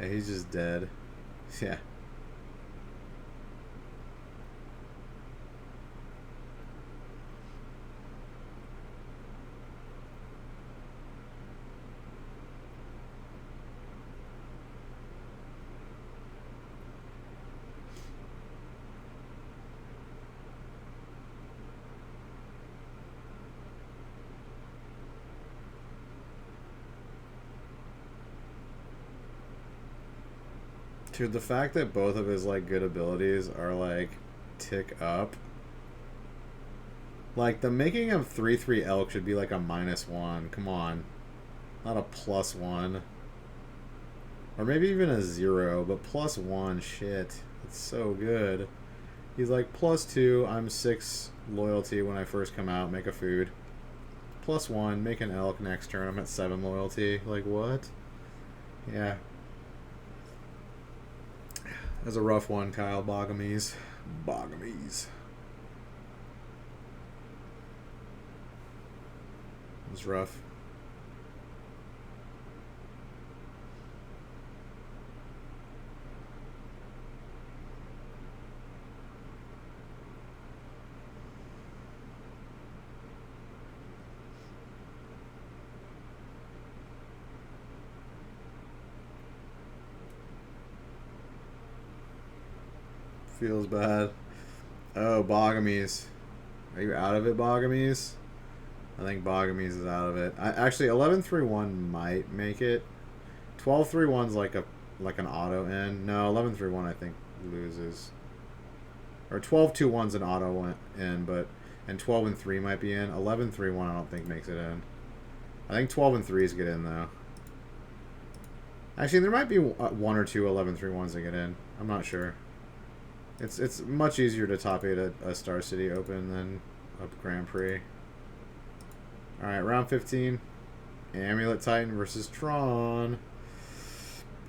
Yeah, he's just dead. Yeah. Dude, the fact that both of his like good abilities are like tick up. Like the making him 3/3 elk should be like a -1. Come on. Not a +1. Or maybe even a 0, but +1, shit. It's so good. He's like +2, I'm 6 loyalty when I first come out, make a food. +1, make an elk next turn, I'm at 7 loyalty. Like what? Yeah. That's a rough one, Kyle Bogomies. Bogomies. It was rough. Feels bad. Oh, Bogomies. Are you out of it, Bogomies? I think Bogomies is out of it. Actually, 11-3-1 might make it. 12-3-1's like an auto end. No, 11-3-1 I think loses. Or 12-2-1's an auto end, but and 12-3 might be in. 11-3-1 I don't think makes it in. I think 12-3s get in though. Actually, there might be one or two 11-3-1s that get in. I'm not sure. It's much easier to top 8 a Star City Open than a Grand Prix. Alright, round 15. Amulet Titan versus Tron.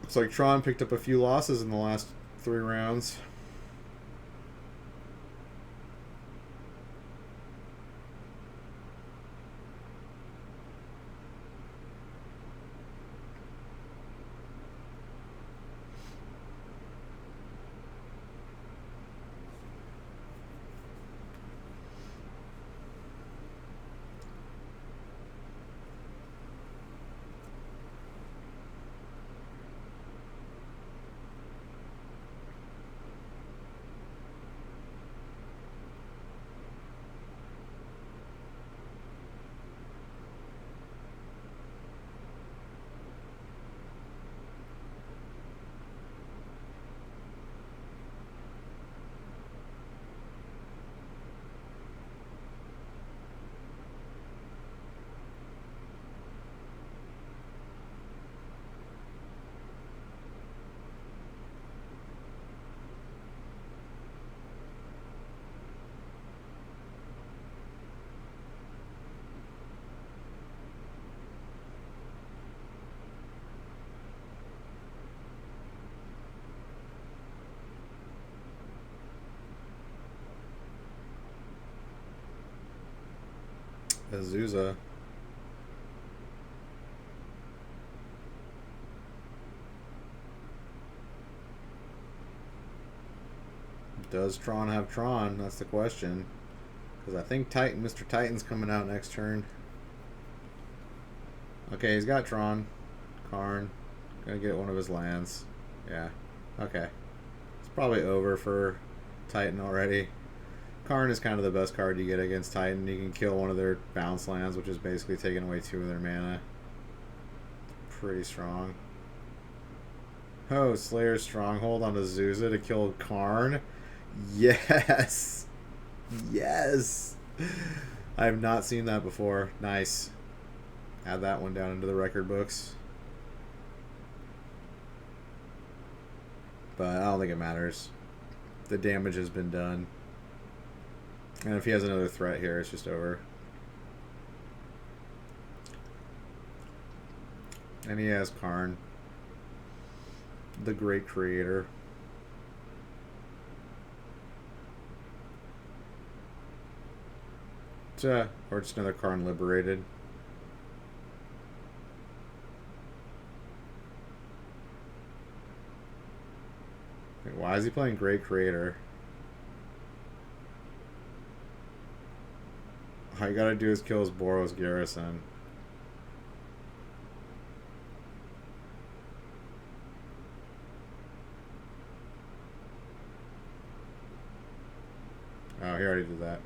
Looks like Tron picked up a few losses in the last 3 rounds. Azusa. Does Tron have Tron? That's the question. Because I think Mr. Titan's coming out next turn. Okay, he's got Tron. Karn. Gonna get one of his lands. Yeah. Okay. It's probably over for Titan already. Karn is kind of the best card you get against Titan. You can kill one of their bounce lands, which is basically taking away 2 of their mana. Pretty strong. Oh, Slayer's Stronghold on Azusa to kill Karn. Yes. Yes. I have not seen that before. Nice. Add that one down into the record books. But I don't think it matters. The damage has been done. And if he has another threat here, it's just over. And he has Karn, the great creator. Or just another Karn liberated. Wait, why is he playing Great Creator? All you gotta do is kill his Boros Garrison. Oh, he already did that.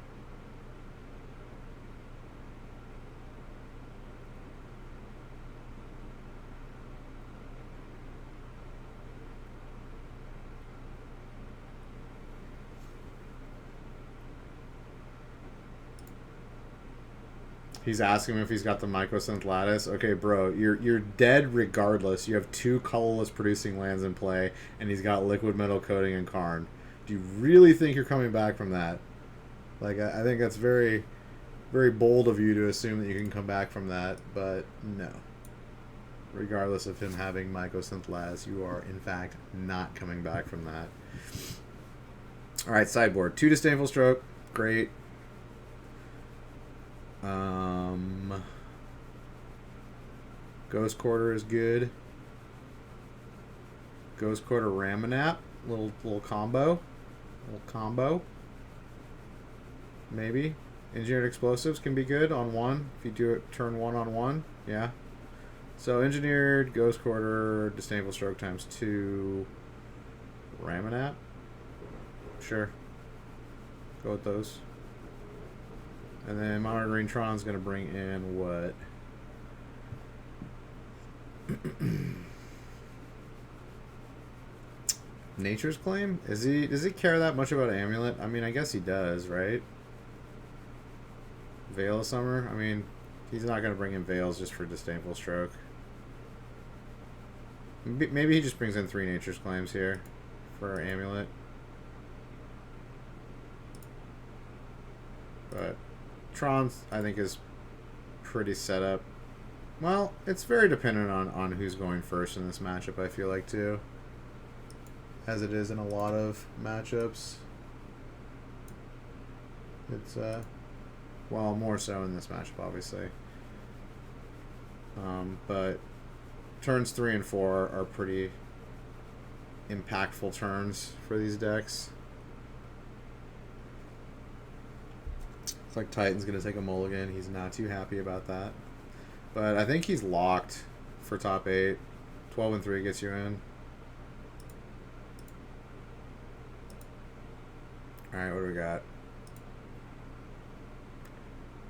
He's asking him if he's got the Mycosynth Lattice. Okay, bro, you're dead regardless. You have 2 colorless producing lands in play, and he's got Liquid Metal Coating and Karn. Do you really think you're coming back from that? Like, I think that's very, very bold of you to assume that you can come back from that, but no. Regardless of him having Mycosynth Lattice, you are, in fact, not coming back from that. Alright, sideboard. 2 Disdainful Stroke. Great. Ghost Quarter is good. Ghost Quarter Ramanap. Little combo. Little combo. Maybe. Engineered Explosives can be good on 1. If you do it turn 1 on 1. Yeah. So Engineered, Ghost Quarter, Disdainful Stroke times 2. Ramanap. Sure. Go with those. And then Mono Green Tron's going to bring in what? Nature's Claim? Does he care that much about Amulet? I mean, I guess he does, right? Veil of Summer? I mean, he's not going to bring in Veils just for Disdainful Stroke. Maybe he just brings in 3 Nature's Claims here for Amulet. But Tron's, I think, is pretty set up. Well, it's very dependent on who's going first in this matchup, I feel like, too. As it is in a lot of matchups. It's, well, more so in this matchup, obviously. But turns 3 and 4 are pretty impactful turns for these decks. It's like Titan's going to take a mulligan. He's not too happy about that. But I think he's locked for top 8. 12 and 3 gets you in. Alright, what do we got?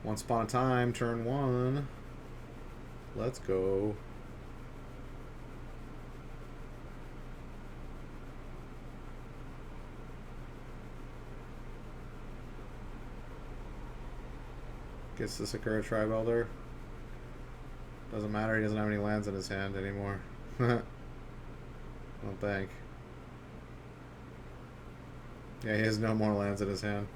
Once Upon a Time, turn 1. Let's go. Gets the Sakura Tribe Elder. Doesn't matter, he doesn't have any lands in his hand anymore. I don't think. Yeah, he has no more lands in his hand.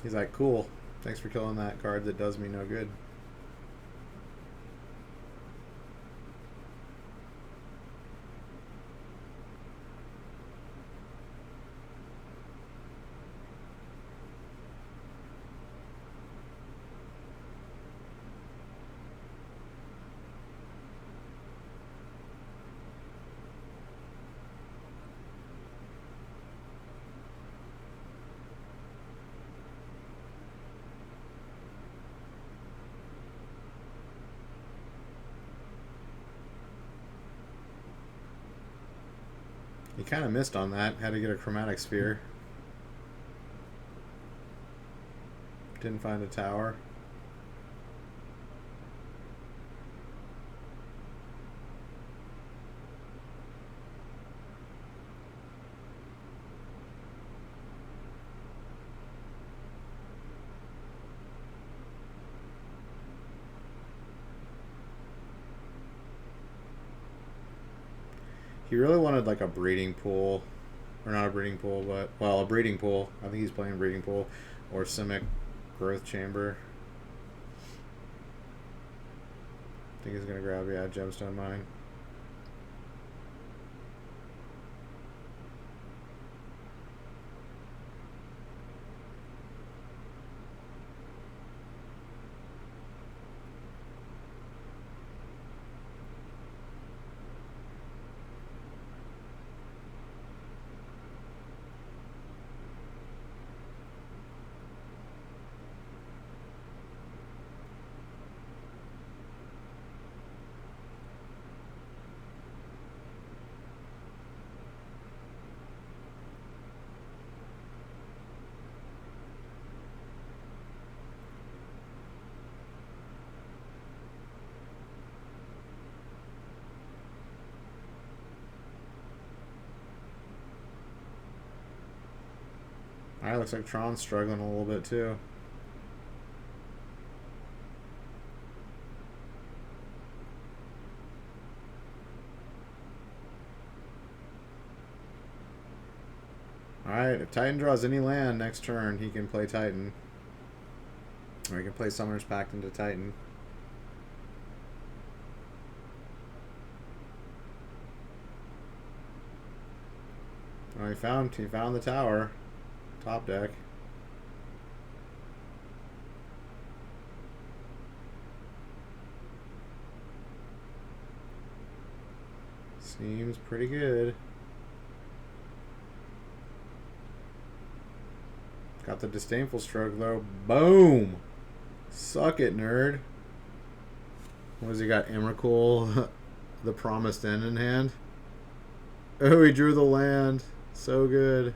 He's like, cool. Thanks for killing that card that does me no good. He kind of missed on that. Had to get a Chromatic Sphere. Didn't find a tower. He really wanted like a breeding pool. Or not a breeding pool, but... Well, a breeding pool. I think he's playing breeding pool. Or Simic growth chamber. I think he's going to grab, yeah, gemstone mine. Alright, looks like Tron's struggling a little bit too. Alright, if Titan draws any land next turn, he can play Titan. Or he can play Summoner's Pact into Titan. Oh, he found the tower. Top deck. Seems pretty good. Got the Disdainful Stroke though. Boom! Suck it, nerd. What has he got? Emrakul, the Promised End in hand. Oh, he drew the land. So good.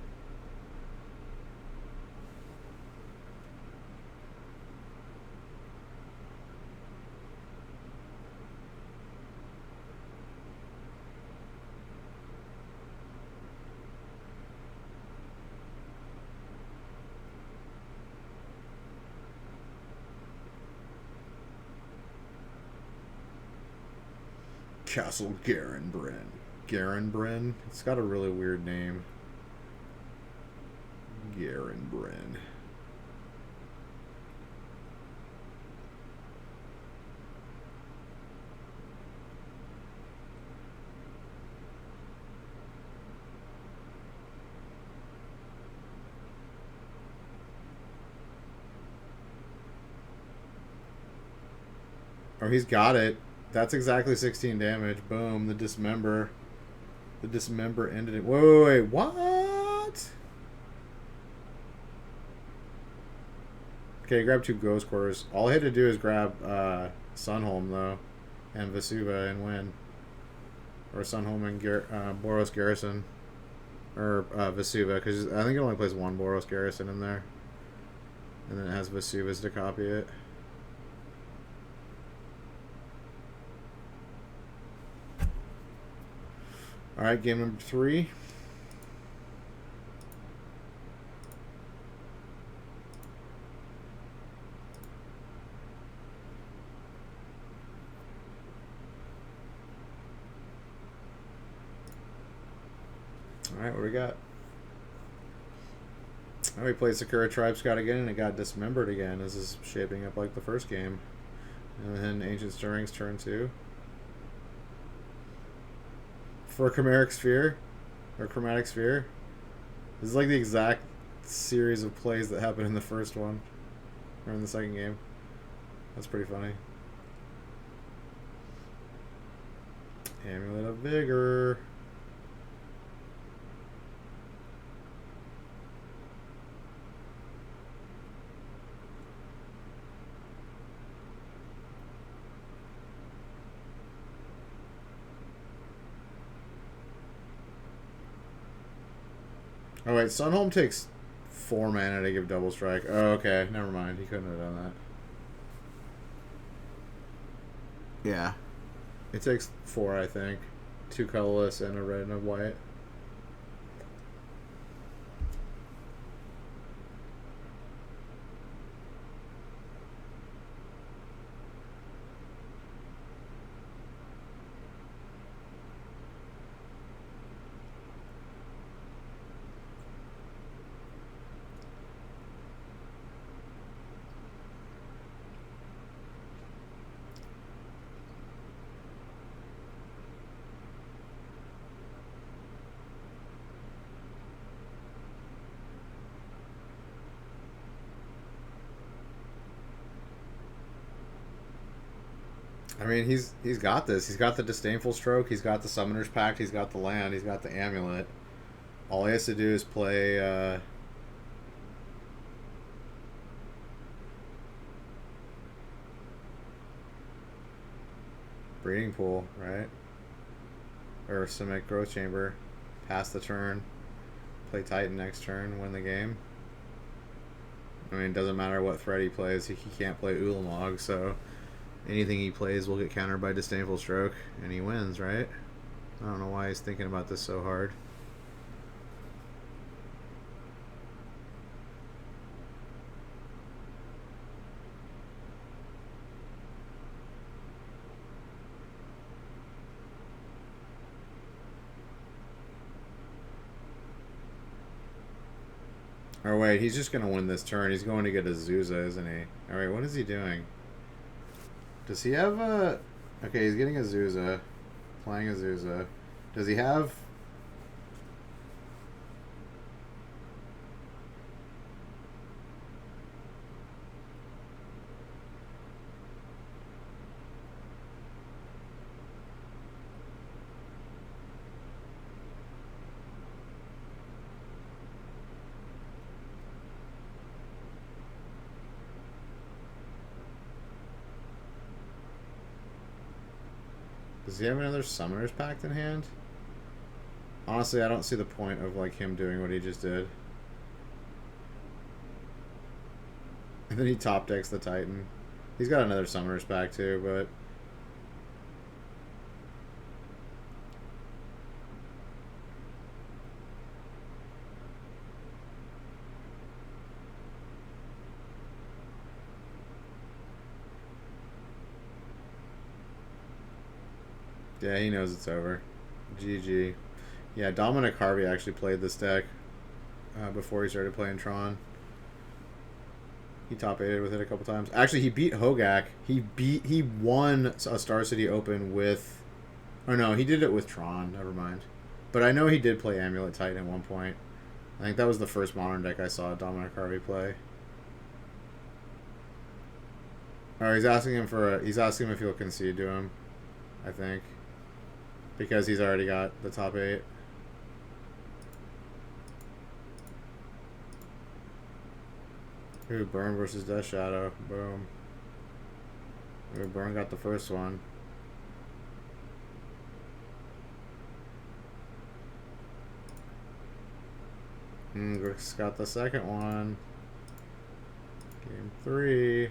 Castle Garenbren. Garenbren? It's got a really weird name. Garenbren. Oh, he's got it. That's exactly 16 damage. Boom. The Dismember. The Dismember ended it. Wait, what? Okay, grab 2 Ghost Cores. All I had to do is grab Sunholm, though, and Vesuva and win. Or Sunholm and Boros Garrison. Or Vesuva, because I think it only plays 1 Boros Garrison in there. And then it has Vesuvas to copy it. Alright, game number 3. Alright, what do we got? Oh, we played Sakura Tribe Scout again and it got dismembered again. This is shaping up like the first game. And then Ancient Stirrings turn 2. For a Chimeric Sphere, or Chromatic Sphere. This is like the exact series of plays that happened in the first one, or in the second game. That's pretty funny. Amulet of Vigor. Oh wait, Sunholm takes 4 mana to give double strike. Oh, okay, never mind. He couldn't have done that. Yeah. It takes 4, I think. 2 colorless and a red and a white. I mean, he's got this. He's got the Disdainful Stroke. He's got the Summoner's Pact. He's got the land. He's got the Amulet. All he has to do is play... Breeding Pool, right? Or Simic Growth Chamber. Pass the turn. Play Titan next turn. Win the game. I mean, it doesn't matter what threat he plays. He can't play Ulamog, so anything he plays will get countered by Disdainful Stroke, and he wins, right? I don't know why he's thinking about this so hard. Oh wait, he's just gonna win this turn. He's going to get a Zuza, isn't he? Alright, what is he doing? Does he have a... Okay, he's getting a Zuza. Playing a Zuza. Does he have... Does he have another Summoner's Pact in hand? Honestly, I don't see the point of like him doing what he just did. And then he top decks the Titan. He's got another Summoner's Pact too, but... Yeah, he knows it's over. GG. Yeah, Dominic Harvey actually played this deck before he started playing Tron. He top 8'd with it a couple times. Actually, he beat Hogak. He won a Star City Open with... Oh no, he did it with Tron. Never mind. But I know he did play Amulet Titan at one point. I think that was the first Modern deck I saw Dominic Harvey play. Oh, he's asking him for he's asking him if he'll concede to him, I think. Because he's already got the top 8. Ooh, Burn versus Death Shadow. Boom. Ooh, Burn got the first one. Grix got the second one. Game 3.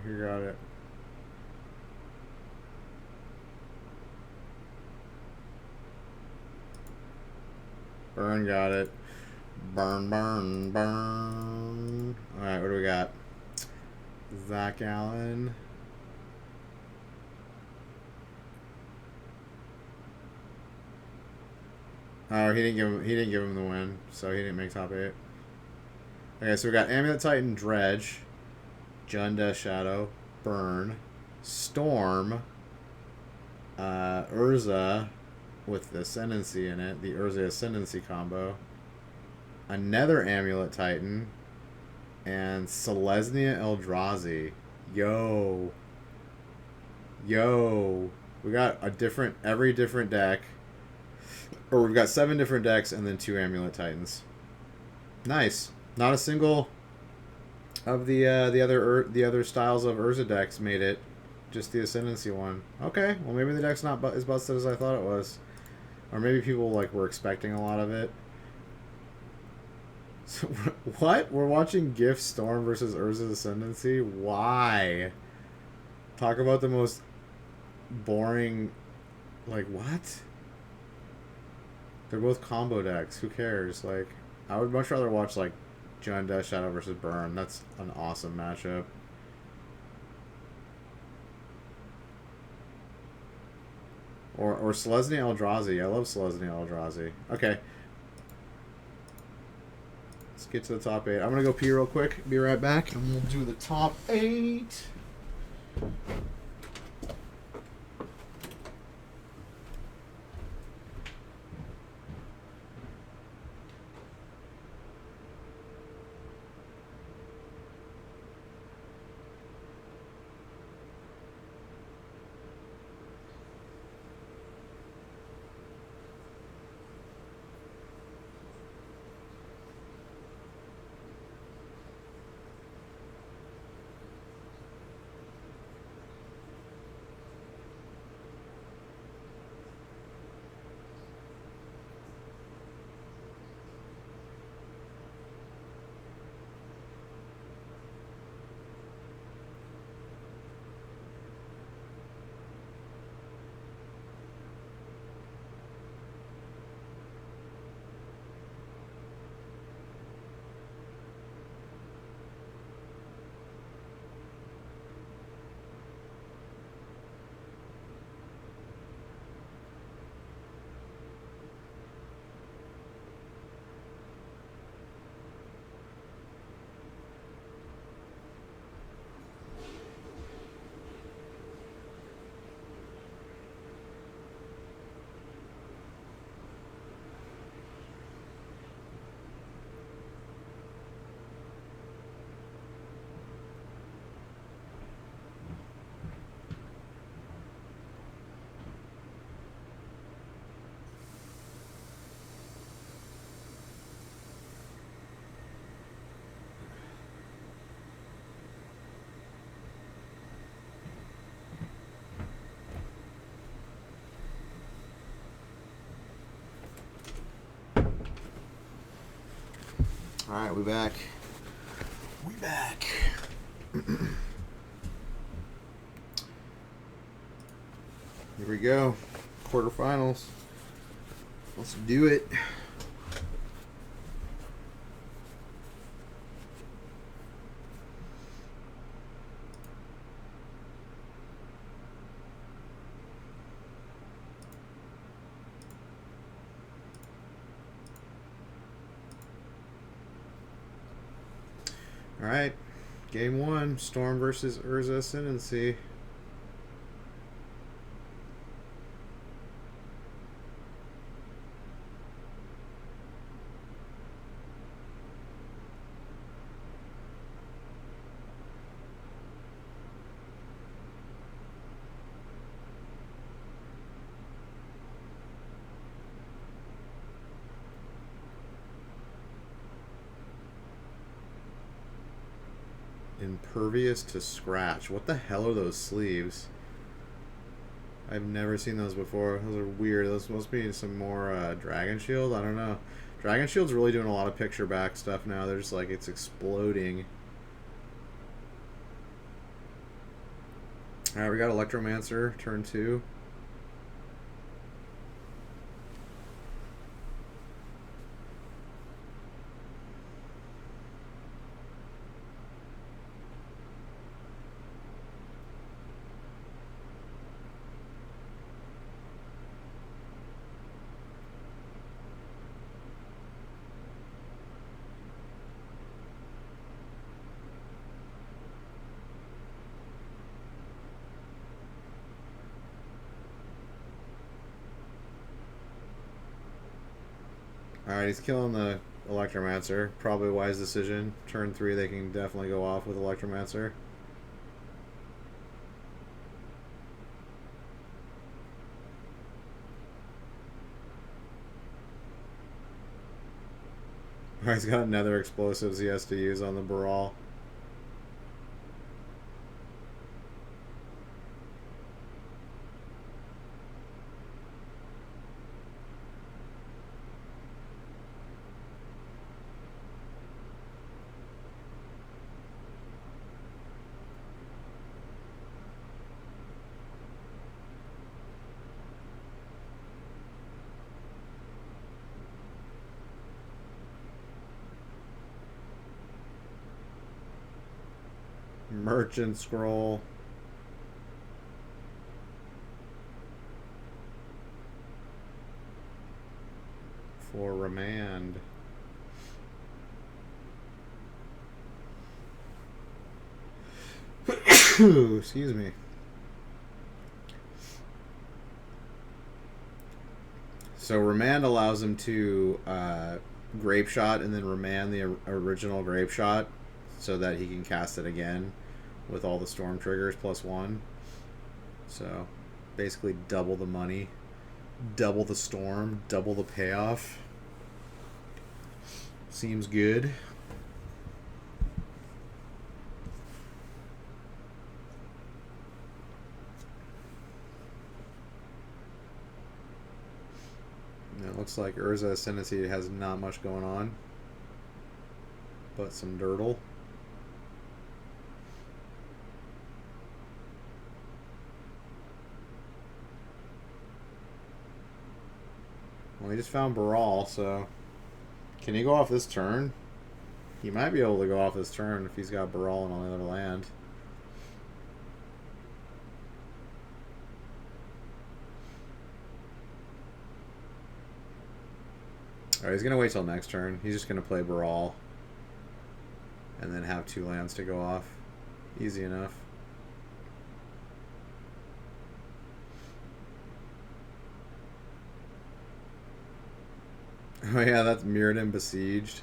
You got it. Burn got it. Burn, burn, burn. Alright, what do we got? Zach Allen. Oh, he didn't give him the win, so he didn't make top 8. Okay, so we got Amulet Titan, Dredge, Junda Shadow, Burn, Storm, Urza with the Ascendancy in it, the Urza Ascendancy combo, another Amulet Titan, and Selesnya Eldrazi. Yo. We got every different deck, or we've got 7 different decks and then 2 Amulet Titans. Nice. Not a single of the other styles of Urza decks made it. Just the Ascendancy one. Okay, well maybe the deck's not as busted as I thought it was, or maybe people like were expecting a lot of it. So, what? We're watching Gift Storm versus Urza's Ascendancy? Why? Talk about the most boring... Like, what? They're both combo decks. Who cares? Like, I would much rather watch, like, Junda Shadow versus Burn. That's an awesome matchup. Or Selesnya Eldrazi. I love Selesnya Eldrazi. Okay. Let's get to the top 8. I'm going to go pee real quick. Be right back. And we'll do the top 8. All right, we back. We back. Here we go. Quarterfinals. Let's do it. All right, game one, Storm versus Urza Ascendancy. Impervious to scratch. What the hell are those sleeves? I've never seen those before. Those are weird. Those must be some more Dragon Shield. I don't know. Dragon Shield's really doing a lot of picture back stuff now. They're just like, it's exploding. Alright, we got Electromancer, turn 2. Alright, he's killing the Electromancer. Probably a wise decision. Turn 3, they can definitely go off with Electromancer. Alright, he's got nether explosives he has to use on the Baral. Merchant Scroll. For Remand. Excuse me. So remand allows him to grape shot and then remand the original grape shot so that he can cast it again with all the storm triggers +1. So basically double the money, double the storm, double the payoff. Seems good. It looks like Urza Ascendancy has not much going on, but some dirtle. Well, he just found Baral, so can he go off this turn? He might be able to go off this turn if he's got Baral and another land. Alright, he's going to wait till next turn. He's just going to play Baral and then have 2 lands to go off. Easy enough. Oh yeah, that's Mirrodin Besieged.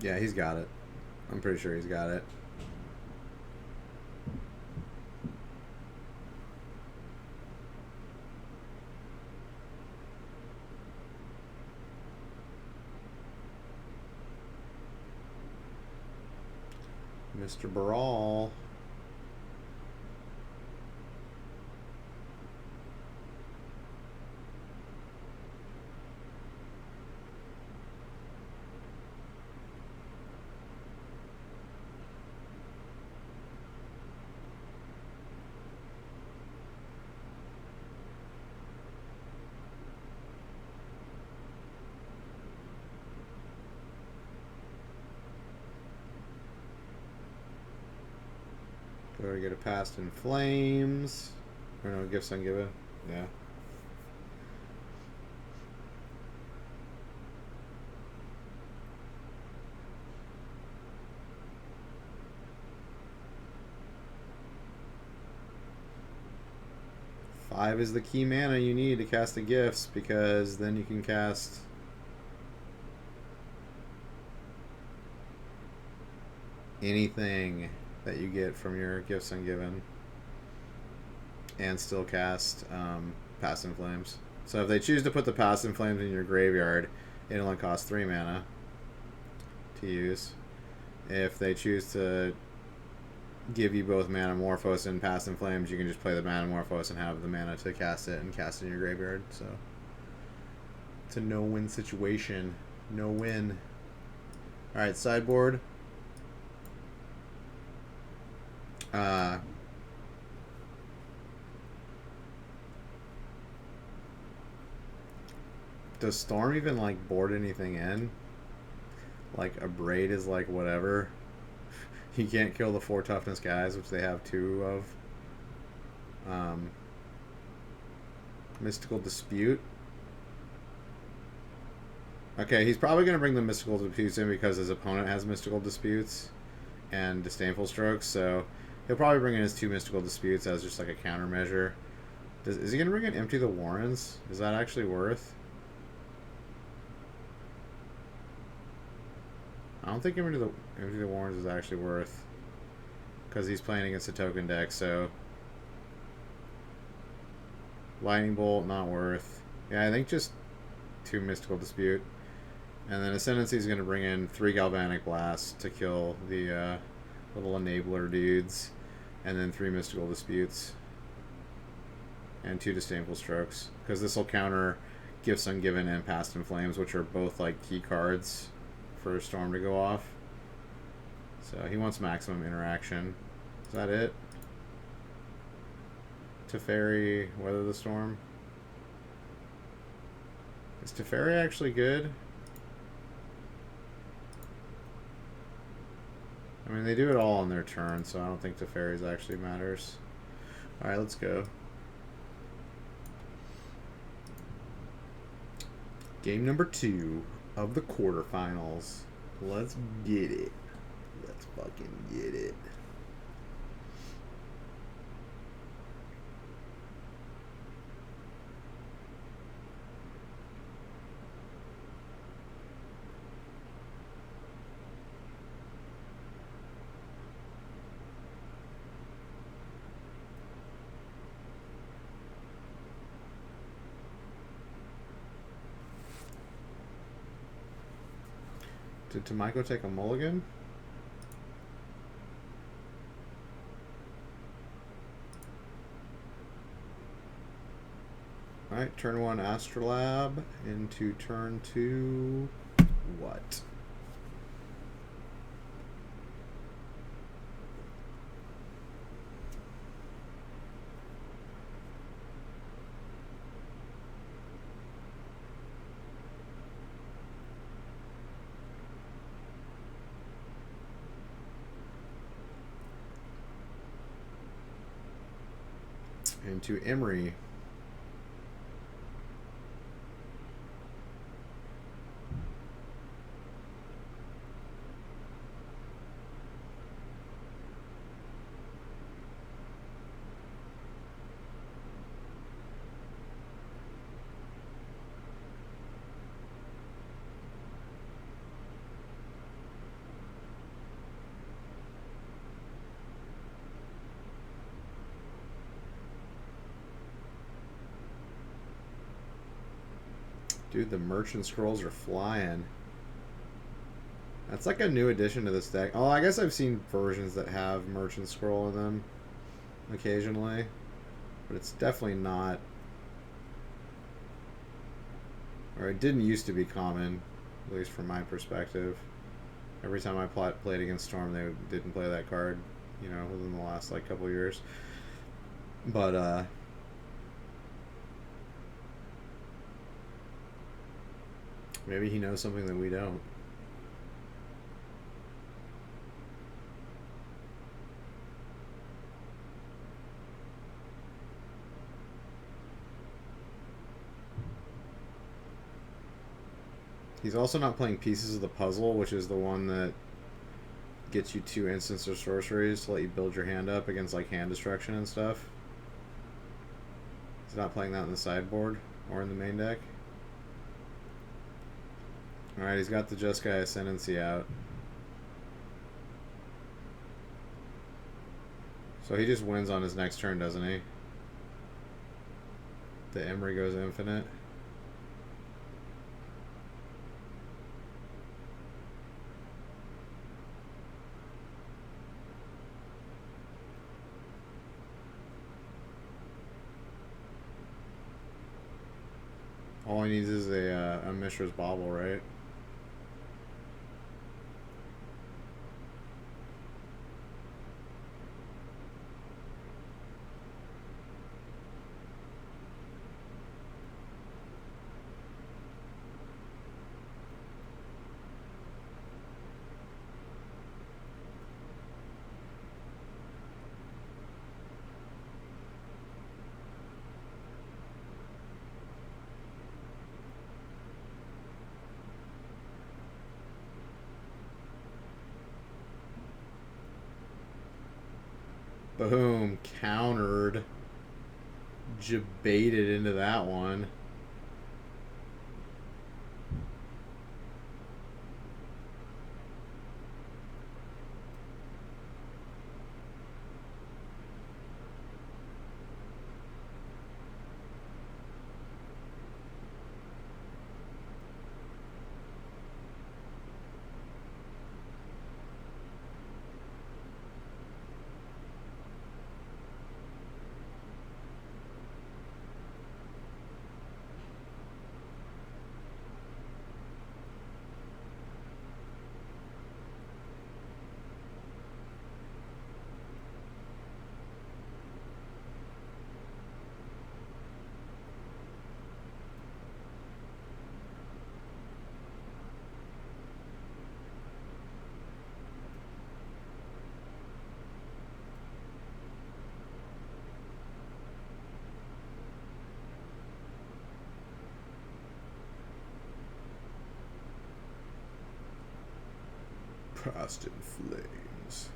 Yeah, he's got it. I'm pretty sure he's got it. Mr. Baral. Go to get a Past in Flames. Or no, Gifts Ungiven. Yeah. Five is the key mana you need to cast the gifts, because then you can cast anything that you get from your Gifts Ungiven and still cast Past in Flames. So if they choose to put the Past in Flames in your graveyard, it only costs 3 mana to use. If they choose to give you both Manamorphose and Past in Flames, you can just play the Manamorphose and have the mana to cast it and cast it in your graveyard. So it's a no-win situation. No win. Alright, sideboard. Does Storm even like board anything in? Like a Braid is like whatever. He can't kill the 4 toughness guys, which they have 2 of. Mystical Dispute. Okay, he's probably going to bring the Mystical Disputes in because his opponent has Mystical Disputes and Disdainful Strokes, so he'll probably bring in his 2 Mystical Disputes as just like a countermeasure. Is he going to bring in Empty the Warrens? Is that actually worth? I don't think Empty the Warrens is actually worth, because he's playing against a token deck, so Lightning Bolt, not worth. Yeah, I think just 2 Mystical Dispute. And then Ascendancy is going to bring in 3 Galvanic Blasts to kill the little enabler dudes, and then 3 Mystical Disputes and 2 Disdainful Strokes, because this will counter Gifts Ungiven and Past in Flames, which are both like key cards for Storm to go off. So he wants maximum interaction. Is that it? Teferi, Weather the Storm. Is Teferi actually good? I I mean, they do it all on their turn, so I don't think the fairies actually matters. Alright, let's go. Game number 2 of the quarterfinals. Let's get it. Let's fucking get it. Did Tomiko take a mulligan? Alright, turn 1 Astrolab into turn 2 what? Into Emery. Dude, the Merchant Scrolls are flying. That's like a new addition to this deck. Oh, I guess I've seen versions that have Merchant Scroll in them occasionally. But it's definitely not... Or it didn't used to be common, at least from my perspective. Every time I played against Storm, they didn't play that card, you know, within the last, like, couple years. But, maybe he knows something that we don't. He's also not playing Pieces of the Puzzle, which is the one that gets you 2 instants or sorceries to let you build your hand up against like hand destruction and stuff. He's not playing that in the sideboard or in the main deck. Alright, he's got the Jeskai Ascendancy out. So he just wins on his next turn, doesn't he? The Emery goes infinite. All he needs is a Mishra's Bauble, right? Boom. Countered. Jebaited into that one. Past in flames.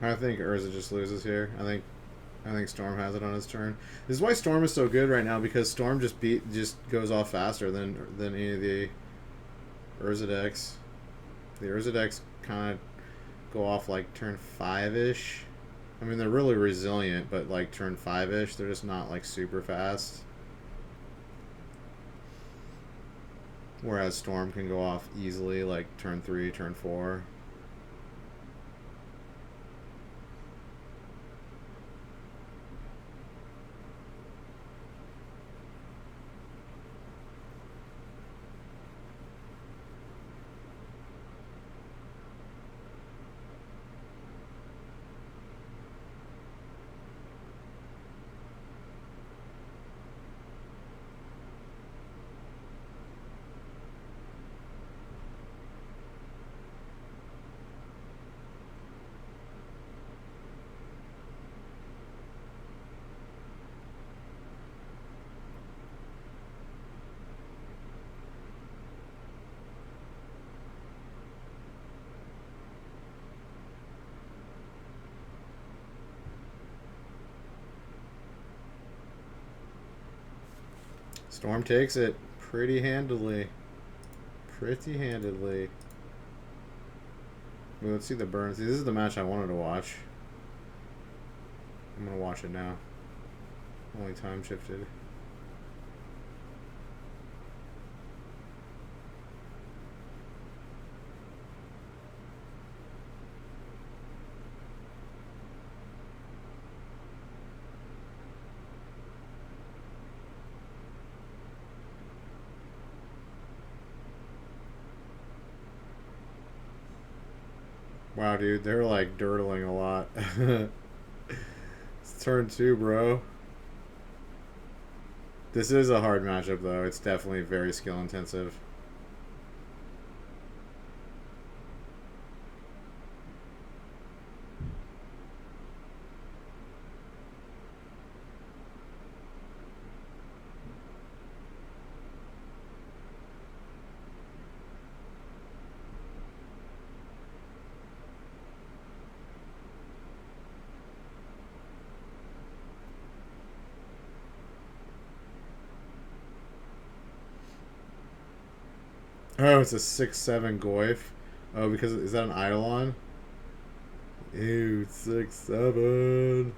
I think Urza just loses here. I think Storm has it on his turn. This is why Storm is so good right now, because Storm just goes off faster than any of the Urza decks. The Urza decks kind of go off like turn 5-ish. I mean, they're really resilient, but like turn 5-ish, they're just not like super fast. Whereas Storm can go off easily like turn 3, turn 4. Storm takes it pretty handily. Pretty handedly. Well, let's see the burns. This is the match I wanted to watch. I'm going to watch it now. Only time shifted. Wow, dude, they're like dirtling a lot. It's turn 2, bro. This is a hard matchup, though. It's definitely very skill intensive. Oh, it's a 6/7 Goyf. Oh, because is that an Eidolon? Ew, 6/7.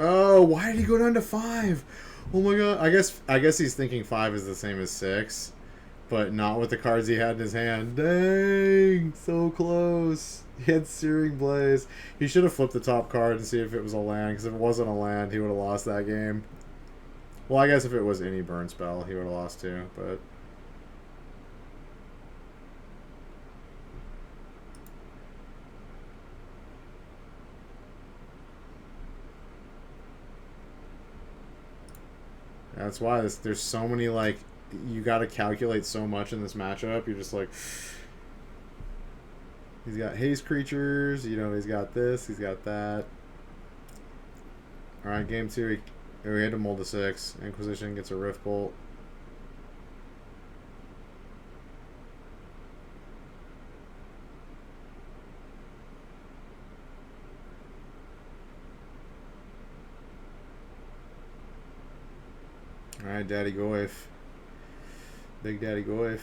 Oh, why did he go down to 5? Oh my god. I guess he's thinking 5 is the same as 6, but not with the cards he had in his hand. Dang, so close. He had Searing Blaze. He should have flipped the top card and see if it was a land, because if it wasn't a land, he would have lost that game. Well, I guess if it was any burn spell, he would have lost too, but... That's why there's so many, like... You gotta calculate so much in this matchup. You're just like... He's got haze creatures, you know, he's got this, he's got that. Alright, game 2, we had to mold a 6. Inquisition gets a Rift Bolt. Alright, Daddy Goyf. Big Daddy Goyf.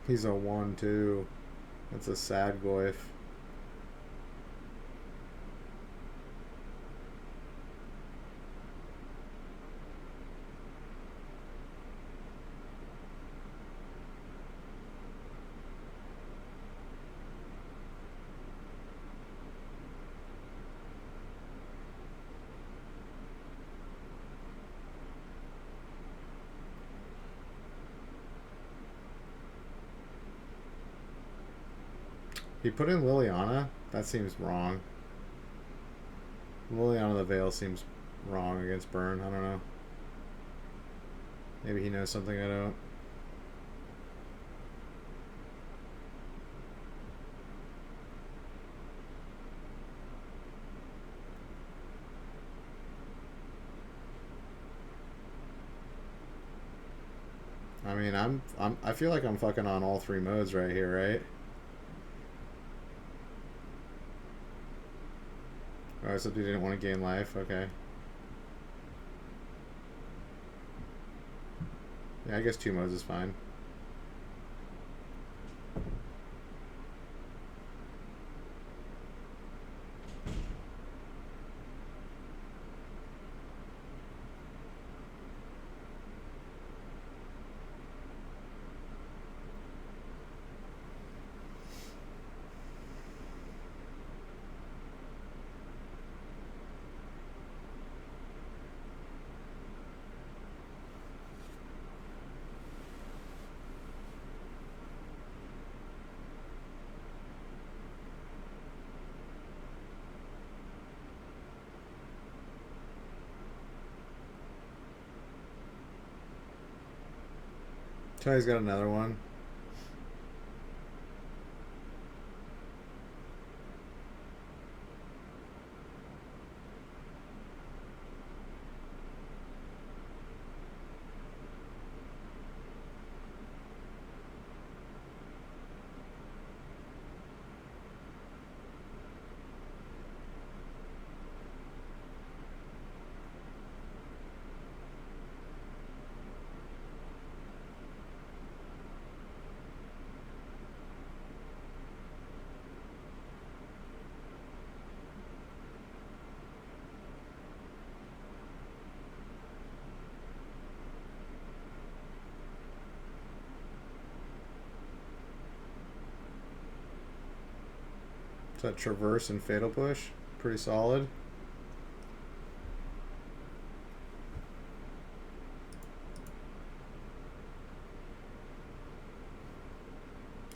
He's a 1-2. That's a sad Goyf. He put in Liliana? That seems wrong. Liliana the Veil seems wrong against Burn. I don't know. Maybe he knows something I don't. I mean, I feel like I'm fucking on all 3 modes right here, right? Oh, except he didn't want to gain life. Okay. Yeah, I guess 2 modes is fine. Charlie's got another one. Is that Traverse and Fatal Push? Pretty solid.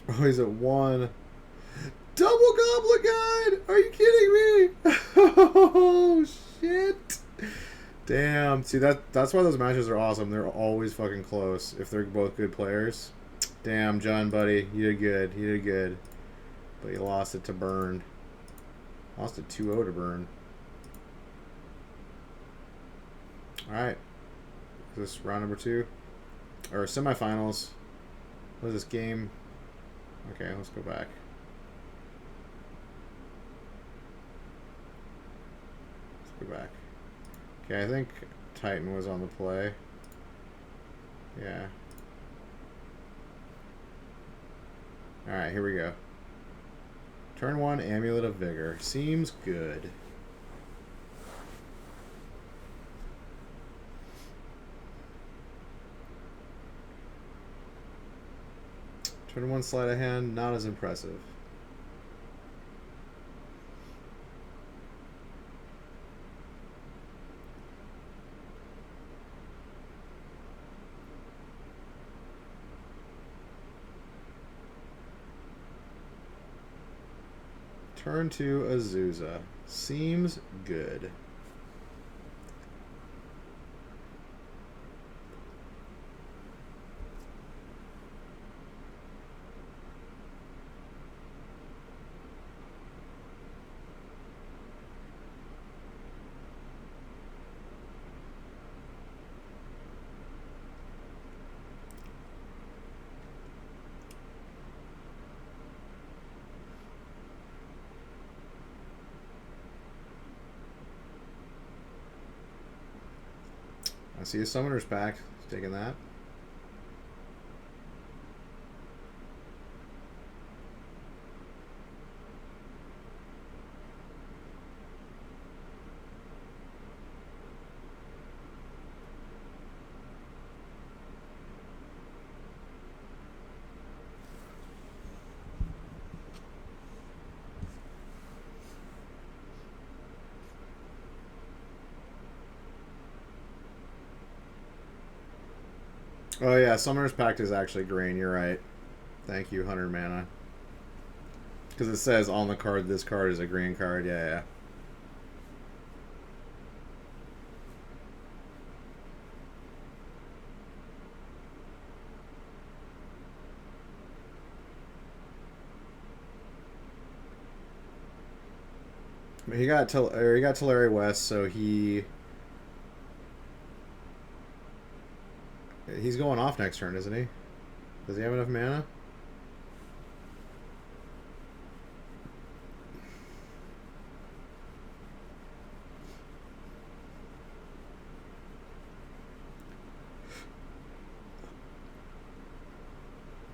Oh, he's at 1. Double Goblet Guide! Are you kidding me? Oh, shit. Damn. See, that's why those matches are awesome. They're always fucking close if they're both good players. Damn, John, buddy. You did good. You did good. But you lost it to Burn. Lost it 2-0 to Burn. Alright. Is this round number 2? Or semifinals. What is this game? Okay, let's go back. Let's go back. Okay, I think Titan was on the play. Yeah. Alright, here we go. Turn 1, Amulet of Vigor. Seems good. Turn 1, Sleight of Hand. Not as impressive. Turn to Azusa. Seems good. I see a summoner's pack. Taking that. Oh yeah, Summoner's Pact is actually green. You're right. Thank you, 100 mana. Because it says on the card, this card is a green card. Yeah, yeah. He got Teleri West, so he's going off next turn, isn't he? Does he have enough mana?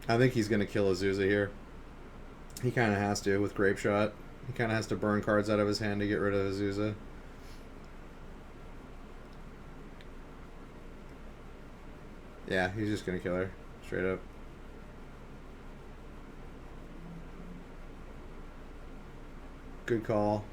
I think he's going to kill Azusa here. He kind of has to with Grape Shot. He kind of has to burn cards out of his hand to get rid of Azusa. Yeah, he's just going to kill her. Straight up. Good call.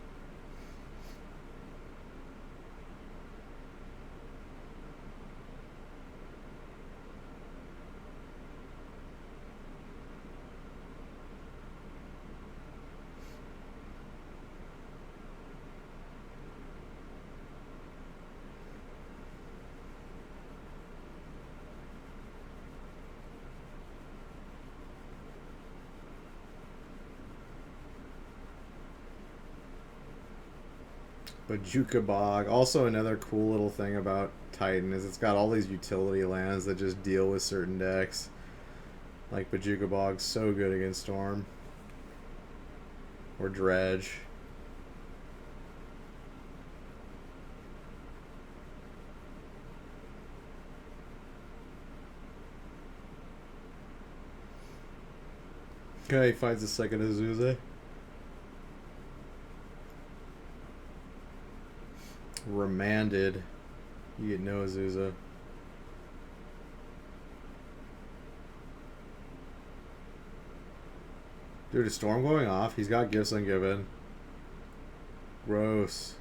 Bajuka Bog. Also another cool little thing about Titan is it's got all these utility lands that just deal with certain decks. Like Bajuka Bog's so good against Storm. Or Dredge. Okay, he finds a second Azusa. Remanded. You get no Azusa. Dude, is Storm going off? He's got Gifts Ungiven. Gross.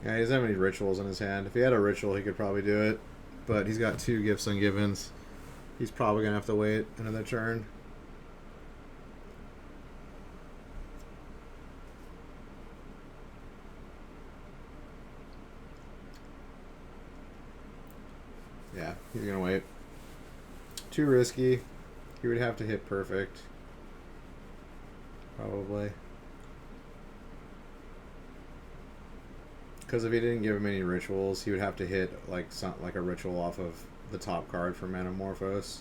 Yeah, he doesn't have any rituals in his hand. If he had a ritual, he could probably do it. But he's got 2 Gifts Ungivens. He's probably going to have to wait another turn. Yeah, he's going to wait. Too risky. He would have to hit perfect. Probably. Because if he didn't give him any rituals, he would have to hit like a ritual off of the top card for Manamorphose.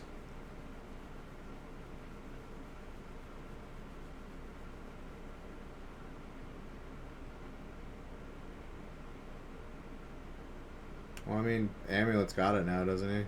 Well, I mean, Amulet's got it now, doesn't he?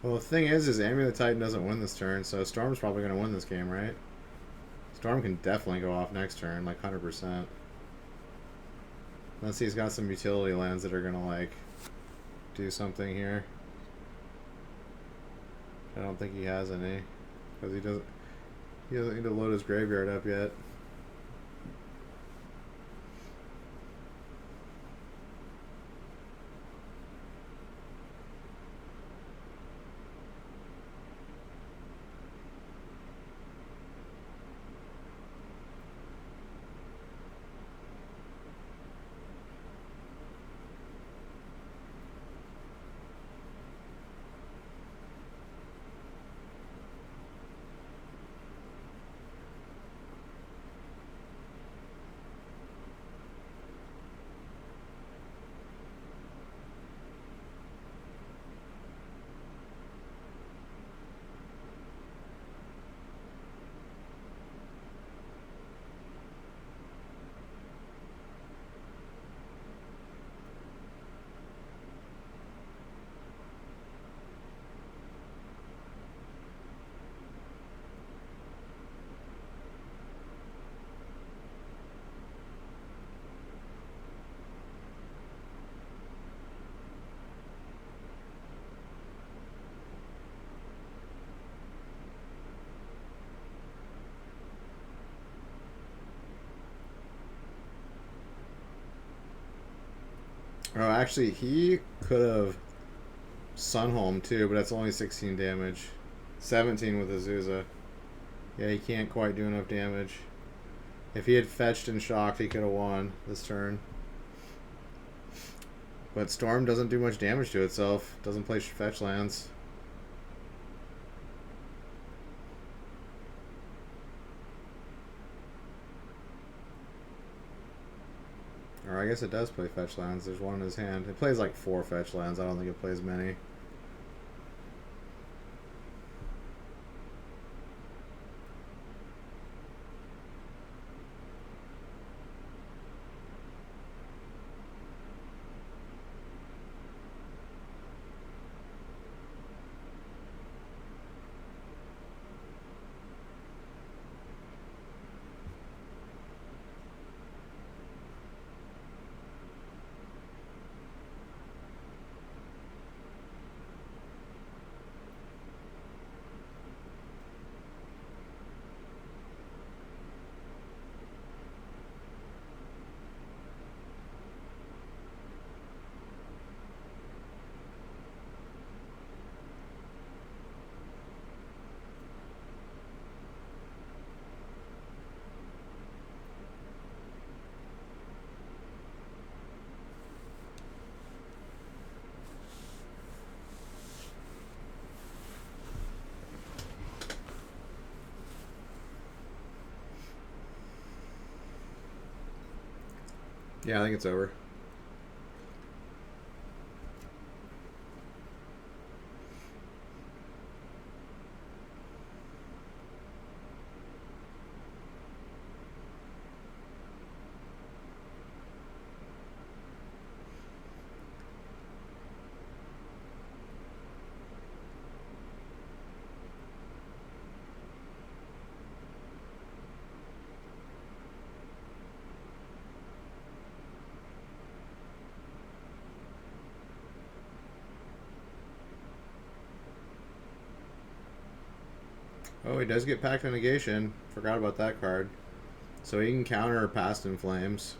Well, the thing is Amulet Titan doesn't win this turn, so Storm's probably going to win this game, right? Storm can definitely go off next turn, like 100%. Unless he's got some utility lands that are going to, like, do something here. I don't think he has any. Because he doesn't need to load his graveyard up yet. Oh, actually, he could have Sunholm too, but that's only 16 damage. 17 with Azusa. Yeah, he can't quite do enough damage. If he had fetched and shocked, he could have won this turn. But Storm doesn't do much damage to itself. Doesn't play fetch lands. Or I guess it does play fetch lands. There's one in his hand. It plays like 4 fetch lands. I don't think it plays many. Yeah, I think it's over. Oh, he does get Pact of Negation. Forgot about that card. So he can counter Past in Flames.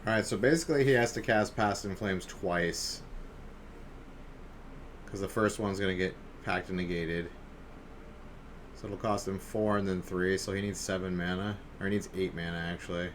Alright, so basically he has to cast Past in Flames twice. Because the first one's going to get Pact and Negated. So it'll cost him 4 and then 3, so he needs 7 mana. Or he needs 8 mana, actually.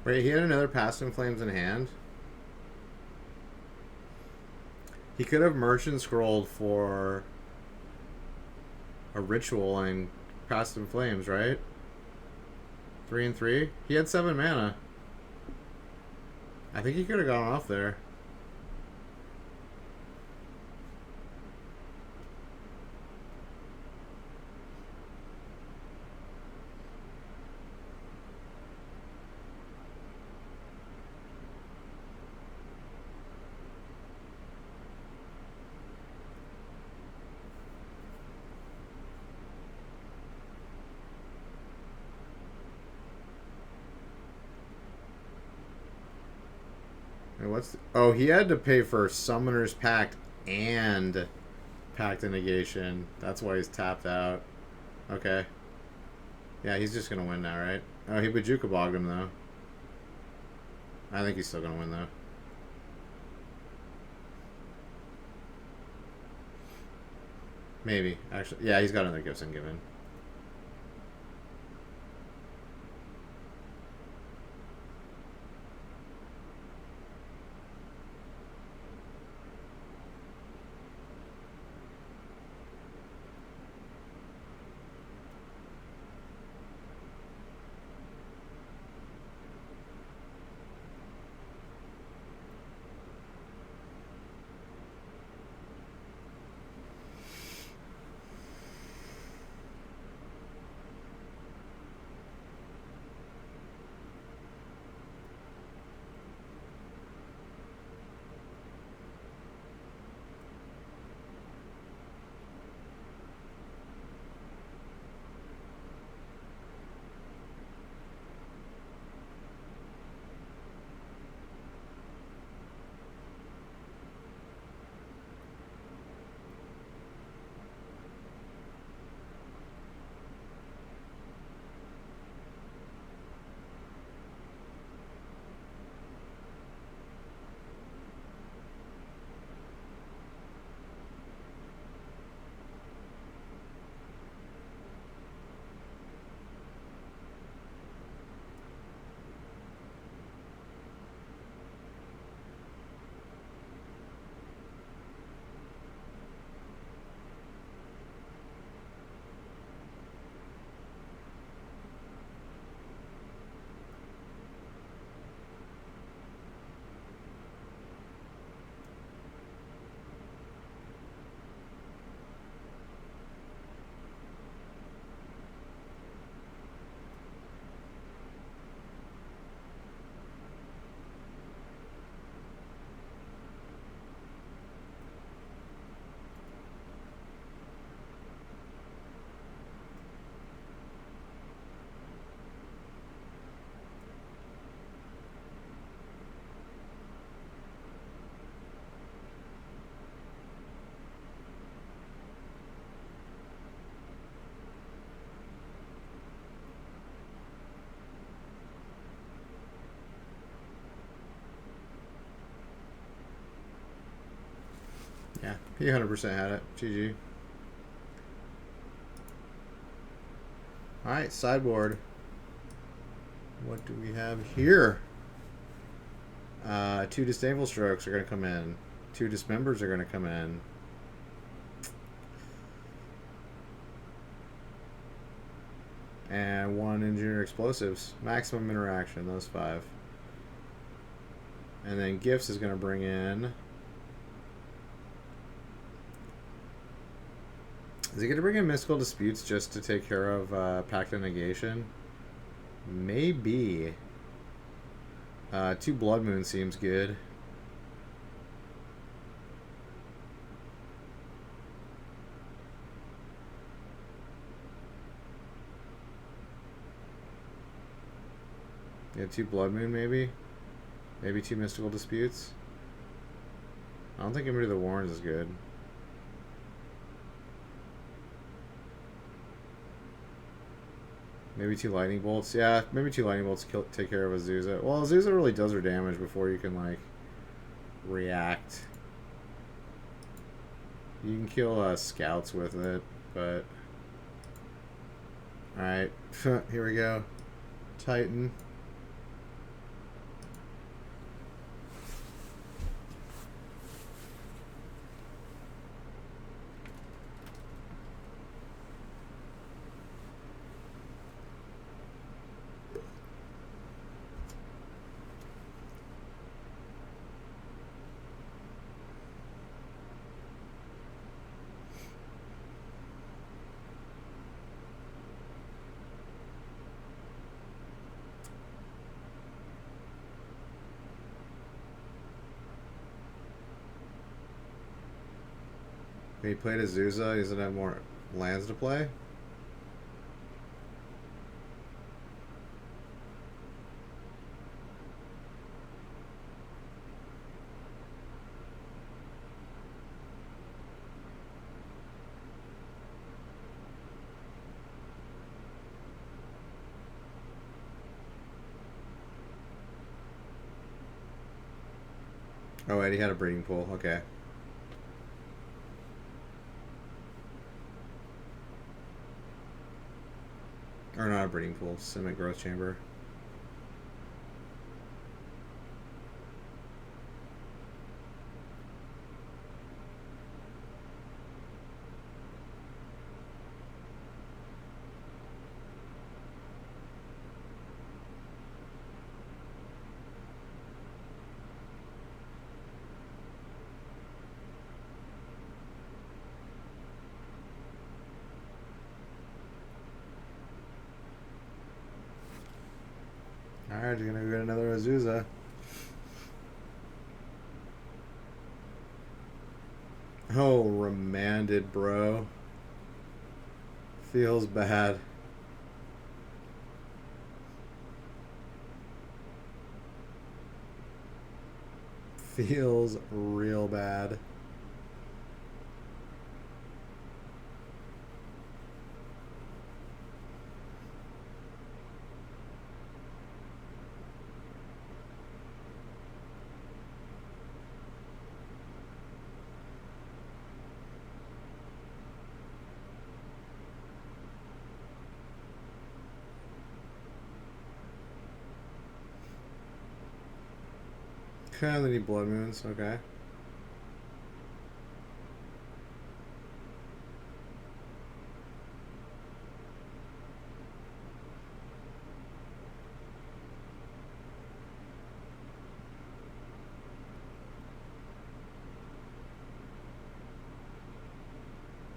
Wait, he had another Past in Flames in hand? He could have Merchant Scrolled for a Ritual and Past in Flames, right? 3 and 3? He had 7 mana. I think he could have gone off there. Wait, oh, he had to pay for Summoner's Pact and Pact of Negation. That's why he's tapped out. Okay. Yeah, he's just gonna win now, right? Oh, he Bajuka bogged him though. I think he's still gonna win though. Maybe. Actually, yeah, he's got another Gibson given. Yeah, he 100% had it. GG. Alright, sideboard. What do we have here? 2 Disdainful Strokes are going to come in. 2 Dismembers are going to come in. And 1 Engineer Explosives. Maximum interaction, those 5. And then Gifts is going to bring in... Is he going to bring in Mystical Disputes just to take care of Pact of Negation? Maybe. 2 Blood Moon seems good. Yeah, 2 Blood Moon maybe? Maybe 2 Mystical Disputes? I don't think anybody of the Warrens is good. Maybe 2 Lightning Bolts. Yeah, maybe 2 Lightning Bolts take care of Azusa. Well, Azusa really does her damage before you can, like, react. You can kill scouts with it, but... Alright, here we go. Titan. He played Azusa. He doesn't have more lands to play. Oh, wait, he had a breeding pool. Okay. Or not a breeding pool. Simic growth chamber. Alright, you're gonna get another Azusa. Oh, remanded, bro. Feels bad. Feels real bad. Okay, they need blood moons. Okay.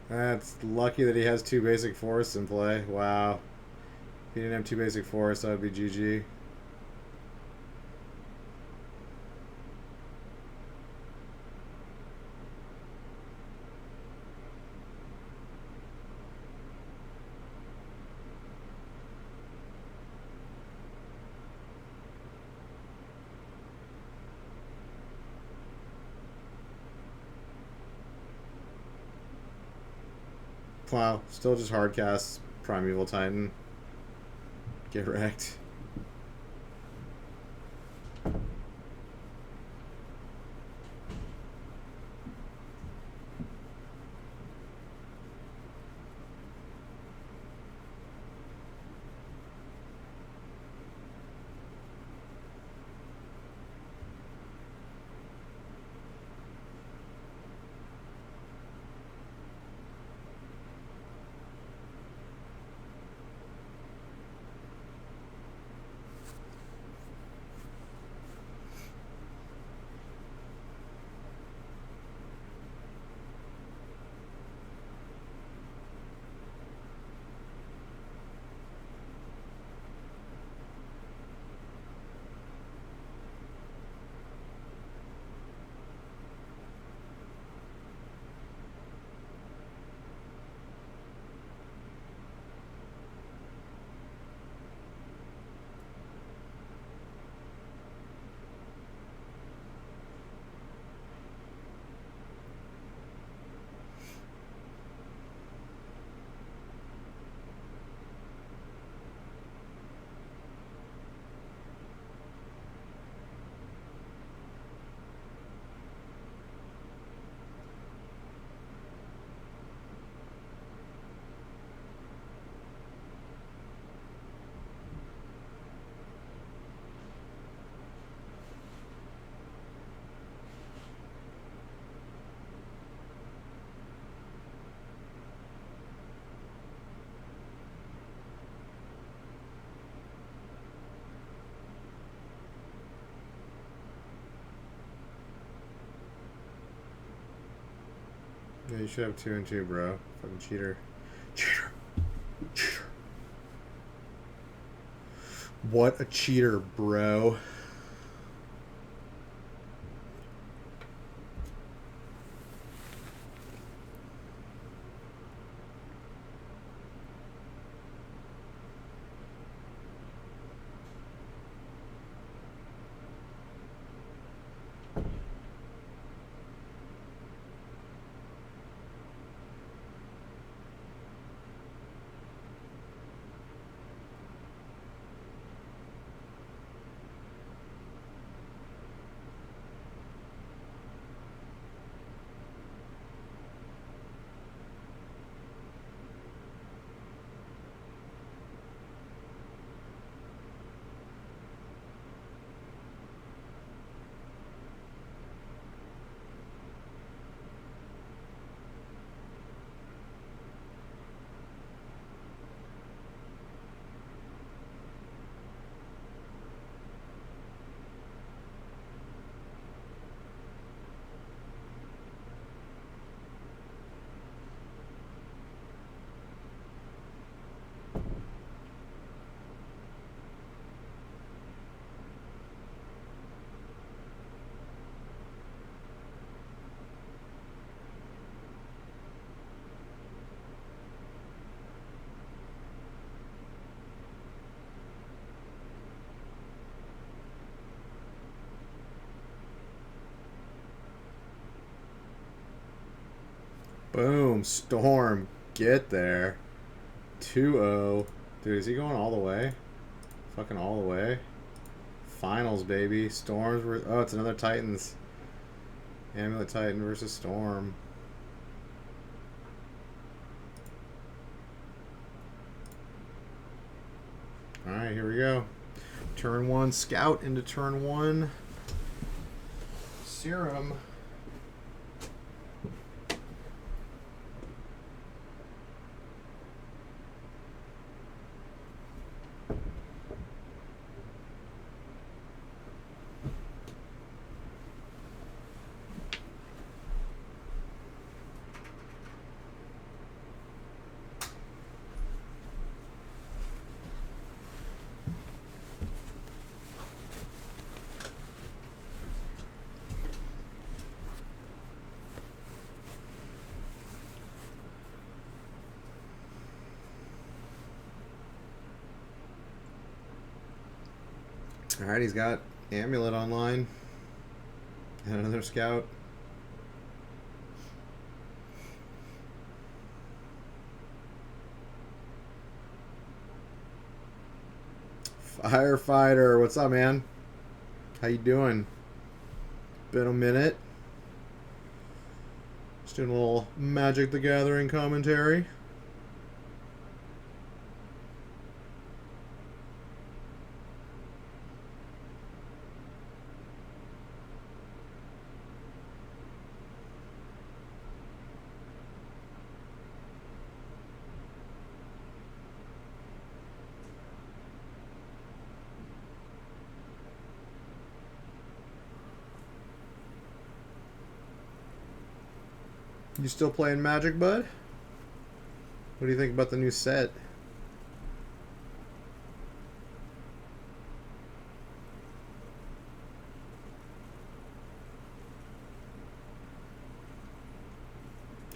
That's lucky that he has 2 basic forests in play. Wow. If he didn't have 2 basic forests, that would be GG. Wow. Still just hard cast Primeval Titan. Get wrecked. Yeah, you should have 2 and 2, bro. Fucking cheater. Cheater. Cheater. What a cheater, bro. Boom. Storm. Get there. 2-0. Dude, is he going all the way? Fucking all the way. Finals, baby. Storms were... Oh, it's another Titans. Amulet Titan versus Storm. Alright, here we go. Turn 1 Scout into turn 1 Serum. Alright, he's got Amulet online. And another Scout. Firefighter, what's up, man? How you doing? Been a minute. Just doing a little Magic the Gathering commentary. You still playing Magic, bud? What do you think about the new set?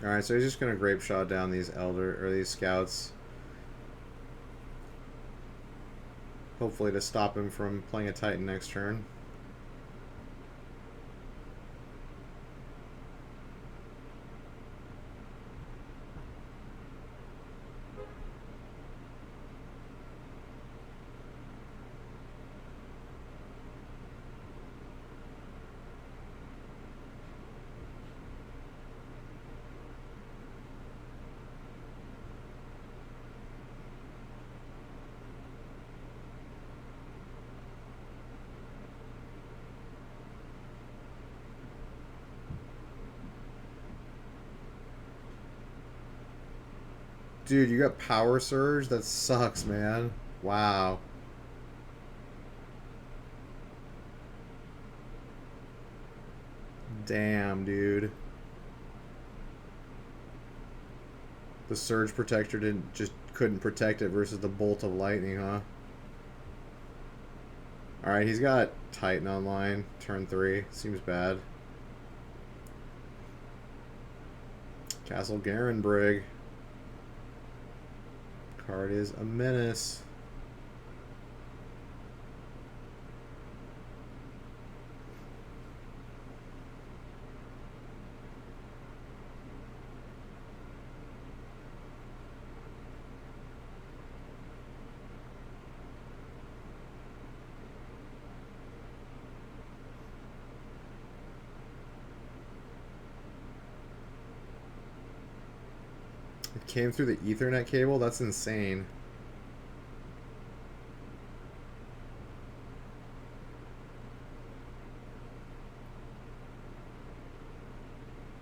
Alright, so he's just gonna grape shot down these these Scouts. Hopefully to stop him from playing a Titan next turn. Dude, you got Power Surge? That sucks, man. Wow. Damn, dude. The Surge Protector couldn't protect it versus the Bolt of Lightning, huh? Alright, he's got Titan online. Turn 3. Seems bad. Castle Garenbrig. Card is a menace. It came through the Ethernet cable? That's insane.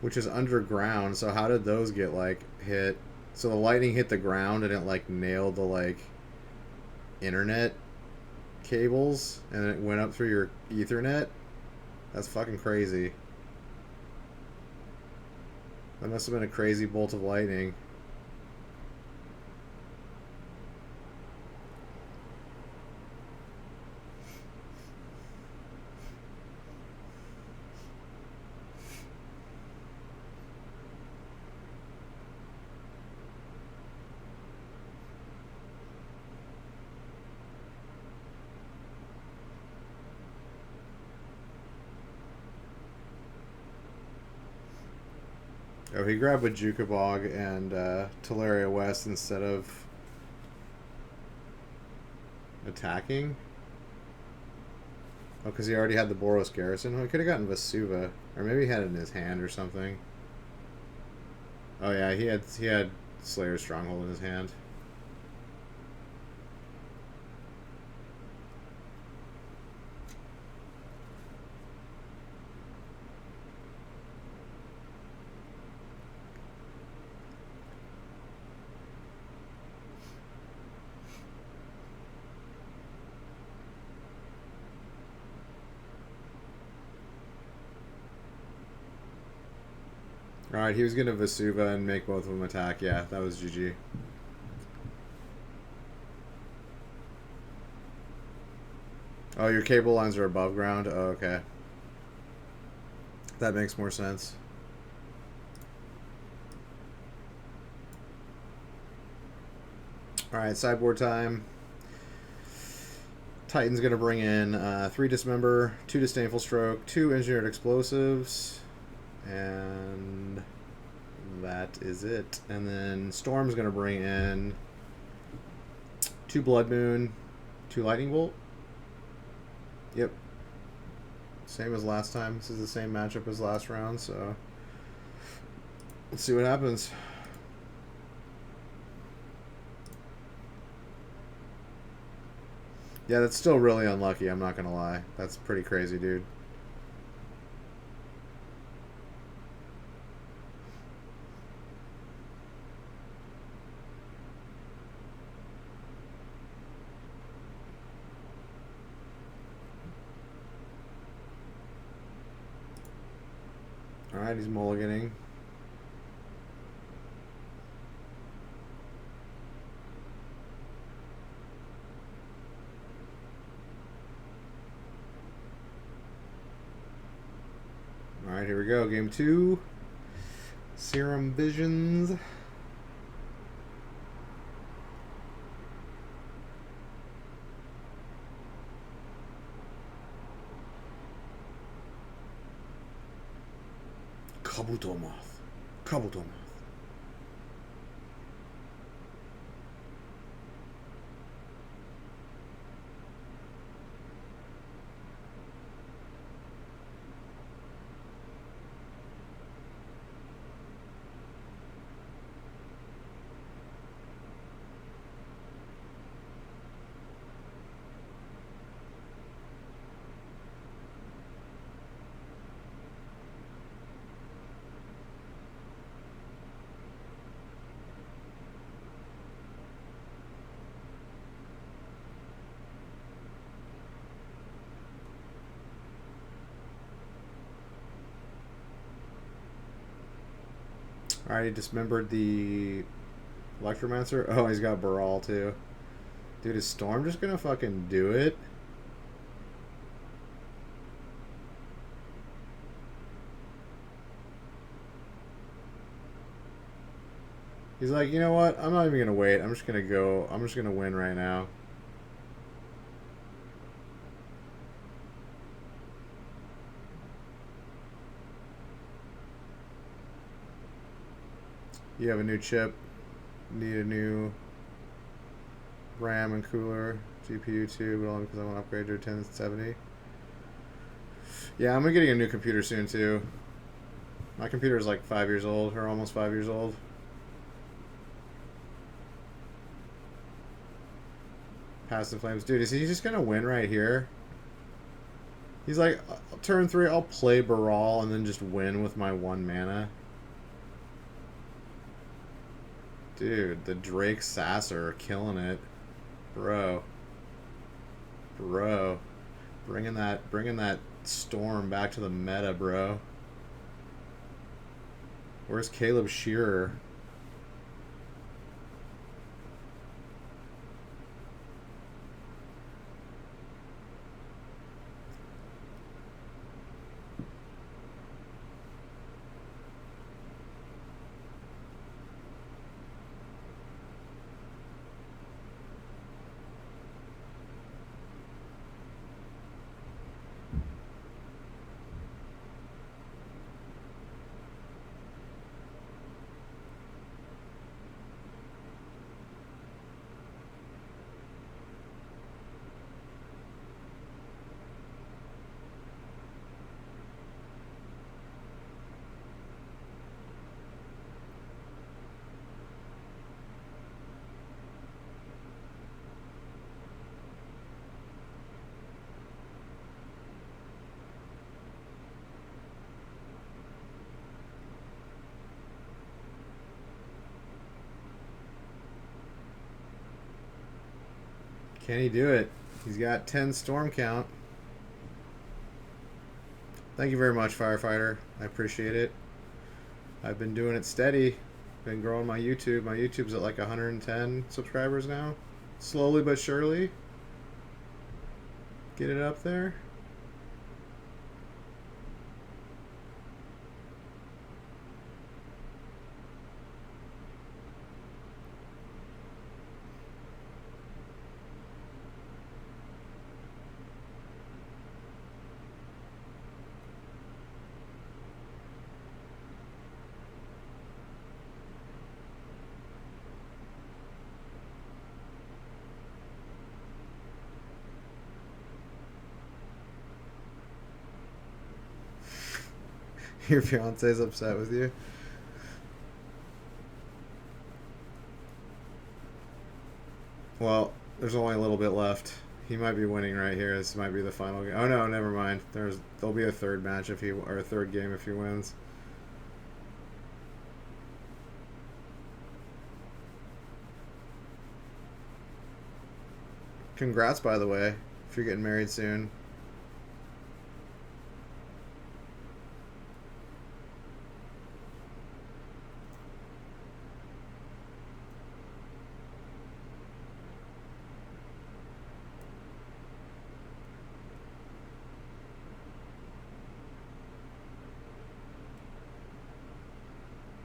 Which is underground, so how did those get, like, hit? So the lightning hit the ground and it, like, nailed the, like, internet cables and it went up through your Ethernet? That's fucking crazy. That must have been a crazy bolt of lightning. Oh, he grabbed Jukabog and Teleria West instead of attacking? Oh, because he already had the Boros Garrison? Well, he could have gotten Vesuva. Or maybe he had it in his hand or something. Oh yeah, he had Slayer's Stronghold in his hand. Alright, he was going to Vesuva and make both of them attack. Yeah, that was GG. Oh, your cable lines are above ground? Oh, okay. That makes more sense. Alright, sideboard time. Titan's going to bring in 3 Dismember, 2 Disdainful Stroke, 2 Engineered Explosives, and that is it. And then Storm's going to bring in 2 Blood Moon, 2 Lightning Bolt. Yep. Same as last time. This is the same matchup as last round, so let's see what happens. Yeah, that's still really unlucky, I'm not going to lie. That's pretty crazy, dude. Alright, he's mulliganing. Alright, here we go. Game 2. Serum Visions. Kabutomoth. Kabutomoth. Alright, he dismembered the Electromancer. Oh, he's got Baral too. Dude, is Storm just gonna fucking do it? He's like, you know what? I'm not even gonna wait. I'm just gonna go. I'm just gonna win right now. You have a new chip. Need a new RAM and cooler. GPU too, but only because I want to upgrade to a 1070. Yeah, I'm getting a new computer soon too. My computer is like 5 years old, or almost 5 years old. Pass the Flames. Dude, is he just gonna win right here? He's like, turn 3, I'll play Baral and then just win with my 1 mana. Dude, the Drake Sasser are killing it. Bro. Bro. Bringing that Storm back to the meta, bro. Where's Caleb Shearer? Can he do it? He's got 10 storm count. Thank you very much, Firefighter. I appreciate it. I've been doing it steady. Been growing my YouTube. My YouTube's at like 110 subscribers now. Slowly but surely. Get it up there. Your fiance's upset with you? Well, there's only a little bit left. He might be winning right here. This might be the final game. Oh no, never mind. There'll be a third match if he or a third game if he wins. Congrats, by the way, if you're getting married soon.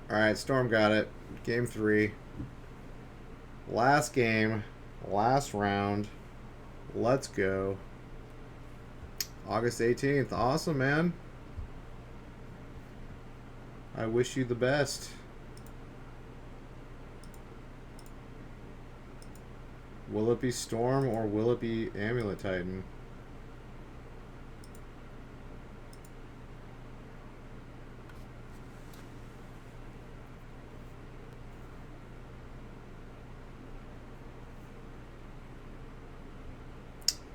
Alright, Storm got it. Game 3. Last game. Last round. Let's go. August 18th. Awesome, man. I wish you the best. Will it be Storm or will it be Amulet Titan?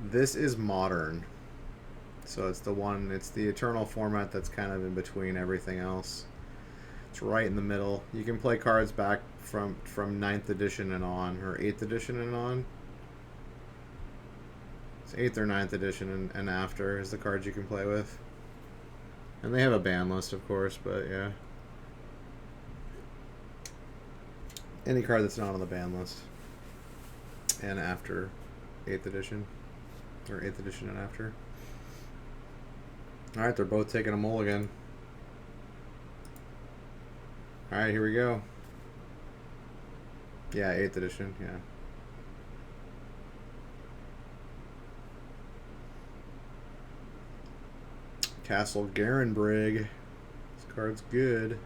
This is modern. So it's the eternal format that's kind of in between everything else. It's right in the middle. You can play cards back from 9th edition and on, or 8th edition and on. It's 8th or 9th edition and after is the cards you can play with. And they have a ban list, of course, but yeah. Any card that's not on the ban list. And after 8th edition. Or 8th edition and after. Alright, they're both taking a mulligan. Alright, here we go. Yeah, 8th edition, yeah. Castle Garenbrig. This card's good.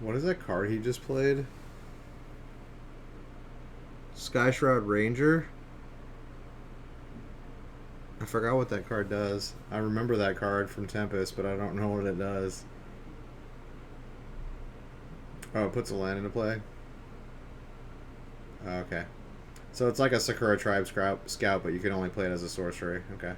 What is that card he just played? Sky Shroud Ranger? I forgot what that card does. I remember that card from Tempest, but I don't know what it does. Oh, it puts a land into play? Oh, okay. So it's like a Sakura Tribe Scout, but you can only play it as a sorcery. Okay.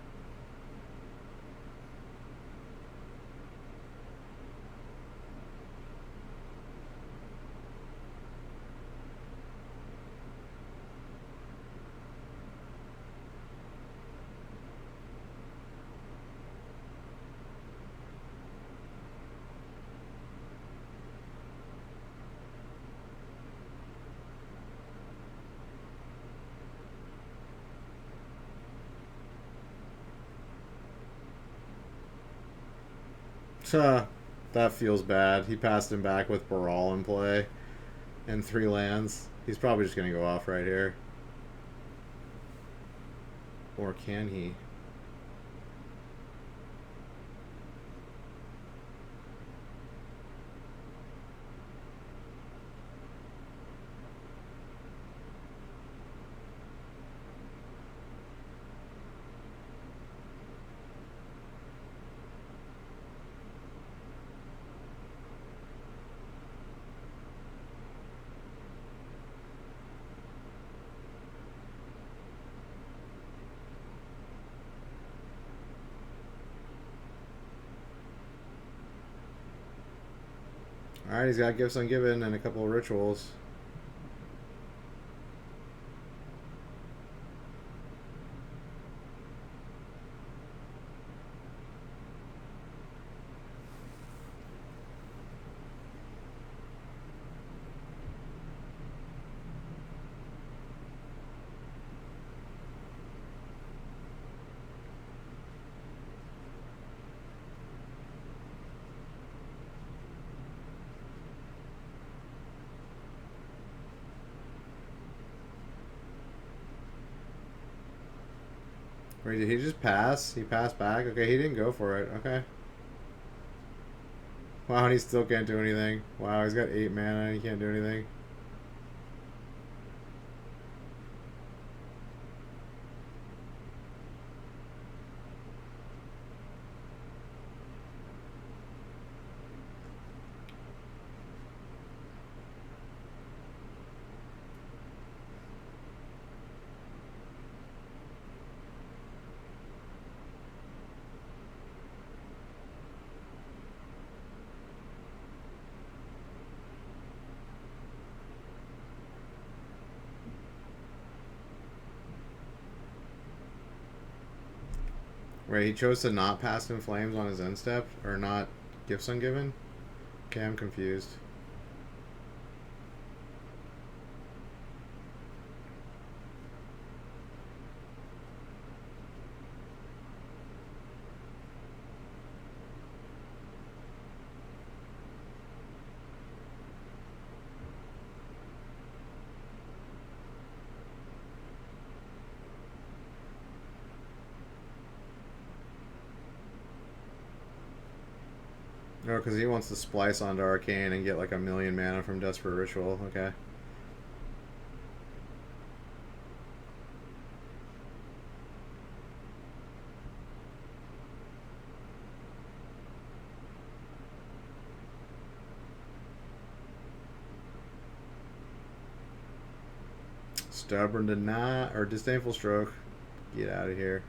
That feels bad. He passed him back with Baral in play and 3 lands. He's probably just going to go off right here. Or can he? Alright, he's got Gifts Ungiven and a couple of rituals. Wait, did he just pass? He passed back? Okay, he didn't go for it. Okay. Wow, and he still can't do anything. Wow, he's got 8 mana and he can't do anything. Wait, he chose to not pass in Flames on his end step? Or not Gifts Ungiven? Okay, I'm confused. Oh, because he wants to splice onto Arcane and get like 1,000,000 mana from Desperate Ritual. Okay. Stubborn Deny or Disdainful Stroke. Get out of here.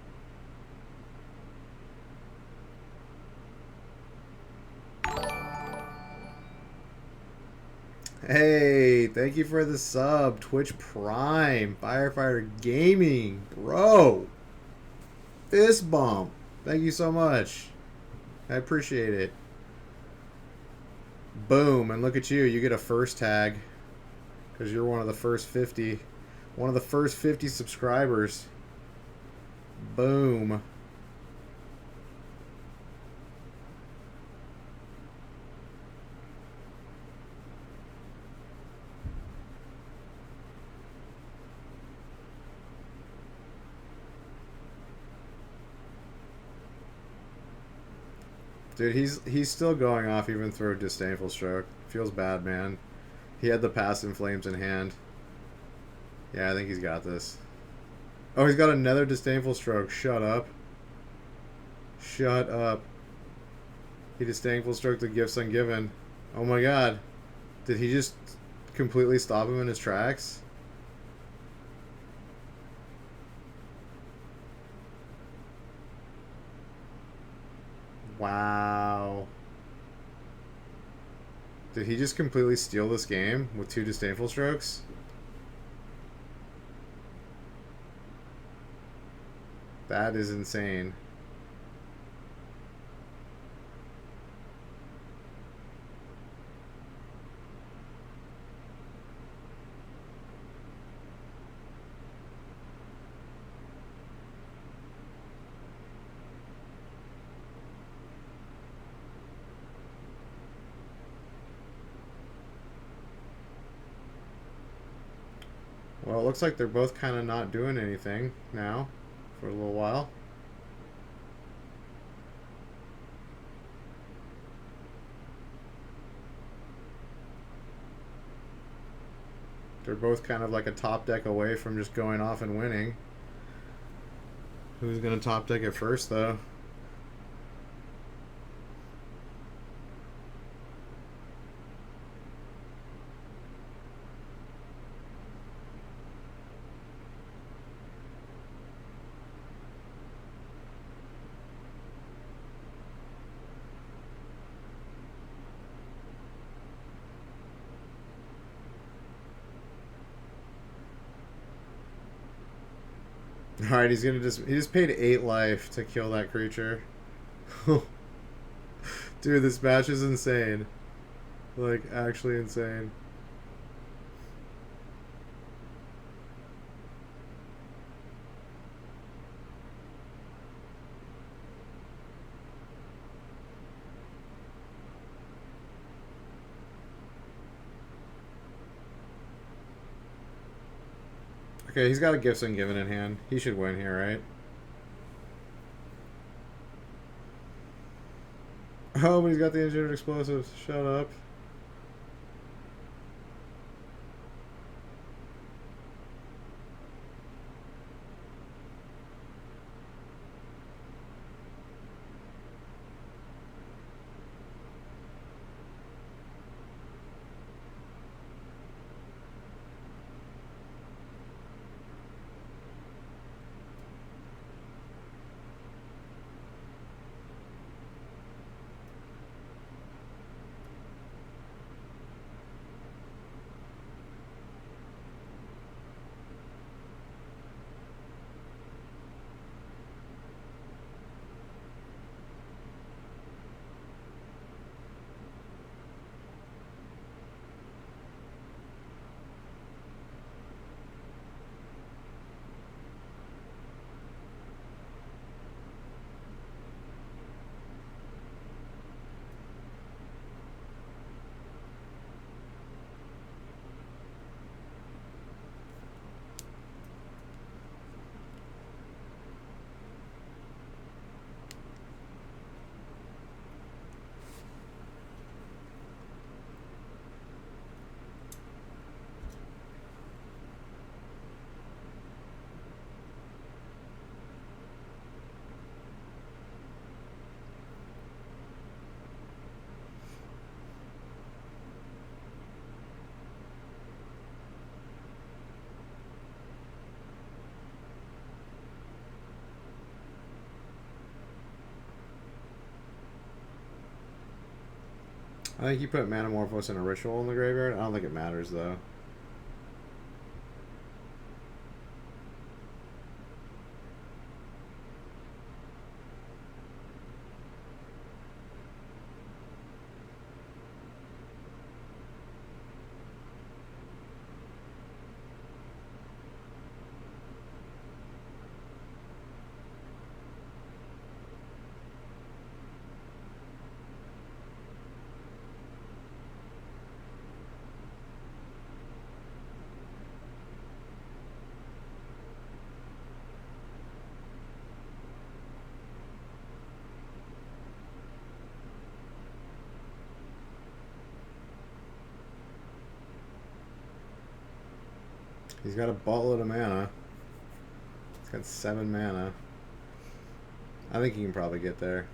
Hey, thank you for the sub. Twitch Prime. Firefighter Gaming. Bro. Fist bump. Thank you so much. I appreciate it. Boom. And look at you. You get a first tag. Because you're one of the first 50. One of the first 50 subscribers. Boom. Dude, he's still going off even through Disdainful Stroke. Feels bad, man. He had the Pass in Flames in hand. Yeah, I think he's got this. Oh, he's got another Disdainful Stroke. Shut up. Shut up. He Disdainful Stroke the Gifts Ungiven. Oh my god. Did he just completely stop him in his tracks? Wow. Did he just completely steal this game with 2 Disdainful Strokes? That is insane. Well, it looks like they're both kind of not doing anything now for a little while. They're both kind of like a top deck away from just going off and winning. Who's going to top deck it first, though? Alright, he just paid 8 life to kill that creature. Dude, this match is insane. Like, actually insane. Okay, he's got a Gifts Ungiven in hand. He should win here, right? Oh, but he's got the Engineered Explosives. Shut up. I think you put Manamorphose in a Ritual in the graveyard. I don't think it matters, though. He's got a buttload of mana. He's got 7 mana. I think he can probably get there.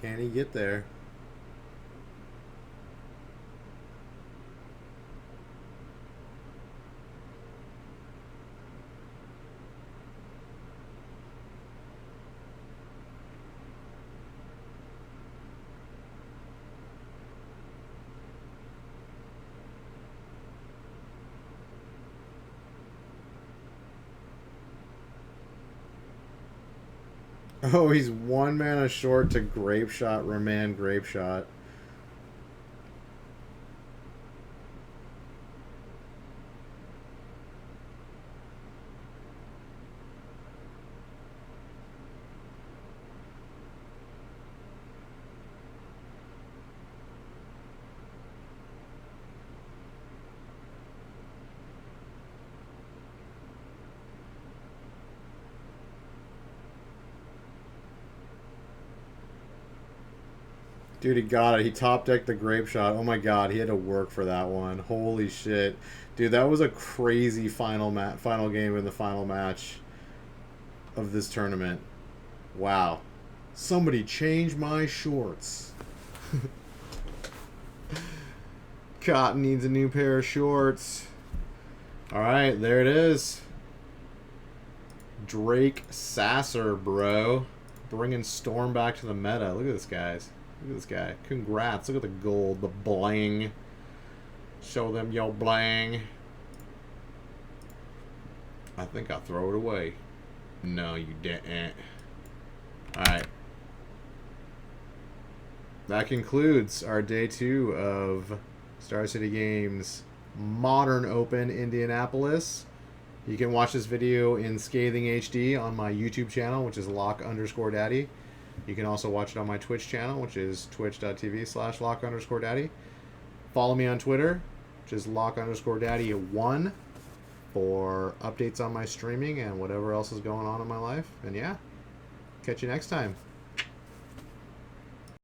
Can he get there? Oh, he's 1 mana short to Grape Shot, Remand Grape Shot. Dude, he got it. He top decked the grape shot. Oh my god, he had to work for that one. Holy shit. Dude, that was a crazy final game in the final match of this tournament. Wow. Somebody change my shorts. Cotton needs a new pair of shorts. Alright, there it is. Drake Sasser, bro. Bringing Storm back to the meta. Look at this, guys. Look at this guy. Congrats. Look at the gold. The bling. Show them your bling. I think I'll throw it away. No, you didn't. Alright. That concludes our day 2 of Star City Games Modern Open Indianapolis. You can watch this video in scathing HD on my YouTube channel, which is lock_daddy. You can also watch it on my Twitch channel, which is twitch.tv/lock_daddy. Follow me on Twitter, which is lock_daddy1, for updates on my streaming and whatever else is going on in my life. And yeah, catch you next time.